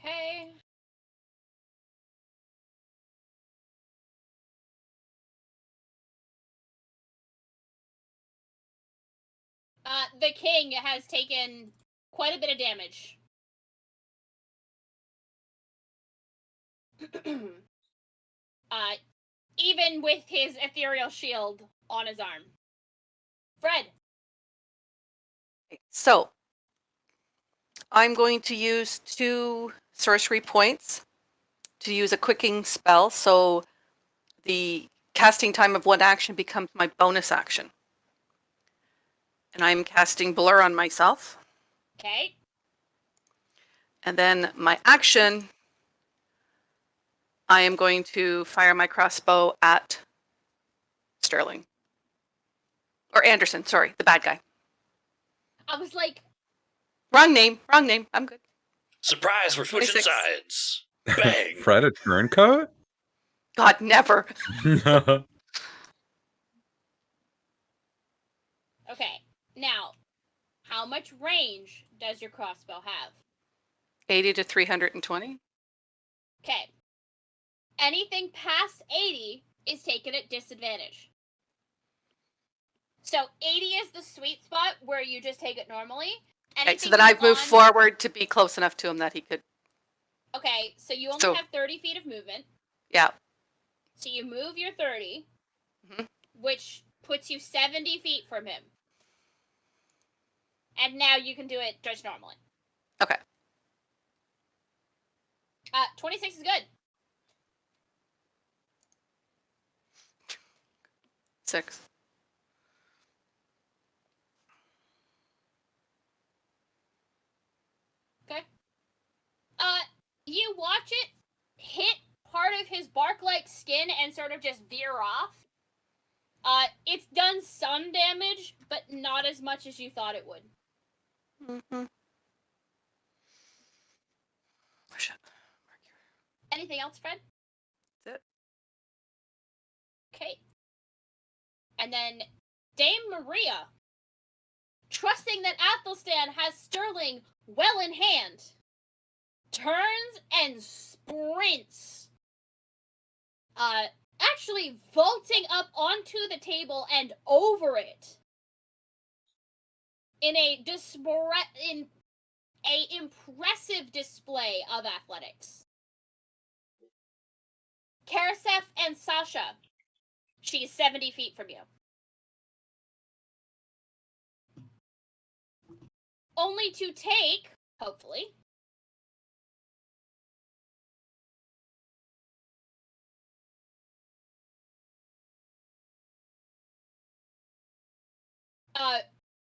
Okay. The king has taken quite a bit of damage. Even with his ethereal shield on his arm. Fred. So I'm going to use 2 sorcery points to use a quicking spell. So the casting time of one action becomes my bonus action. And I'm casting Blur on myself. Okay. And then my action, I am going to fire my crossbow at Sterling. Or Anderson, sorry, the bad guy. I was like, Wrong name. Wrong name. I'm good. Surprise, we're switching 26. sides. Bang. Fred, a turncoat? God, never. Okay. Now, how much range does your crossbow have? 80 to 320. Okay. Anything past 80 is taken at disadvantage. So 80 is the sweet spot where you just take it normally. Okay, so Anything then I've moved beyond- forward to be close enough to him that he could. Okay, so you only So- have 30 feet of movement. Yeah. So you move your 30, Mhm. which puts you 70 feet from him. And now you can do it just normally. Okay. 26 is good. 6. Okay. You watch it hit part of his bark-like skin and sort of just veer off. It's done some damage, but not as much as you thought it would. Mm-hmm. Anything else, Fred? That's it. Okay. And then Dame Maria, trusting that Athelstan has Sterling well in hand, turns and sprints. Actually vaulting up onto the table and over it. In a impressive display of athletics. Karasef and Sasha. She's 70 feet from you. Only to take, hopefully,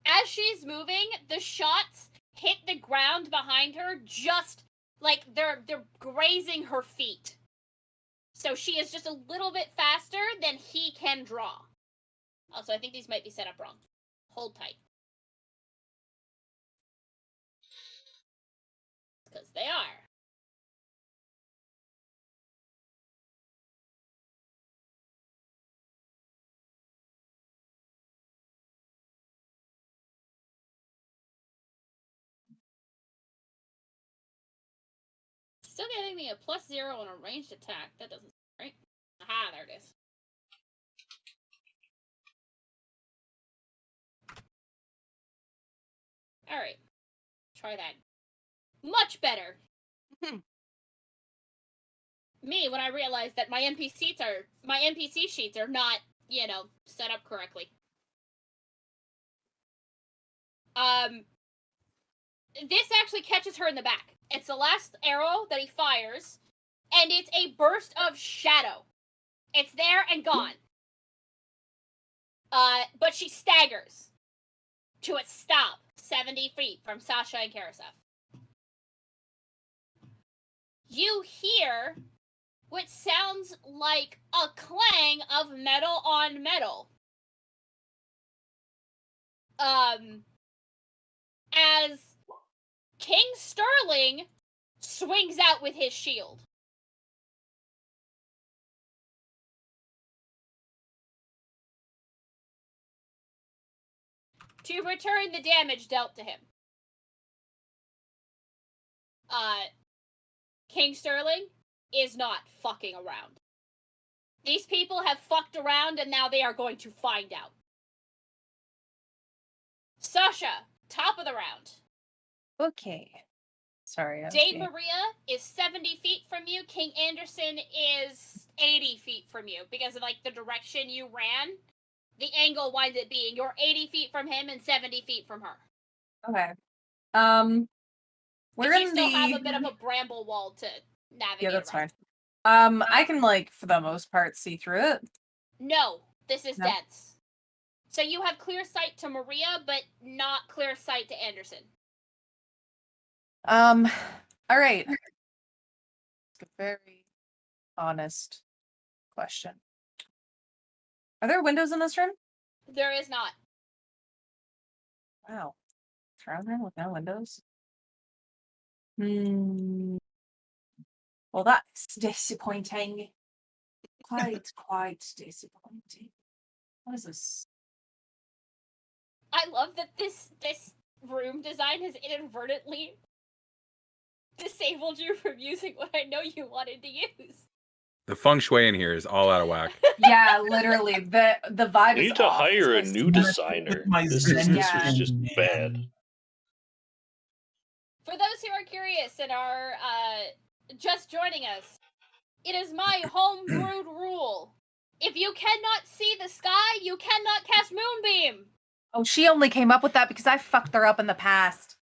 as she's moving, the shots hit the ground behind her just like they're grazing her feet. So she is just a little bit faster than he can draw. Also, I think these might be set up wrong. Hold tight. Because they are. Still giving me a +0 on a ranged attack. That doesn't sound right. Aha, there it is. Alright. Try that. Much better. Me, when I realized that my NPC sheets are not, set up correctly. This actually catches her in the back. It's the last arrow that he fires, and it's a burst of shadow. It's there and gone. But she staggers to a stop 70 feet from Sasha and Karasef. You hear what sounds like a clang of metal on metal. As King Sterling swings out with his shield. To return the damage dealt to him. King Sterling is not fucking around. These people have fucked around and now they are going to find out. Sasha, top of the round. Okay. Sorry. Dame Maria is 70 feet from you. King Anderson is 80 feet from you. Because of, the direction you ran, the angle winds up being you're 80 feet from him and 70 feet from her. Okay. We're But you in still the... have a bit of a bramble wall to navigate Yeah, that's around. fine. I can, for the most part, see through it. No, this is No. dense. So you have clear sight to Maria, but not clear sight to Anderson. All right. A very honest question. Are there windows in this room? There is not. Wow. Surround room with no windows? Hmm. Well, that's disappointing. Quite disappointing. What is this? I love that this room design has inadvertently disabled you from using what I know you wanted to use. The feng shui in here is all out of whack. Yeah, literally. The vibe We is need to off. hire a This new place- designer. My This Zen is Yeah. just man. bad. For those who are curious and are just joining us, it is my homebrewed rule. If you cannot see the sky, you cannot cast Moonbeam. Oh, she only came up with that because I fucked her up in the past.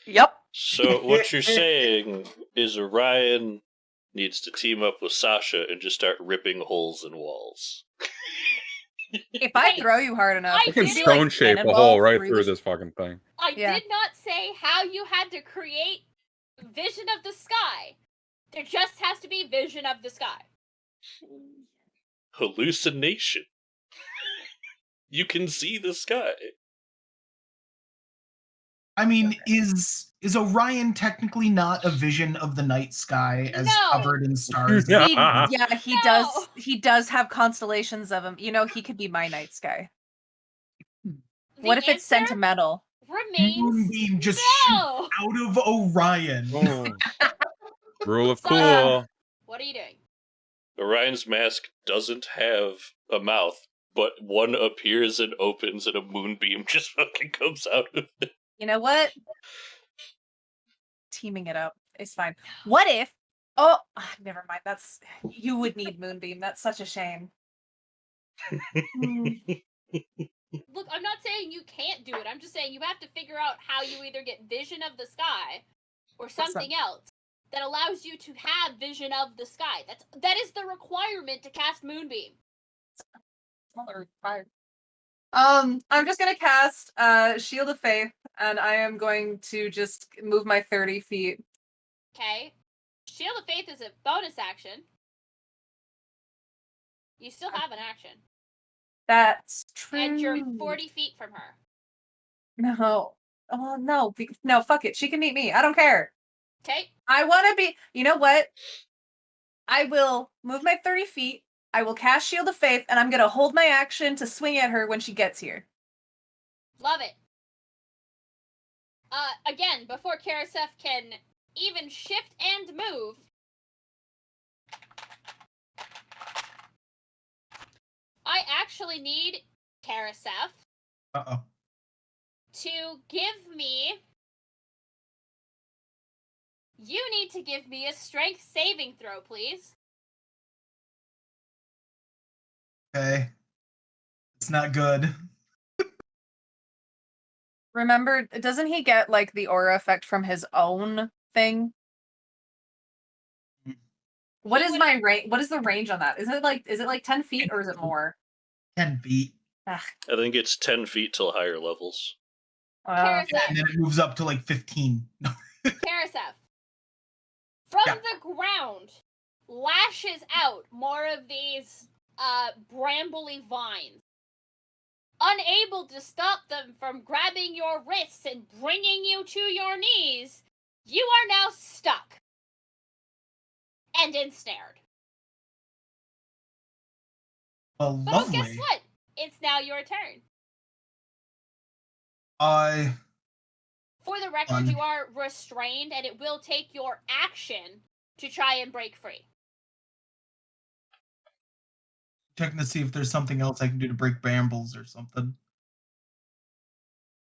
Yep. So what you're saying is Orion needs to team up with Sasha and just start ripping holes in walls. If I Hey, throw you hard enough, I I can did, maybe, stone shape a cannonball hole right through the- this fucking thing. I Yeah. did not say how you had to create vision of the sky. There just has to be vision of the sky. Hallucination. You can see the sky. I mean, is Orion technically not a vision of the night sky as No. covered in stars? Yeah. He No. does. He does have constellations of him. You know, he could be my night sky. What The if it's answer sentimental? remains Moonbeam just shoots no. out of Orion. Rule of Sasha. cool. What are you doing? Orion's mask doesn't have a mouth, but one appears and opens and a moonbeam just fucking comes out of it. You know what? Teaming it up is fine. What if? Oh, never mind. That's you would need Moonbeam. That's such a shame. Look, I'm not saying you can't do it. I'm just saying you have to figure out how you either get vision of the sky or something else that allows you to have vision of the sky. That is the requirement to cast Moonbeam. I'm just gonna cast Shield of Faith, and I am going to just move my 30 feet. Okay? Shield of Faith is a bonus action. You still have an action. That's true. And you're 40 feet from her. No. Oh no. No, fuck it. She can meet me. I don't care. Okay? I want to be. You know what? I will move my 30 feet. I will cast Shield of Faith, and I'm gonna hold my action to swing at her when she gets here. Love it. Again, before Karasef can even shift and move, I actually need Karasef Uh-oh. to give me... You need to give me a strength saving throw, please. Okay. It's not good. Remember, doesn't he get like the aura effect from his own thing? What is my range? What is the range on that? Is it like 10 feet or is it more? 10 feet. Ugh. I think it's 10 feet till higher levels. Karasef, And then it moves up to like 15. Karasef. From Yeah. the ground lashes out more of these brambly vines. Unable to stop them from grabbing your wrists and bringing you to your knees, you are now stuck and ensnared. Well, But oh, lovely. guess what? It's now your turn. For the record, Fun. you are restrained, and it will take your action to try and break free. Checking to see if there's something else I can do to break brambles or something.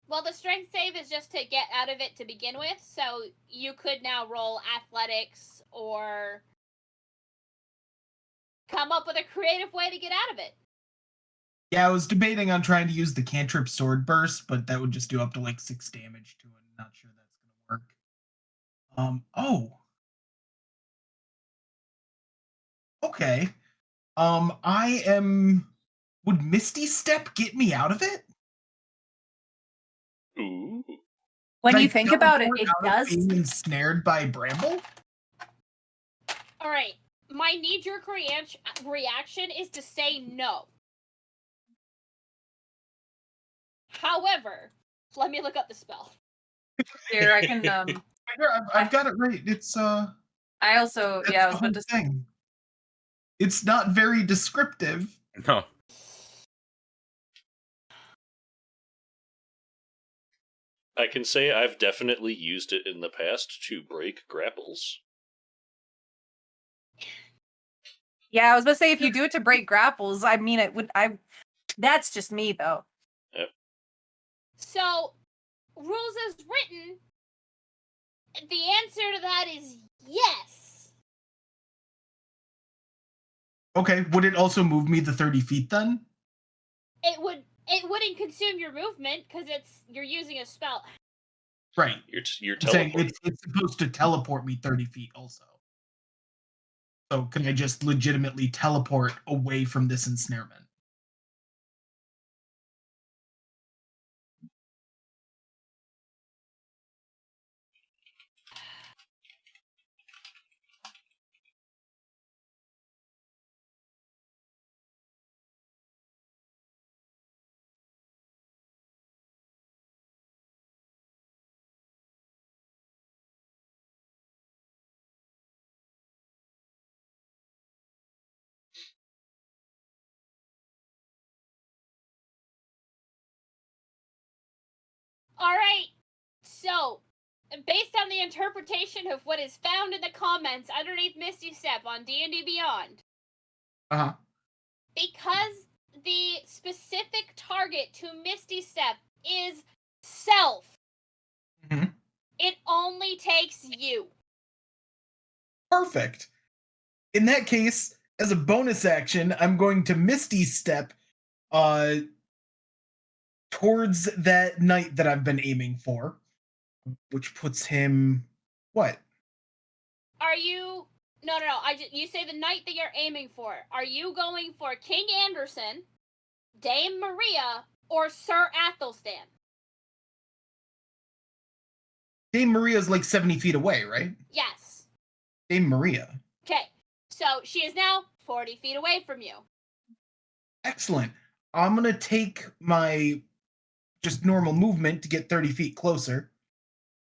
Well, the strength save is just to get out of it to begin with, so you could now roll athletics or come up with a creative way to get out of it. Yeah, I was debating on trying to use the cantrip sword burst, but that would just do up to like 6 damage to it. Not sure that's gonna work. Oh. Okay. Would Misty Step get me out of it? Ooh. When Could you I think about it, teleport it out of does. being ensnared by bramble? Alright, my knee-jerk reaction is to say no. However, let me look up the spell. Here, I can I've got it right. It's I also, that's yeah, I the was whole about to say. thing. It's not very descriptive. No. I can say I've definitely used it in the past to break grapples. Yeah, I was about to say if you do it to break grapples, I mean it would. That's just me though. So, rules as written, the answer to that is yes. Okay, would it also move me the 30 feet then? It wouldn't consume your movement because you're using a spell. Right. You're I'm saying teleporting. it's supposed to teleport me 30 feet also. So can I just legitimately teleport away from this ensnarement? All right. So, based on the interpretation of what is found in the comments underneath Misty Step on D&D Beyond, Uh-huh. because the specific target to Misty Step is self, Mhm. it only takes you. Perfect. In that case, as a bonus action, I'm going to Misty Step towards that knight that I've been aiming for, which puts him what? Are you... No. You say the knight that you're aiming for. Are you going for King Anderson, Dame Maria, or Sir Athelstan? Dame Maria's like 70 feet away, right? Yes. Dame Maria. Okay. So she is now 40 feet away from you. Excellent. I'm going to take my just normal movement to get 30 feet closer.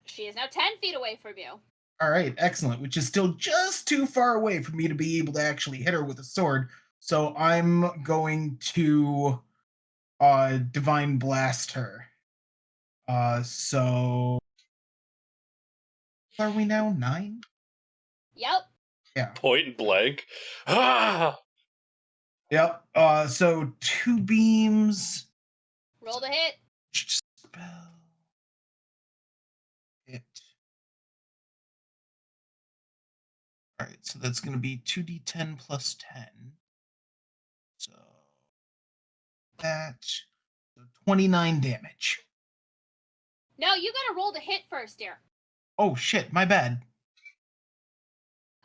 She is now 10 feet away from you. All right, excellent, which is still just too far away for me to be able to actually hit her with a sword. So I'm going to Divine Blast her. So are we now 9? Yep. Yeah. Point blank. Ah! Yep. So 2 beams. Roll the hit. Spell. Hit. All right, so that's going to be 2d10 plus 10. So that, so 29 damage. No, you gotta roll the hit first, dear. Oh shit, my bad.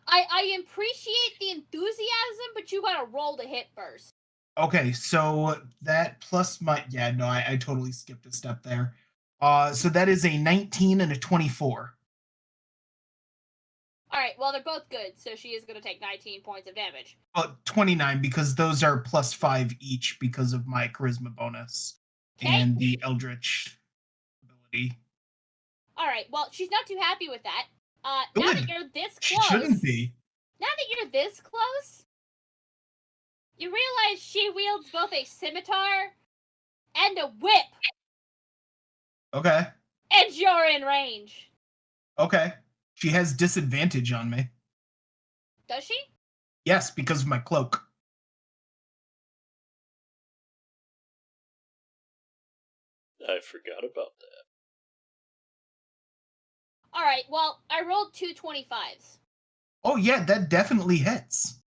I appreciate the enthusiasm, but you gotta roll the hit first. Okay, so that plus my I totally skipped a step there. So that is a 19 and a 24. Alright, well they're both good, so she is gonna take 19 points of damage. 29 because those are plus 5 each because of my charisma bonus and the Eldritch ability. Alright, well she's not too happy with that. Now Good. that you're this She close, shouldn't be. now that you're this close, you realize she wields both a scimitar and a whip, Okay. and you're in range. Okay. She has disadvantage on me. Does she? Yes, because of my cloak. I forgot about that. Alright, well, I rolled 2 25s. Oh yeah, that definitely hits.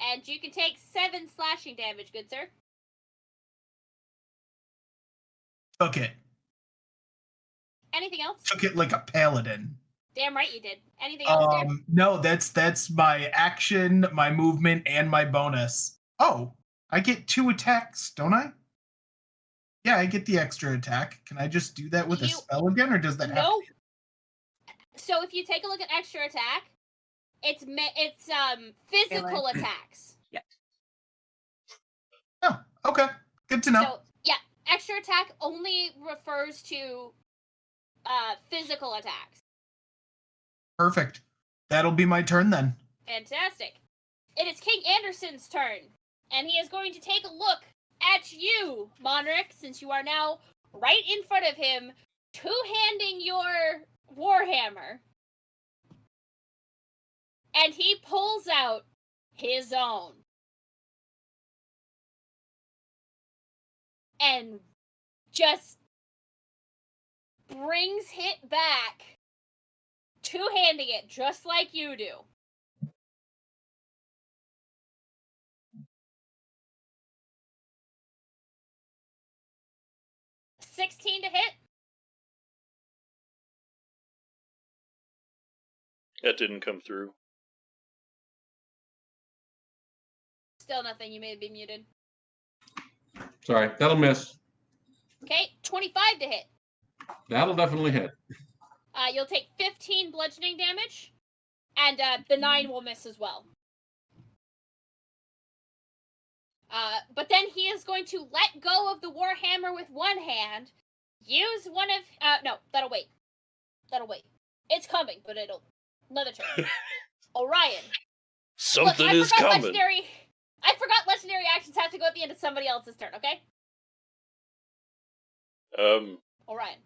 And you can take 7 slashing damage, good sir. Took it. Anything else? Took it like a paladin. Damn right you did. Anything else, dear? No, that's my action, my movement, and my bonus. Oh, I get 2 attacks, don't I? Yeah, I get the extra attack. Can I just do that with a spell again, or does that have to be? So if you take a look at extra attack, it's physical attacks. Yeah. Oh, okay. Good to know. So yeah, extra attack only refers to physical attacks. Perfect. That'll be my turn then. Fantastic. It is King Anderson's turn, and he is going to take a look at you, Monric, since you are now right in front of him, two-handing your warhammer. And he pulls out his own. And just brings it back, two-handing it just like you do. $16 to hit. That didn't come through. Still nothing. You may be muted. Sorry, that'll miss. Okay, 25 to hit. That'll definitely hit. You'll take 15 bludgeoning damage, and the 9 will miss as well. But then he is going to let go of the warhammer with one hand, use one of... no, that'll wait. That'll wait. It's coming, but it'll... Another turn. Orion. Something Look, is coming. I forgot legendary actions have to go at the end of somebody else's turn, okay? Orion.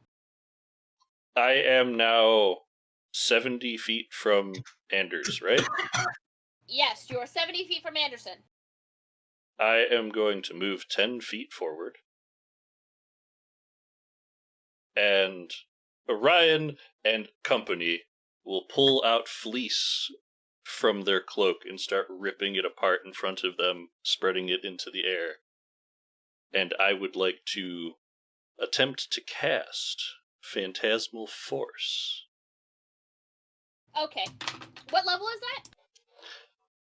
I am now 70 feet from Anders, right? Yes, you are 70 feet from Anderson. I am going to move 10 feet forward. And Orion and company will pull out fleece from their cloak and start ripping it apart in front of them, spreading it into the air. And I would like to attempt to cast Phantasmal Force. Okay. What level is that?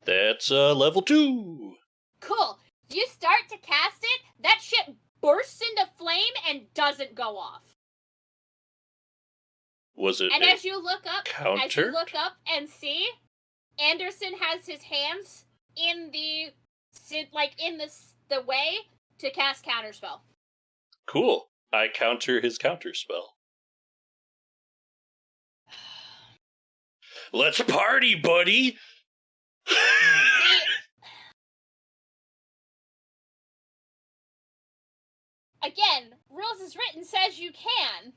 That's level 2. Cool. You start to cast it, that shit bursts into flame and doesn't go off. Was it And a as you look up and see, Anderson has his hands in the way to cast counterspell. Cool. I counter his counterspell. Let's party, buddy! See, again, rules as written says you can.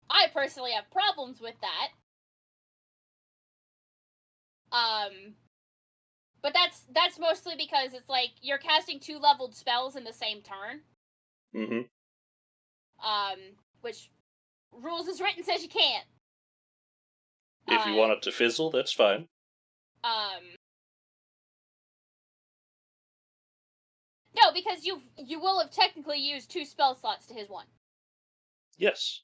I personally have problems with that. But that's mostly because it's like you're casting 2 leveled spells in the same turn. Mm-hmm. Which rules as written says you can't. If you want it to fizzle, that's fine. No, because you will have technically used 2 spell slots to his 1. Yes.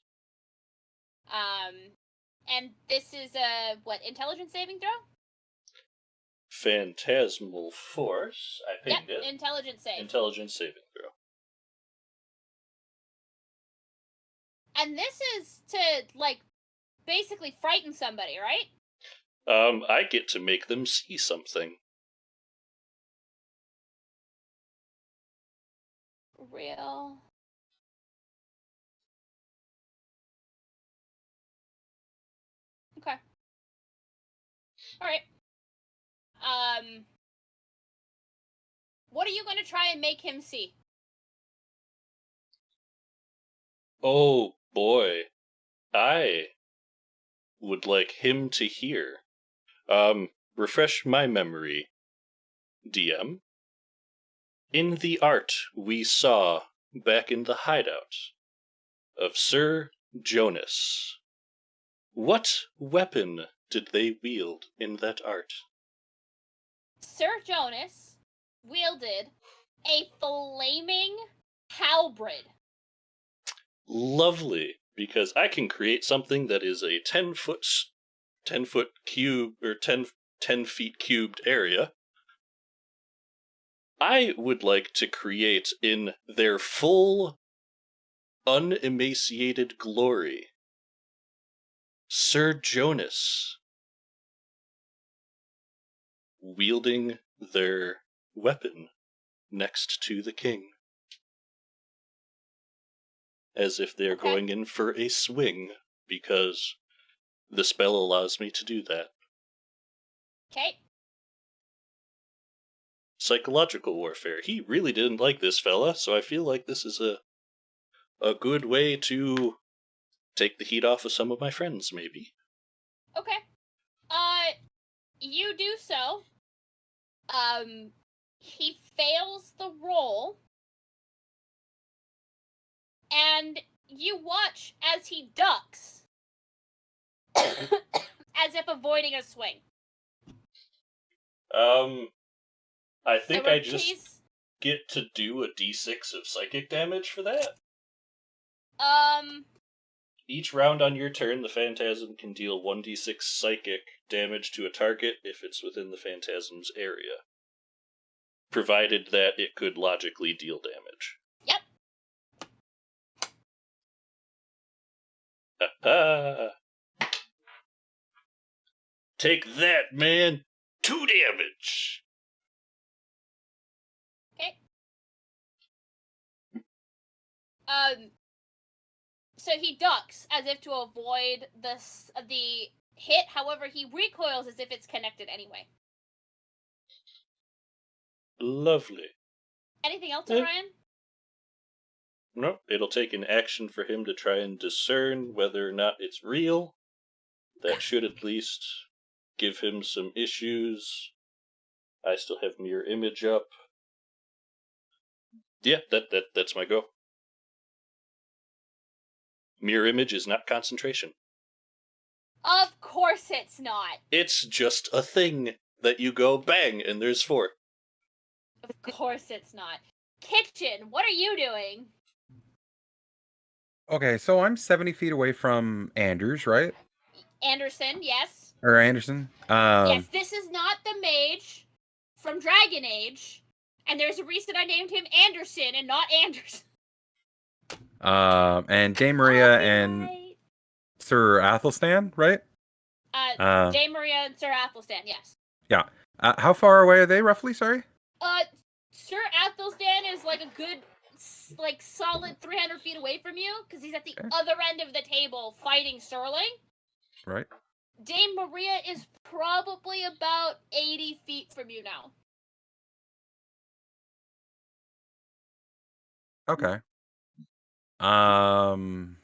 And this is a intelligence saving throw? Phantasmal Force. I pinged Yep, it. intelligence save. Intelligence saving throw. And this is to basically frighten somebody, right? I get to make them see something. Real. Okay. Alright. What are you going to try and make him see? Oh boy. I would like him to hear. Refresh my memory, DM. In the art we saw back in the hideout of Sir Jonas, what weapon did they wield in that art? Sir Jonas wielded a flaming halberd. Lovely, because I can create something that is a 10 foot cube, or 10 feet cubed area. I would like to create in their full, unemaciated glory, Sir Jonas wielding their weapon next to the king. as if they're Okay. going in for a swing, because the spell allows me to do that. Okay. Psychological warfare. He really didn't like this fella, so I feel like this is a good way to take the heat off of some of my friends, maybe. Okay. You do so. He fails the roll. And you watch as he ducks. As if avoiding a swing. I think So I just please, get to do a d6 of psychic damage for that. Each round on your turn, the phantasm can deal 1d6 psychic damage to a target if it's within the phantasm's area, provided that it could logically deal damage. Yep. Take that, man! 2 damage! Okay. So he ducks as if to avoid the hit. However, he recoils as if it's connected anyway. Lovely. Anything else, Eh. Orion? No, it'll take an action for him to try and discern whether or not it's real. That should at least give him some issues. I still have mirror image up. Yeah, that's my go. Mirror image is not concentration. Of course it's not. It's just a thing that you go bang and there's 4. Of course it's not. Kitchen, what are you doing? Okay, so I'm 70 feet away from Anders, right? Anderson, yes. Or Anderson. Yes, this is not the mage from Dragon Age. And there's a reason I named him Anderson and not Anderson. And Dame Maria and Copyright. Sir Athelstan, right? Dame Maria and Sir Athelstan, yes. Yeah. How far away are they, roughly? Sorry. Sir Athelstan is like a good, like solid 300 feet away from you because he's at the Okay. other end of the table fighting Sterling. Right. Dame Maria is probably about 80 feet from you now. Okay. I'm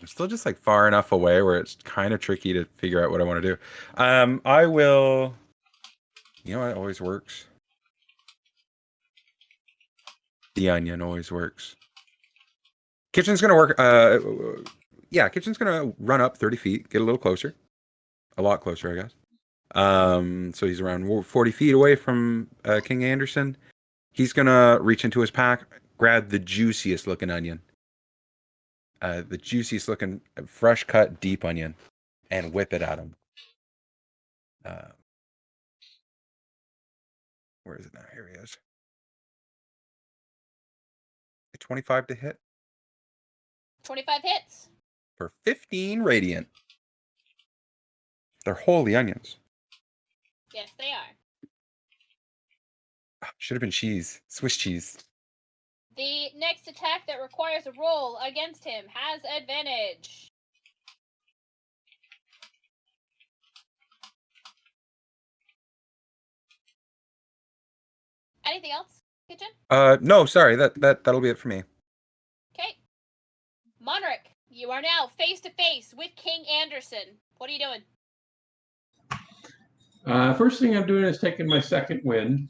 still just like far enough away where it's kind of tricky to figure out what I want to do. I will. You know what always works? The onion always works. Kitchen's gonna work. Yeah, Kitchen's gonna run up 30 feet, get a little closer, a lot closer, I guess. So he's around 40 feet away from King Anderson. He's gonna reach into his pack, grab the juiciest looking onion, the juiciest looking, fresh cut, deep onion, and whip it at him. Where is it now? Here he is. 25 to hit 25 hits. for 15 radiant. They're holy onions. Yes, they are. Should have been cheese, Swiss cheese. The next attack that requires a roll against him has advantage. Anything else, Kitchen? No, sorry, that'll be it for me. Okay. Monarch, you are now face to face with King Anderson. What are you doing? First thing I'm doing is taking my second wind.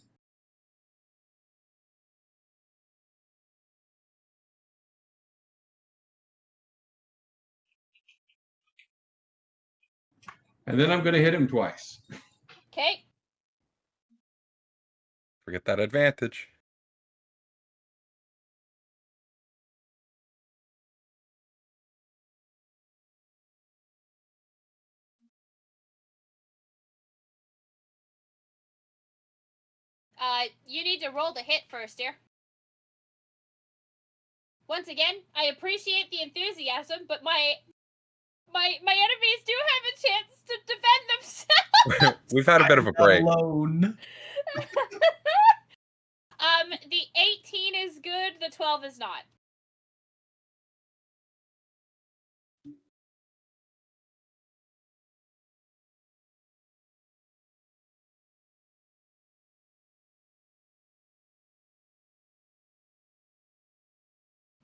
And then I'm going to hit him twice. Okay. Forget that advantage. You need to roll the hit first, dear. Once again, I appreciate the enthusiasm, but my enemies do have a chance to defend themselves. We've had a bit of a break. Alone. The 18 is good, the 12 is not.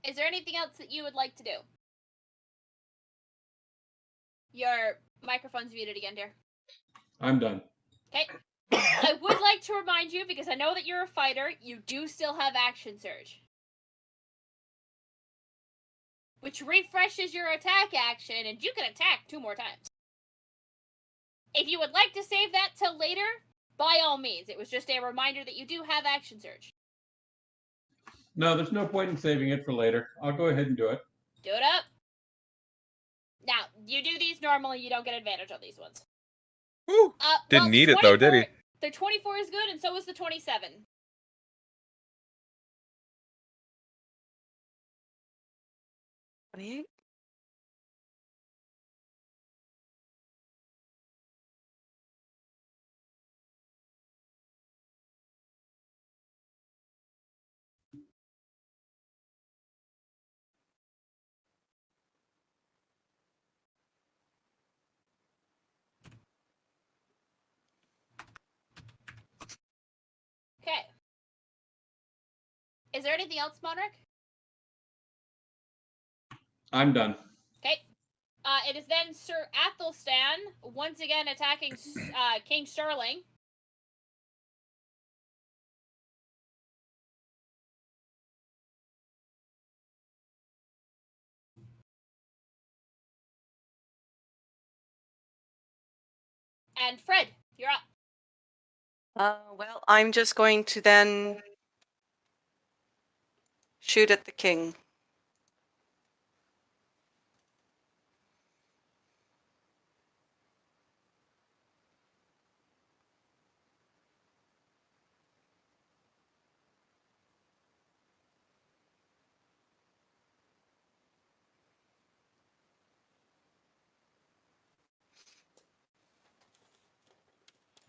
Is there anything else that you would like to do? Your microphone's muted again, dear. I'm done. Okay. I would like to remind you, because I know that you're a fighter, you do still have Action Surge. Which refreshes your attack action, and you can attack 2 more times. If you would like to save that till later, by all means. It was just a reminder that you do have Action Surge. No, there's no point in saving it for later. I'll go ahead and do it. Do it up. Now, you do these normally, you don't get advantage on these ones. Woo. Didn't the need it though, did he? The 24 is good, and so is the 27. 28. Okay. Is there anything else, Monarch? I'm done. Okay. It is then Sir Athelstan, once again attacking King Sterling. And Fred, you're up. Well, I'm just going to then shoot at the king.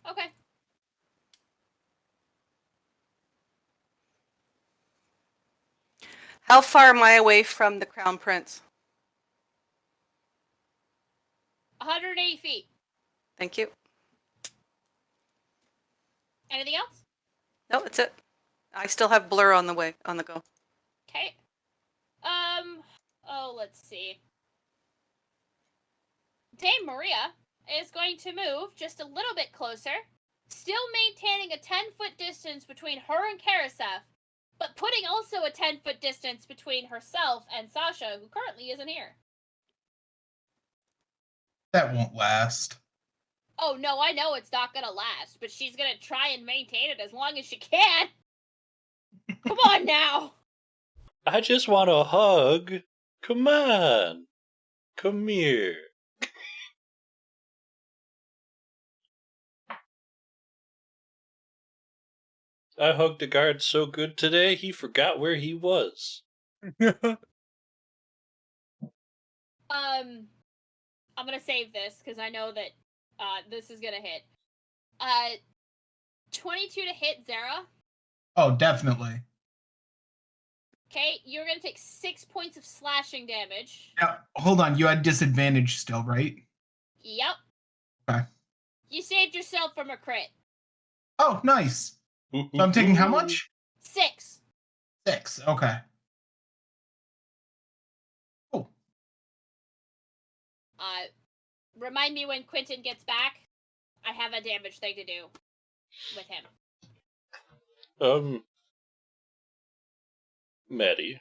Okay. How far am I away from the Crown Prince? 180 feet. Thank you. Anything else? No, that's it. I still have blur on the go. Okay. Let's see. Dame Maria is going to move just a little bit closer, still maintaining a 10-foot distance between her and Karasef, but putting also a 10-foot distance between herself and Sasha, who currently isn't here. That won't last. Oh, no, I know it's not gonna last, but she's gonna try and maintain it as long as she can. Come on now! I just want a hug. Come on. Come here. I hugged a guard so good today, he forgot where he was. I'm gonna save this, because I know that this is gonna hit. 22 to hit Zara. Oh, definitely. Okay, you're gonna take 6 points of slashing damage. Now, hold on. You had disadvantage still, right? Yep. Okay. You saved yourself from a crit. Oh, nice. So I'm taking how much? 6. 6. Okay. Oh. Remind me when Quentin gets back. I have a damage thing to do with him. Maddie.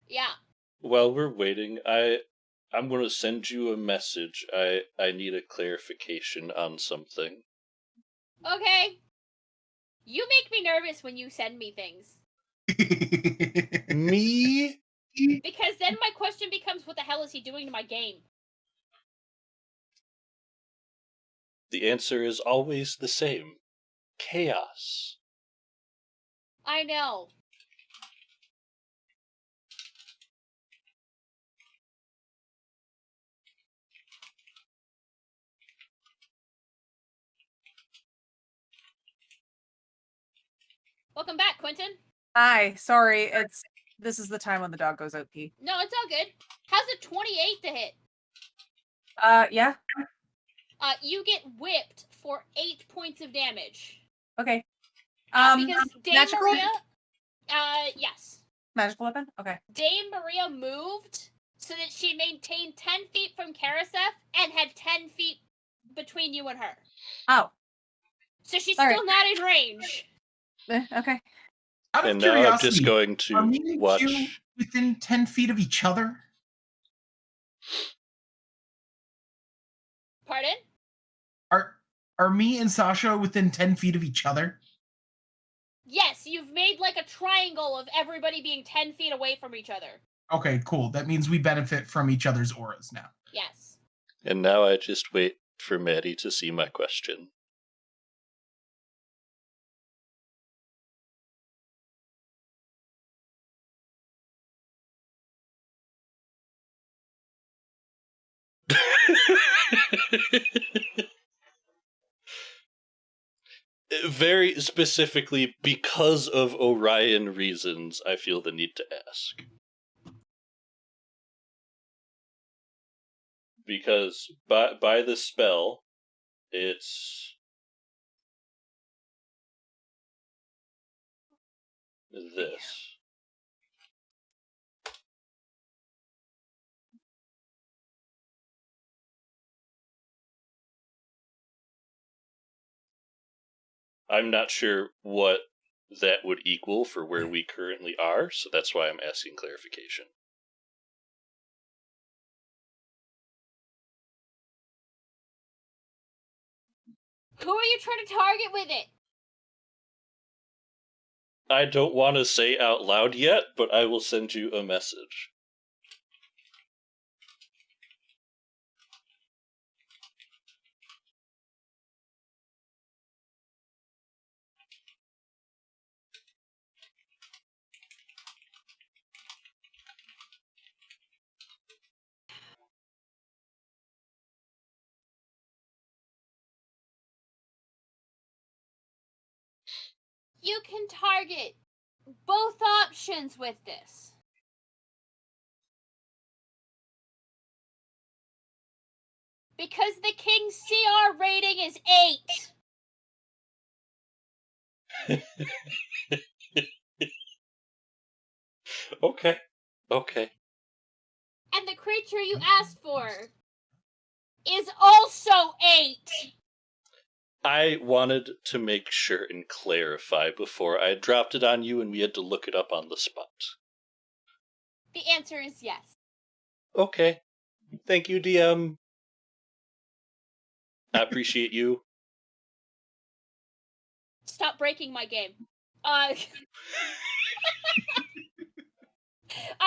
Yeah. While we're waiting, I'm gonna send you a message. I need a clarification on something. Okay. You make me nervous when you send me things. Me? Because then my question becomes, what the hell is he doing to my game? The answer is always the same. Chaos. I know. Welcome back, Quentin. Hi, sorry, this is the time when the dog goes OP. No, it's all good. How's a 28 to hit? Yeah, You get whipped for 8 points of damage. okay. Because Dame magical? Maria, yes. Magical weapon? Okay. Dame Maria moved so that she maintained 10 feet from Karaseth and had 10 feet between you and her. Oh. So she's All still not in range. Okay. Out of And now I'm curiosity, just going are me to and watch. Q within 10 feet of each other? Pardon? Are me and Sasha within 10 feet of each other? Yes, you've made like a triangle of everybody being 10 feet away from each other. Okay, cool. That means we benefit from each other's auras now. Yes. And now I just wait for Maddie to see my question. Very specifically, because of Orion reasons, I feel the need to ask. Because by the spell, it's this. I'm not sure what that would equal for where we currently are, so that's why I'm asking clarification. Who are you trying to target with it? I don't want to say out loud yet, but I will send you a message. You can target both options with this. Because the King's CR rating is 8. Okay. And the creature you asked for is also 8. I wanted to make sure and clarify before I dropped it on you and we had to look it up on the spot. The answer is yes. Okay. Thank you, DM. I appreciate you. Stop breaking my game. I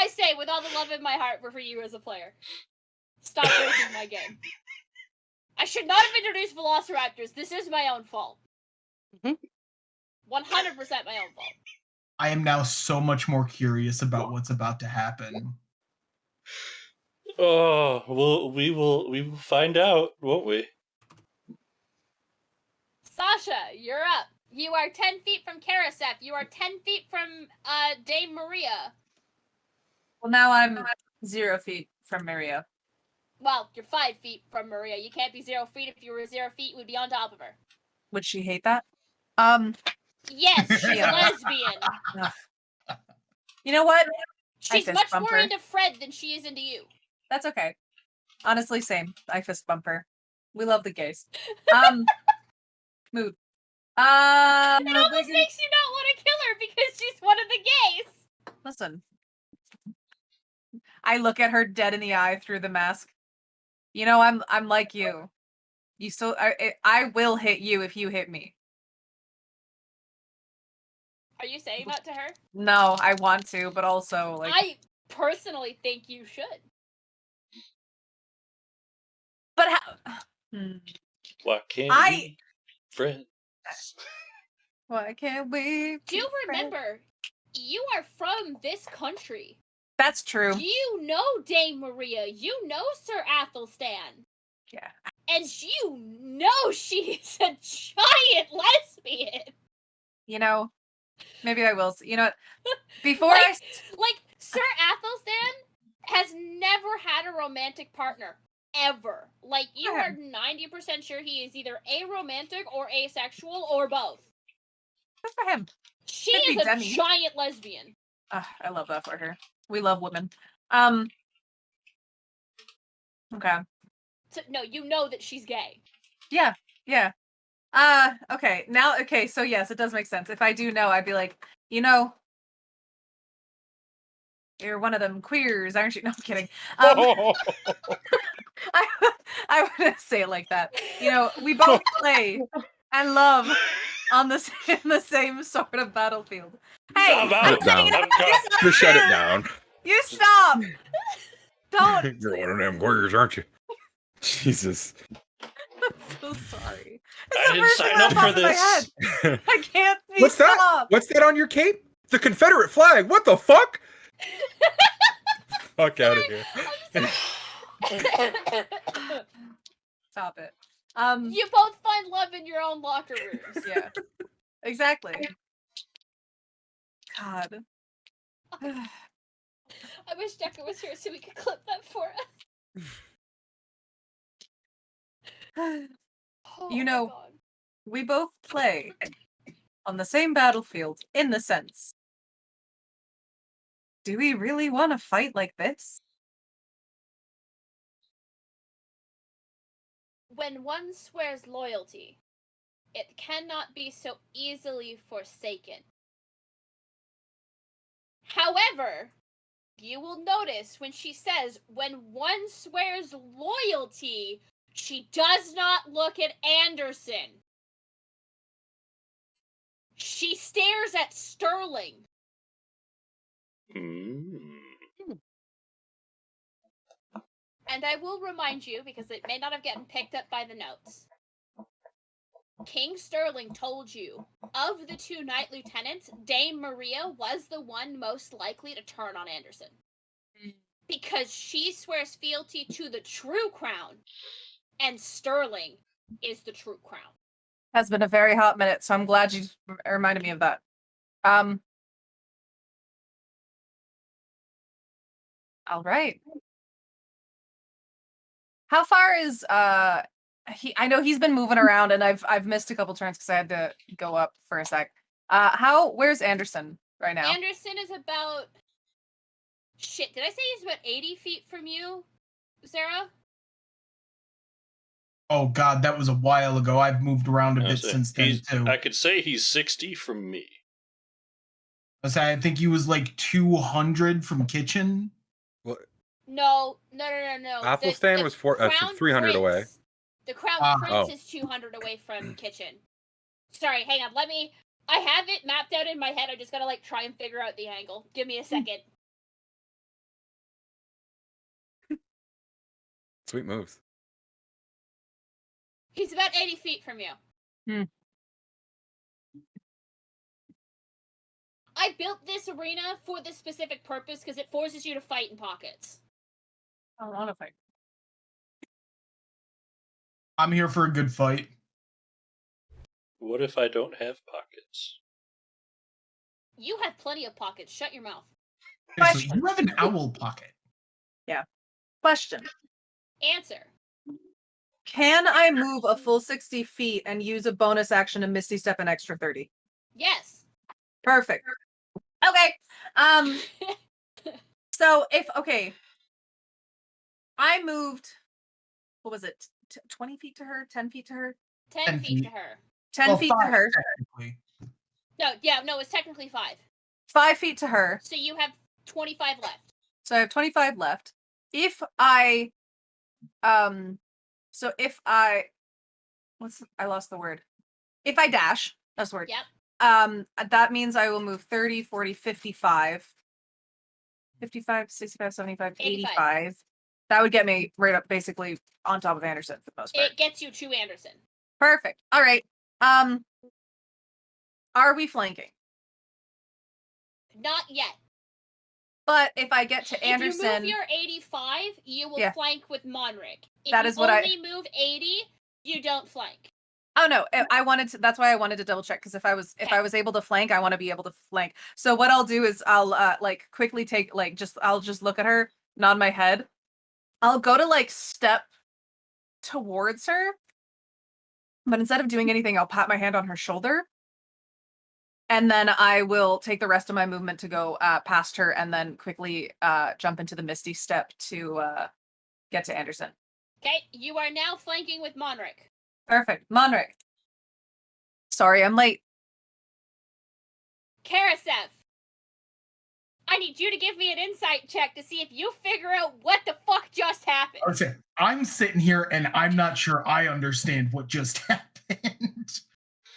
say, with all the love in my heart for you as a player, stop breaking my game. I should not have introduced Velociraptors. This is my own fault. 100% my own fault. I am now so much more curious about what's about to happen. Oh, well, we will find out, won't we? Sasha, you're up. You are 10 feet from Karaseth. You are 10 feet from Dame Maria. Well, now I'm 0 feet from Maria. Well, you're 5 feet from Maria. You can't be 0 feet. If you were 0 feet, you would be on top of her. Would she hate that? Yes, she's a lesbian. You know what? She's fist much bump more her. into Fred than she is into you. That's okay. Honestly, same. I fist bump her. We love the gays. Mood. It almost makes you not want to kill her because she's one of the gays. Listen. I look at her dead in the eye through the mask. You know, I'm like you. You still, I will hit you if you hit me. Are you saying that to her? No, I want to, but also like I personally think you should. But how? Why can't I- we friends? Why can't we? Do you remember? You are from this country. That's true. You know Dame Maria. You know Sir Athelstan. Yeah. And you know she's a giant lesbian. You know, Maybe I will. You know what? Before Like Sir Athelstan has never had a romantic partner. Ever. Like, you are 90% sure he is either aromantic or asexual or both. Good for him. She Could be is a Demi. giant lesbian. I love that for her. We love women. Okay. So, no, you know that she's gay. Yeah. Okay. Now, okay, so yes, it does make sense. If I do know, I'd be like, you know, you're one of them queers, aren't you? No, I'm kidding. I wouldn't say it like that. You know, we both play and love on the in the same sort of battlefield. Hey, I'm I'm out. saying I'm gone. Just shut it down. you stop. Don't. You're one of them queers, aren't you? Jesus. I'm so sorry. I didn't sign up for this. I can't be What's that? stopped. What's that on your cape? The Confederate flag. What the fuck? Fuck out of here. Stop it. You both find love in your own locker rooms. Yeah. Exactly. God. I wish Decker was here so we could clip that for us. Oh You my know, God. we both play on the same battlefield in the sense. Do we really want to fight like this? When one swears loyalty, it cannot be so easily forsaken. However, you will notice when she says, when one swears loyalty, she does not look at Anderson. She stares at Sterling. And I will remind you, because it may not have gotten picked up by the notes. King Sterling told you, of the two knight lieutenants, Dame Maria was the one most likely to turn on Anderson. Because she swears fealty to the true crown, and Sterling is the true crown. Has been a very hot minute, so I'm glad you reminded me of that. All right. How far is he? I know he's been moving around, and I've missed a couple turns because I had to go up for a sec. Where's Anderson right now? Anderson is about... Shit, did I say he's about 80 feet from you, Sarah? Oh God, that was a while ago. I've moved around a bit since then too. I could say he's 60 from me. I think he was like 200 from kitchen. Well, No. Athelstan was 300 away. The Crown Prince Oh. is 200 away from kitchen. Sorry, hang on. I have it mapped out in my head. I just gotta try and figure out the angle. Give me a second. Sweet moves. He's about 80 feet from you. I built this arena for this specific purpose because it forces you to fight in pockets. I don't want to fight. I'm here for a good fight. What if I don't have pockets? You have plenty of pockets. Shut your mouth. So you have an owl pocket. Question. Answer. Can I move a full 60 feet and use a bonus action to Misty Step an extra 30? Yes. Perfect. Okay. So I moved, what was it? 20 feet to her? 10 feet to her? 10 feet to her. 10 feet to 5 her. technically. No, it's technically 5. 5 feet to her. So you have 25 left. So I have 25 left. If I, I lost the word. If I dash, that's the word. Yep. That means I will move 30, 40, 55, 65, 75, 85. That would get me right up basically on top of Anderson for the most part. It gets you to Anderson. Perfect. All right. Are we flanking? Not yet. But if I get to Anderson, if you move your 85, you will flank with Monric. If that you is what only move 80, you don't flank. Oh no, I wanted to. That's why I wanted to double check, because if I was able to flank, I want to be able to flank. So what I'll do is I'll like quickly take like I'll just look at her, nod my head. I'll go to like step towards her, but instead of doing anything, I'll pat my hand on her shoulder, and then I will take the rest of my movement to go past her, and then quickly jump into the Misty Step to get to Anderson. Okay, you are now flanking with Monric. Perfect, Monric. Sorry, I'm late. Karasef, I need you to give me an insight check to see if you figure out what the fuck just happened. Okay, I'm sitting here and I'm not sure I understand what just happened.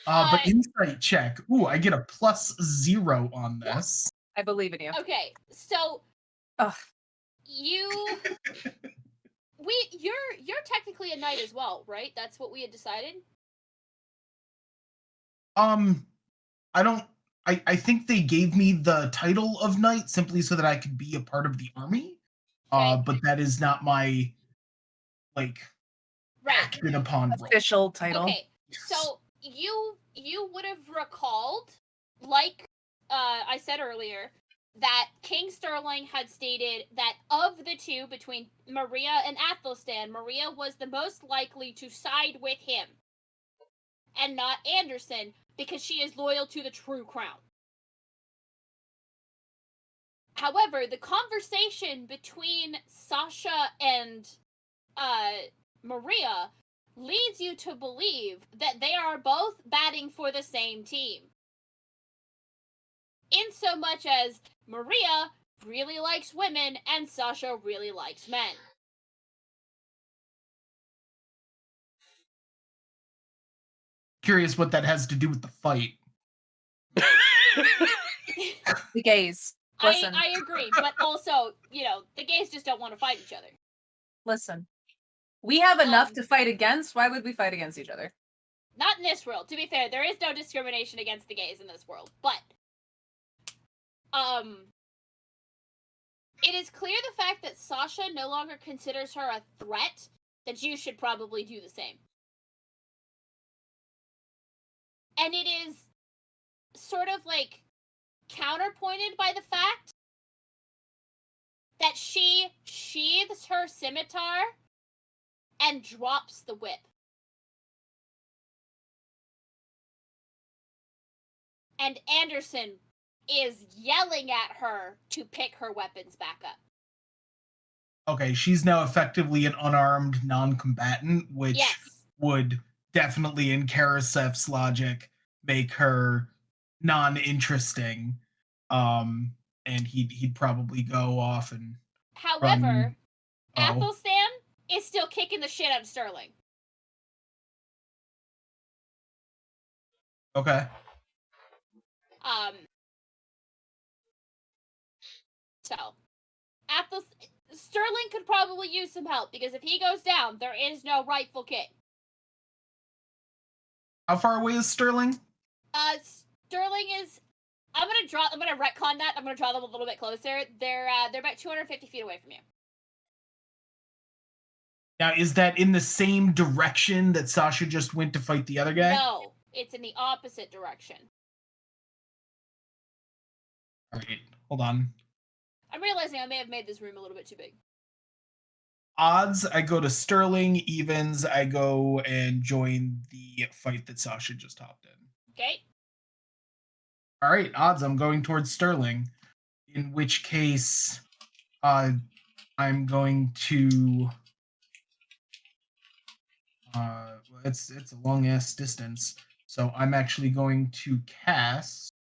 But insight check. Ooh, I get a +0 on this. I believe in you. Okay, so Ugh. You're technically a knight as well, right? That's what we had decided. I think they gave me the title of knight simply so that I could be a part of the army. Okay. But that is not my acted upon role. Official title. Okay, so you would have recalled, like I said earlier, that King Sterling had stated that of the two, between Maria and Athelstan, Maria was the most likely to side with him and not Anderson because she is loyal to the true crown. However, the conversation between Sasha and Maria leads you to believe that they are both batting for the same team. In so much as Maria really likes women and Sasha really likes men. Curious what that has to do with the fight. The gays. Listen. I agree, but also, the gays just don't want to fight each other. Listen. We have enough to fight against. Why would we fight against each other? Not in this world. To be fair, there is no discrimination against the gays in this world, but it is clear the fact that Sasha no longer considers her a threat, that you should probably do the same. And it is sort of like counterpointed by the fact that she sheathes her scimitar and drops the whip. And Anderson is yelling at her to pick her weapons back up. Okay, she's now effectively an unarmed non-combatant, which would definitely, in Karasef's logic, make her non-interesting. And he'd probably go off and However, Athelstan is still kicking the shit out of Sterling. Okay. So, Sterling could probably use some help, because if he goes down, there is no rightful king. How far away is Sterling? Sterling is. I'm gonna retcon that. I'm gonna draw them a little bit closer. They're about 250 feet away from you. Now, is that in the same direction that Sasha just went to fight the other guy? No, it's in the opposite direction. All right, hold on. I'm realizing I may have made this room a little bit too big. Odds, I go to Sterling. Evens, I go and join the fight that Sasha just hopped in. Okay. All right, odds, I'm going towards Sterling. In which case, I'm going to. It's a long ass distance, so I'm actually going to cast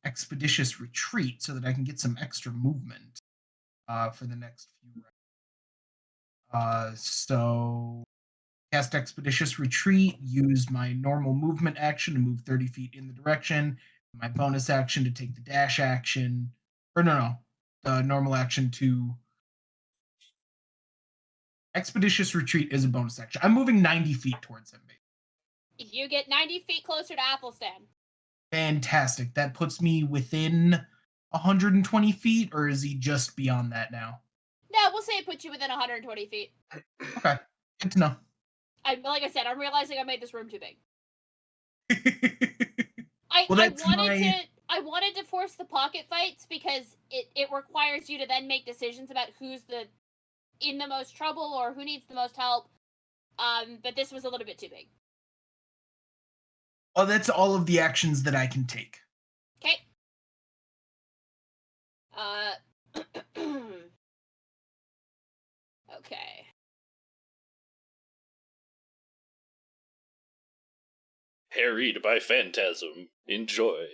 Expeditious Retreat so that I can get some extra movement for the next few rounds. So cast Expeditious Retreat, use my normal movement action to move 30 feet in the direction, my bonus action to take the dash action, or the normal action to Expeditious Retreat is a bonus action. I'm moving 90 feet towards him. You get 90 feet closer to Athelstan. Fantastic. That puts me within 120 feet, or is he just beyond that now? No, we'll say it puts you within 120 feet. Okay, good to know. like I said, I'm realizing I made this room too big. Well, I that's wanted to force the pocket fights because it requires you to then make decisions about who's in the most trouble or who needs the most help. But this was a little bit too big. Well, that's all of the actions that I can take. Okay. Okay. Harried by phantasm. Enjoy.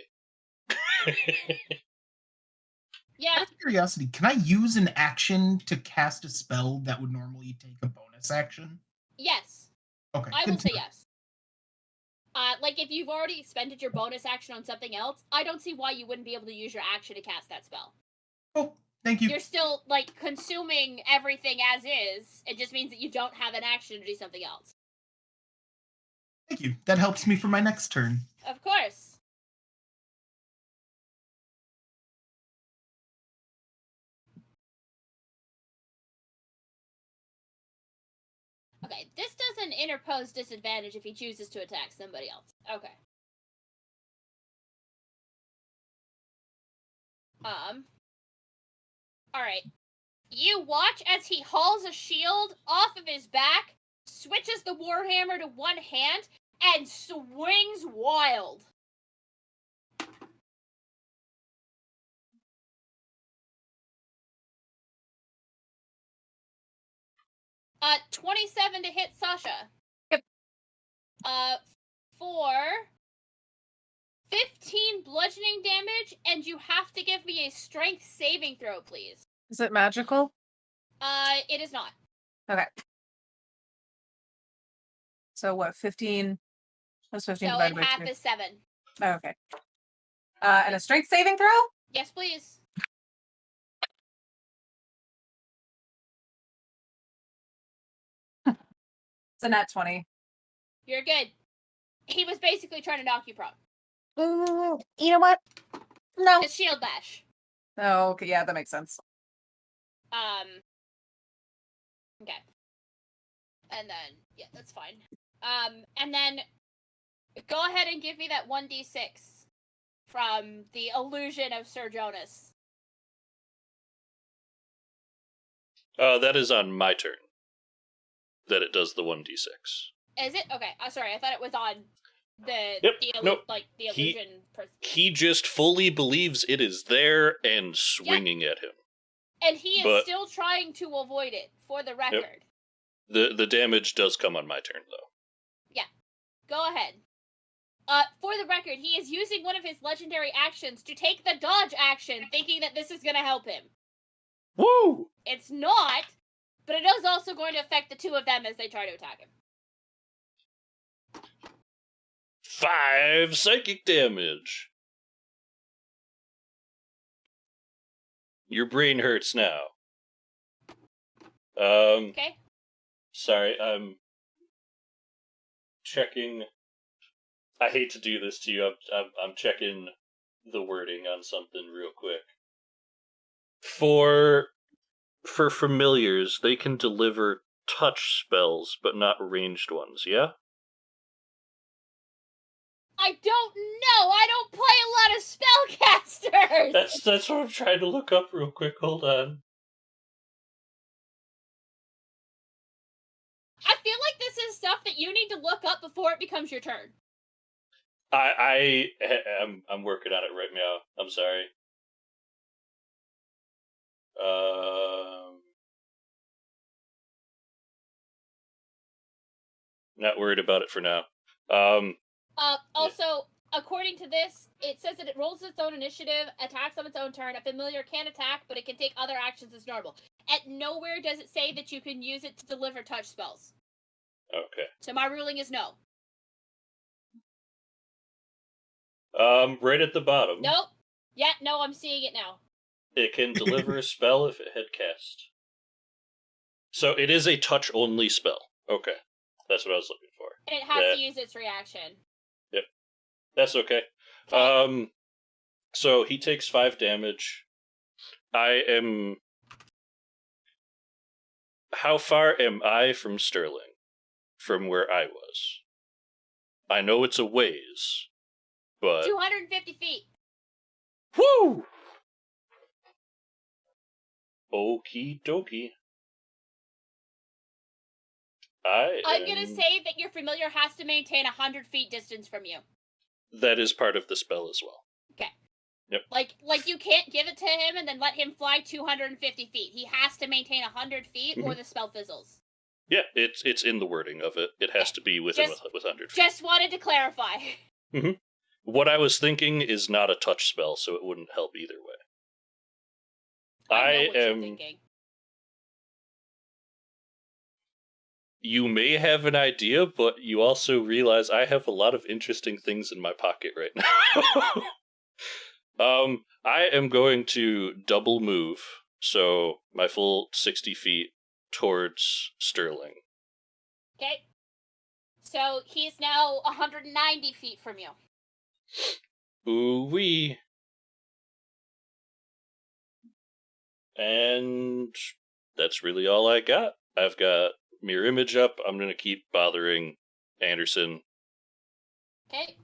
Yeah. Out of curiosity, can I use an action to cast a spell that would normally take a bonus action? Yes. Okay. I good will to say know. yes. Like if you've already expended your bonus action on something else, I don't see why you wouldn't be able to use your action to cast that spell. Oh, thank you. You're still like consuming everything as is. It just means that you don't have an action to do something else. Thank you. That helps me for my next turn. Of course. Okay, this doesn't interpose disadvantage if he chooses to attack somebody else. Okay. Alright. You watch as he hauls a shield off of his back, switches the warhammer to one hand, and swings wild. 27 to hit Sasha. Yep. For 15 bludgeoning damage, and you have to give me a strength saving throw, please. Is it magical? It is not. Okay. So what, 15? What's 15 So divided in by half 2? is 7. Oh, okay. And a strength saving throw? Yes, please. It's a nat 20. You're good. He was basically trying to knock you prone. You know what? No. It's shield bash. Oh, okay. Yeah, that makes sense. Okay. And then, yeah, that's fine. And then go ahead and give me that 1d6 from the illusion of Sir Jonas. That is on my turn. That it does the 1d6. Is it? Okay. Sorry, I thought it was on the Yep, the He- illusion person. He just fully believes it is there and swinging at him. And he is but- still trying to avoid it, for the record. The damage does come on my turn, though. Go ahead. For the record, he is using one of his legendary actions to take the dodge action, thinking that this is going to help him. Woo! It's not, but it is also going to affect the two of them as they try to attack him. 5 psychic damage. Your brain hurts now. Okay? Sorry, I'm checking. I hate to do this to you. I'm checking the wording on something real quick. For familiars, they can deliver touch spells, but not ranged ones. Yeah. I don't know! I don't play a lot of spellcasters! That's what I'm trying to look up real quick. Hold on. I feel like this is stuff that you need to look up before it becomes your turn. I'm working on it right now. I'm sorry. Not worried about it for now. Also, according to this, it says that it rolls its own initiative, attacks on its own turn. A familiar can attack, but it can take other actions as normal. At nowhere does it say that you can use it to deliver touch spells. Okay. So my ruling is no. Right at the bottom. Nope. Yeah, no, I'm seeing it now. It can deliver a spell if it had cast. So it is a touch-only spell. Okay. That's what I was looking for. And it has to use its reaction. Yep. That's okay. Okay. So he takes 5 damage. How far am I from Sterling? from where I was. I know it's a ways, but 250 feet. whoo! Okie dokie. I'm gonna say that your familiar has to maintain 100 feet distance from you. that is part of the spell as well. Okay. Yep. Like you can't give it to him and then let him fly 250 feet. He has to maintain 100 feet or the spell fizzles. Yeah, it's in the wording of it. It has to be within with 100 feet. Just wanted to clarify. What I was thinking is not a touch spell, so it wouldn't help either way. I know what you're thinking. You may have an idea, but you also realize I have a lot of interesting things in my pocket right now. I am going to double move, so my full 60 feet towards Sterling. Okay. So he's now 190 feet from you. Ooh-wee. And that's really all I got. I've got mirror image up. I'm going to keep bothering Anderson. Okay.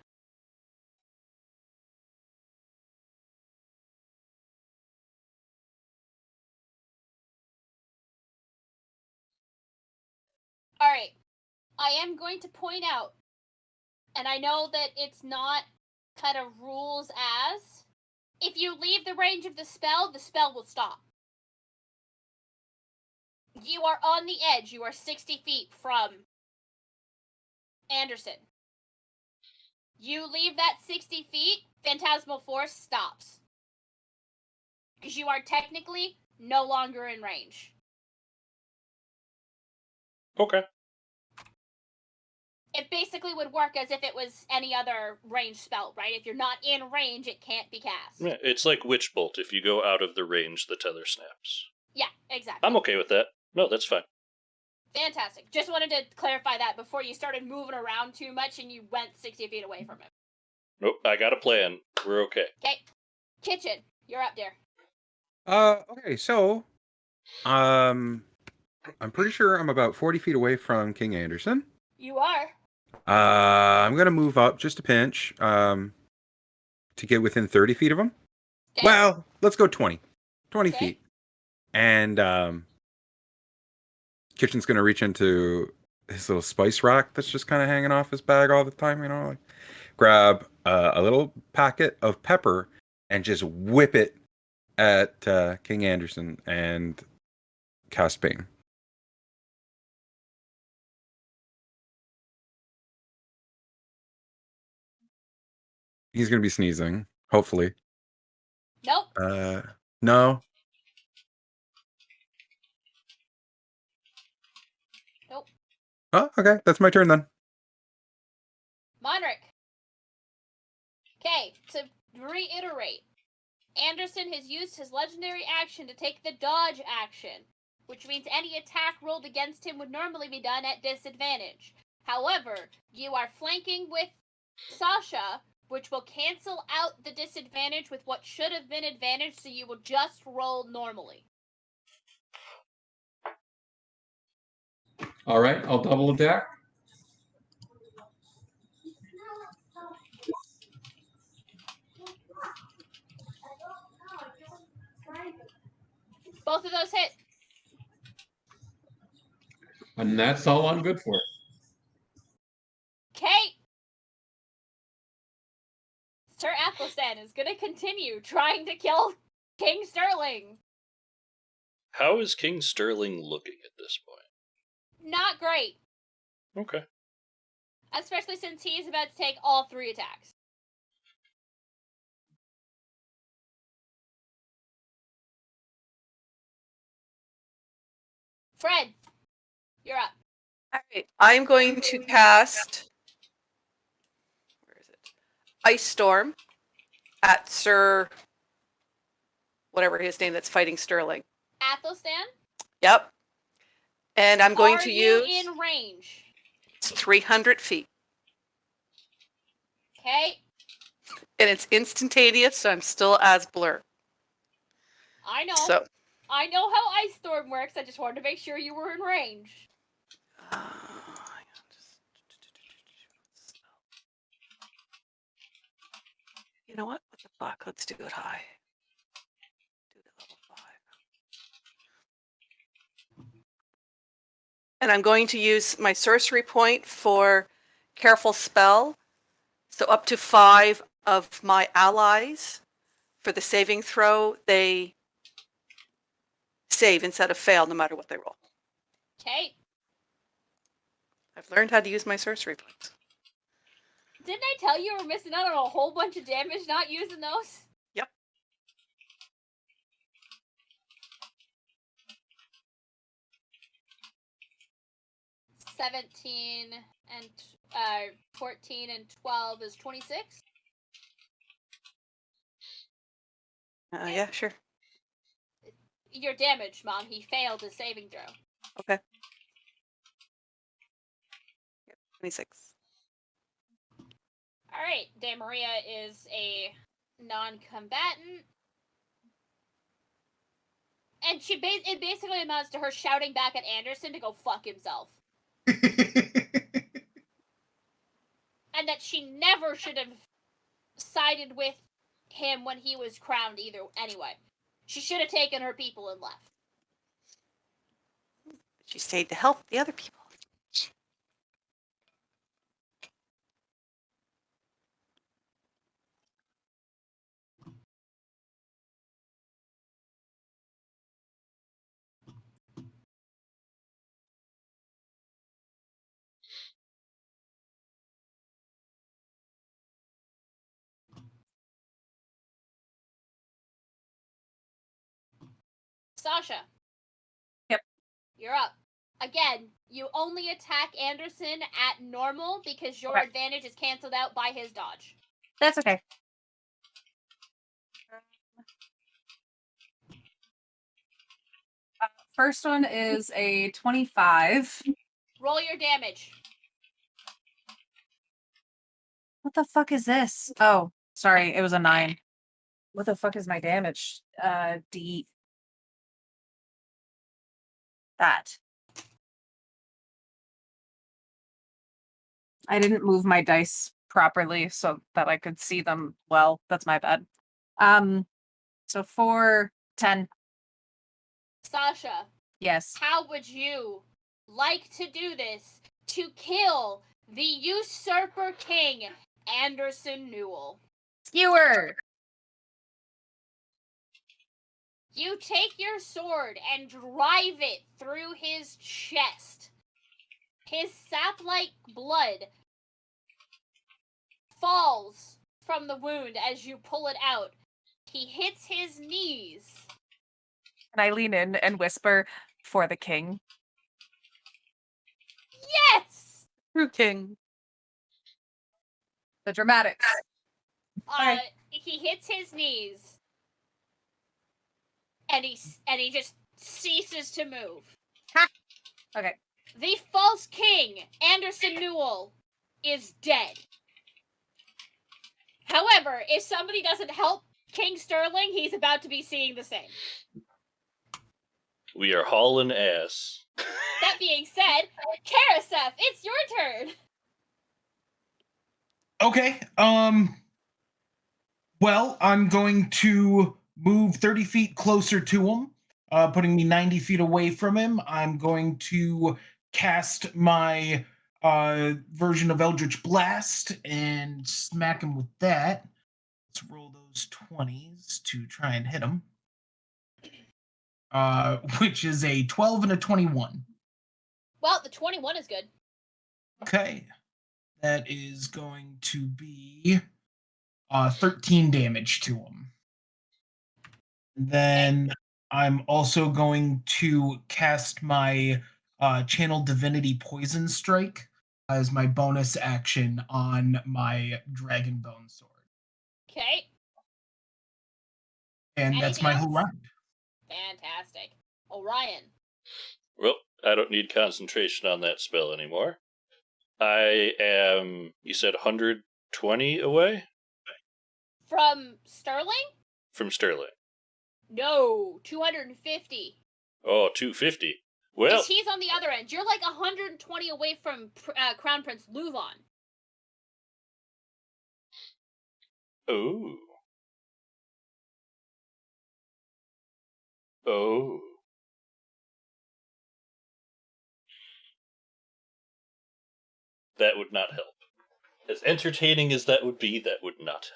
Alright. I am going to point out, and I know that it's not kind of rules as, if you leave the range of the spell will stop. You are on the edge. You are 60 feet from Anderson. You leave that 60 feet, Phantasmal Force stops. Because you are technically no longer in range. Okay. It basically would work as if it was any other range spell, right? If you're not in range, it can't be cast. Yeah, it's like Witch Bolt. If you go out of the range, the tether snaps. Yeah, exactly. I'm okay with that. No, that's fine. Fantastic. Just wanted to clarify that before you started moving around too much and you went 60 feet away from it. Nope, I got a plan. We're okay. Okay. Kitchen, you're up there. Okay, so I'm pretty sure I'm about 40 feet away from King Anderson. You are. I'm gonna move up just a pinch to get within 30 feet of him. Okay. Well, let's go 20 Okay. feet. And Kitchen's gonna reach into his little spice rack that's just kind of hanging off his bag all the time, you know, like grab a little packet of pepper and just whip it at King Anderson and cast Bane. He's gonna be sneezing, hopefully. Nope. No. Nope. Oh, okay. That's my turn then. Monric. Okay, to reiterate, Anderson has used his legendary action to take the dodge action, which means any attack rolled against him would normally be done at disadvantage. However, you are flanking with Sasha, which will cancel out the disadvantage with what should have been advantage, so you will just roll normally. All right, I'll double attack. Both of those hit. And that's all I'm good for. Okay. Sir Athelstan is going to continue trying to kill King Sterling. How is King Sterling looking at this point? Not great. Okay. Especially since he's about to take all 3 attacks. Fred, you're up. All right, I'm going to cast. Where is it? Ice Storm at Sir. Whatever his name that's fighting Sterling. Athelstan? Yep. And I'm going Are to you use. in range? It's 300 feet. Okay. And it's instantaneous, so I'm still as Blur. I know. So. I know how Ice Storm works. I just wanted to make sure you were in range. You know what? What the fuck? Let's do it high. Do it at level 5. And I'm going to use my sorcery point for careful spell. So up to 5 of my allies, for the saving throw, they save instead of fail no matter what they roll. Okay. I've learned how to use my sorcery points. Didn't I tell you we're missing out on a whole bunch of damage not using those? Yep. $17 and 14 and 12 is 26. Yeah, sure. You're damaged, Mom. He failed his saving throw. Okay. Yep, 26. Alright, De Maria is a non-combatant. And it basically amounts to her shouting back at Anderson to go fuck himself. And that she never should have sided with him when he was crowned either anyway. She should have taken her people and left. She stayed to help the other people. Sasha. Yep. You're up. Again, you only attack Anderson at normal because your Okay. advantage is canceled out by his dodge. That's okay. First one is a 25. Roll your damage. What the fuck is this? Oh, sorry, it was a 9. What the fuck is my damage? D. That. I didn't move my dice properly so that I could see them well. That's my bad. So 4, 10. Sasha, Yes. how would you like to do this to kill the Usurper King, Anderson Newell? Skewer. You take your sword and drive it through his chest. His sap-like blood falls from the wound as you pull it out. He hits his knees. And I lean in and whisper, "For the king." Yes! True king. The dramatics. He hits his knees. And he just ceases to move. Ha! Okay. The false king, Anderson Newell, is dead. However, if somebody doesn't help King Sterling, he's about to be seeing the same. We are hauling ass. That being said, Karasef, it's your turn. Okay. Well, I'm going to move 30 feet closer to him, putting me 90 feet away from him. I'm going to cast my version of Eldritch Blast and smack him with that. Let's roll those 20s to try and hit him. Which is a 12 and a 21. Well, the 21 is good. Okay. That is going to be 13 damage to him. Then I'm also going to cast my Channel Divinity Poison Strike as my bonus action on my Dragonbone Sword. Okay, And that's my whole Anything else? round. fantastic. Orion. Well, I don't need concentration on that spell anymore. I am, you said 120 away From Sterling? from Sterling. No, 250. Oh, 250. Well, Because he's on the other end. You're like 120 away from Crown Prince Luvan. Oh. Oh. That would not help. As entertaining as that would be, that would not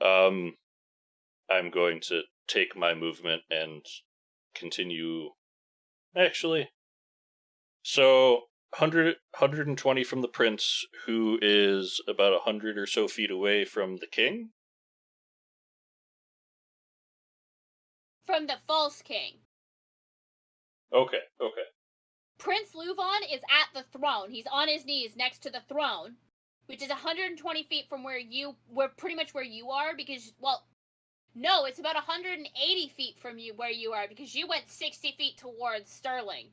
help. I'm going to take my movement and continue. Actually, so 120 from the prince, who is about 100 or so feet away from the king. From the false king. Okay. Prince Luvan is at the throne. He's on his knees next to the throne, which is 120 feet from where pretty much where you are, because, well, no, it's about 180 feet from you where you are, because you went 60 feet towards Sterling.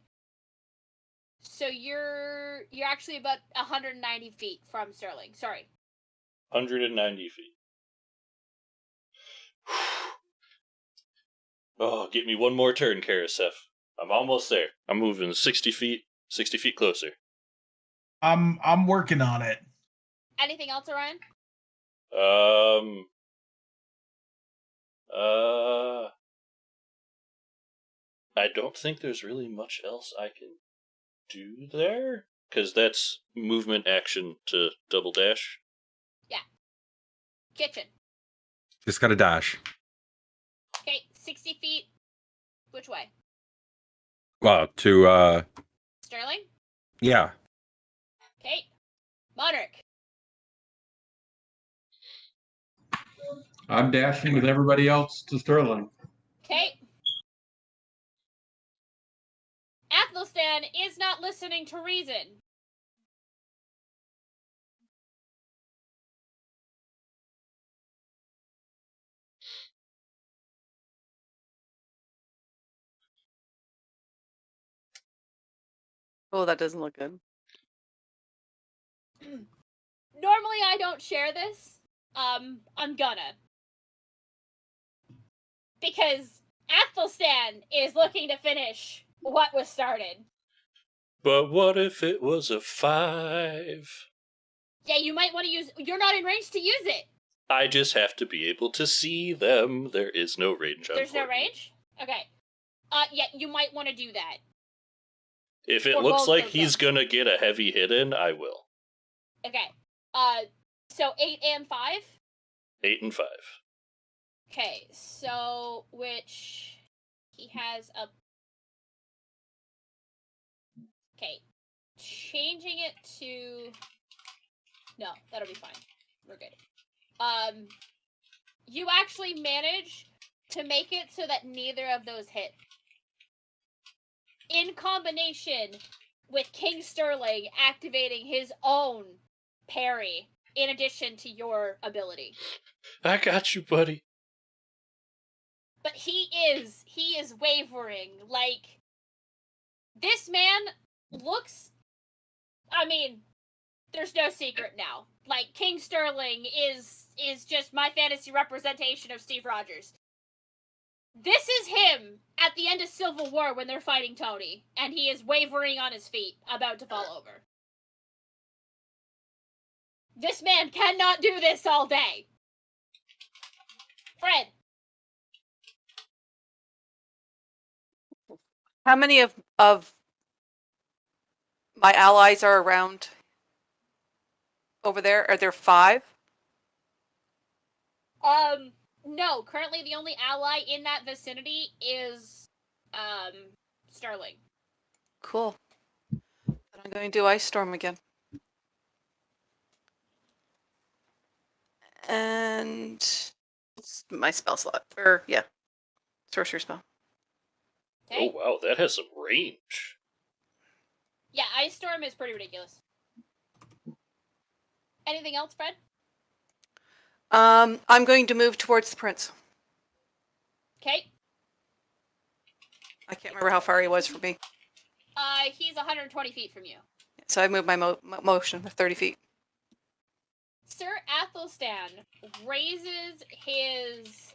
So you're actually about 190 feet from Sterling. Sorry. 190 feet. Oh, get me one more turn, Karasef. I'm almost there. I'm moving 60 feet closer. I'm working on it. Anything else, Orion? I don't think there's really much else I can do there, because that's movement action to double dash. Yeah. Kitchen. Just got to dash. Okay, 60 feet. Which way? Well, to Sterling? yeah. Okay. Monarch. I'm dashing with everybody else to Sterling. Okay. Athelstan is not listening to reason. Oh, that doesn't look good. Normally I don't share this. I'm gonna. Because Athelstan is looking to finish what was started. But what if it was a 5? Yeah, you might want to use... You're not in range to use it. I just have to be able to see them. There is no range on There's no Courtney. range? Okay. Yeah, you might want to do that. If it For looks both like of he's them. gonna get a heavy hit in, I will. Okay. So 8 and 5? 8 and 5. Okay, so which he has a... Okay. Changing it to... No, that'll be fine. We're good. You actually manage to make it so that neither of those hit. In combination with King Sterling activating his own parry in addition to your ability. I got you, buddy. But he is wavering. Like, this man looks... I mean, there's no secret now. Like, King Sterling is just my fantasy representation of Steve Rogers. This is him at the end of Civil War when they're fighting Tony, and he is wavering on his feet, about to fall over. This man cannot do this all day. Fred. How many of my allies are around over there? Are there 5? No. Currently, the only ally in that vicinity is, Sterling. Cool. Then I'm going to do Ice Storm again. And my spell slot. Or, yeah. Sorcerer spell. Okay? Oh, wow, that has some range. Yeah, Ice Storm is pretty ridiculous. Anything else, Fred? I'm going to move towards the prince. Okay. I can't remember how far he was from me. He's 120 feet from you. So I moved my motion of 30 feet. Sir Athelstan raises his,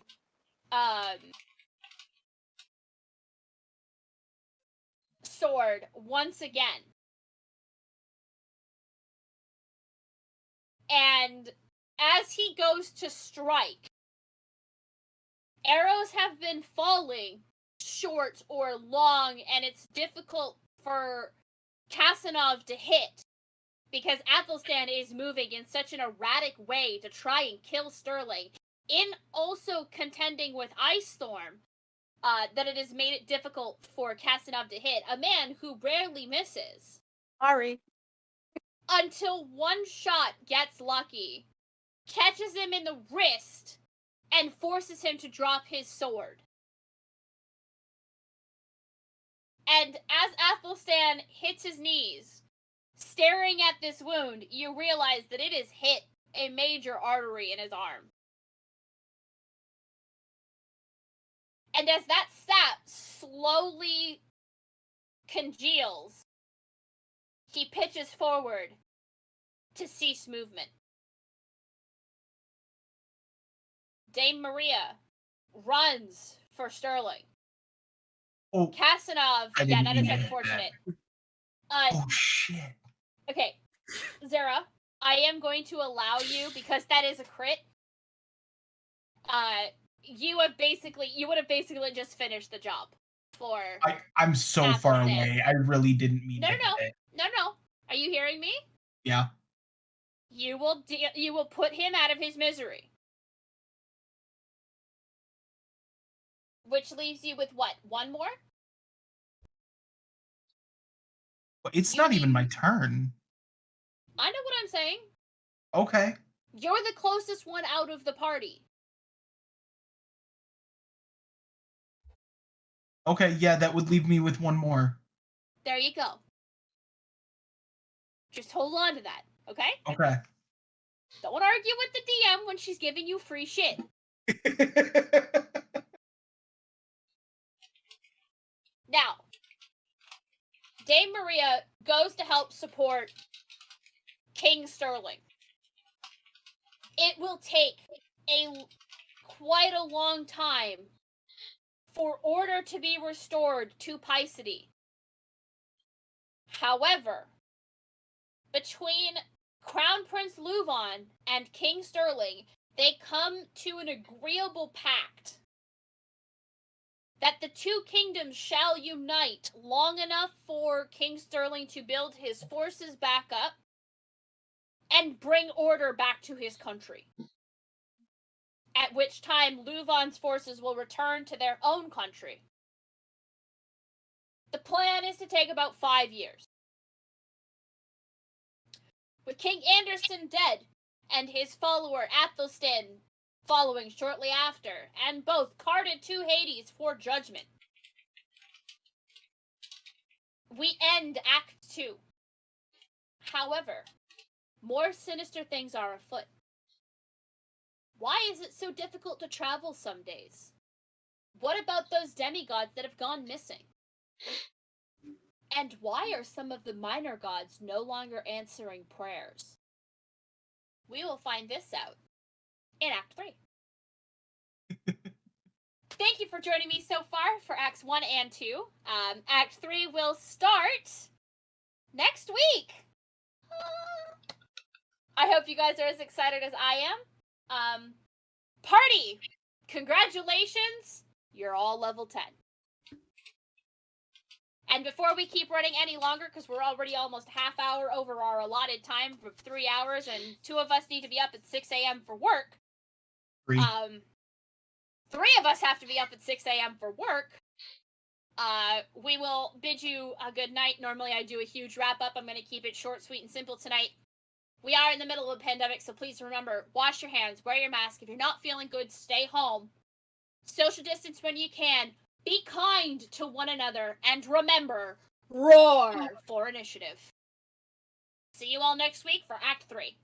sword once again. And as he goes to strike, arrows have been falling short or long, and it's difficult for Kasanov to hit because Athelstan is moving in such an erratic way to try and kill Sterling, in also contending with Ice Storm, that it has made it difficult for Kasanov to hit, a man who rarely misses. Sorry. Until one shot gets lucky, catches him in the wrist, and forces him to drop his sword. And as Athelstan hits his knees, staring at this wound, you realize that it has hit a major artery in his arm. And as that sap slowly congeals, he pitches forward to cease movement. Dame Maria runs for Sterling. Oh, Kasanov, I yeah, didn't that mean is to hit unfortunate. oh shit. Okay, Zara, I am going to allow you, because that is a crit. You would have basically just finished the job for. I'm so far Athelstan. away. I really didn't mean No. to hit it. No. Are you hearing me? Yeah. You will put him out of his misery. Which leaves you with what? One more? But it's You not even need- my turn. I know what I'm saying. Okay. You're the closest one out of the party. Okay, yeah, that would leave me with one more. There you go. Just hold on to that, okay? Okay. Don't argue with the DM when she's giving you free shit. Now, Dame Maria goes to help support King Sterling. It will take quite a long time for order to be restored to Pycity. However, between Crown Prince Luvan and King Sterling, they come to an agreeable pact that the two kingdoms shall unite long enough for King Sterling to build his forces back up and bring order back to his country. At which time Luvan's forces will return to their own country. The plan is to take about 5 years. With King Anderson dead and his follower Athelstan following shortly after, and both carted to Hades for judgment, we end Act 2. However, more sinister things are afoot. Why is it so difficult to travel some days? What about those demigods that have gone missing? And why are some of the minor gods no longer answering prayers? We will find this out in Act 3. Thank you for joining me so far for Acts 1 and 2. Act 3 will start next week. I hope you guys are as excited as I am. Party! Congratulations! You're all level 10. And before we keep running any longer, because we're already almost half hour over our allotted time of 3 hours, and 2 of us need to be up at 6 a.m. for work. 3. 3 of us have to be up at 6 a.m. for work. We will bid you a good night. Normally I do a huge wrap-up. I'm going to keep it short, sweet, and simple tonight. We are in the middle of a pandemic, so please remember, wash your hands, wear your mask. If you're not feeling good, stay home. Social distance when you can. Be kind to one another, and remember, roar for initiative. See you all next week for Act 3.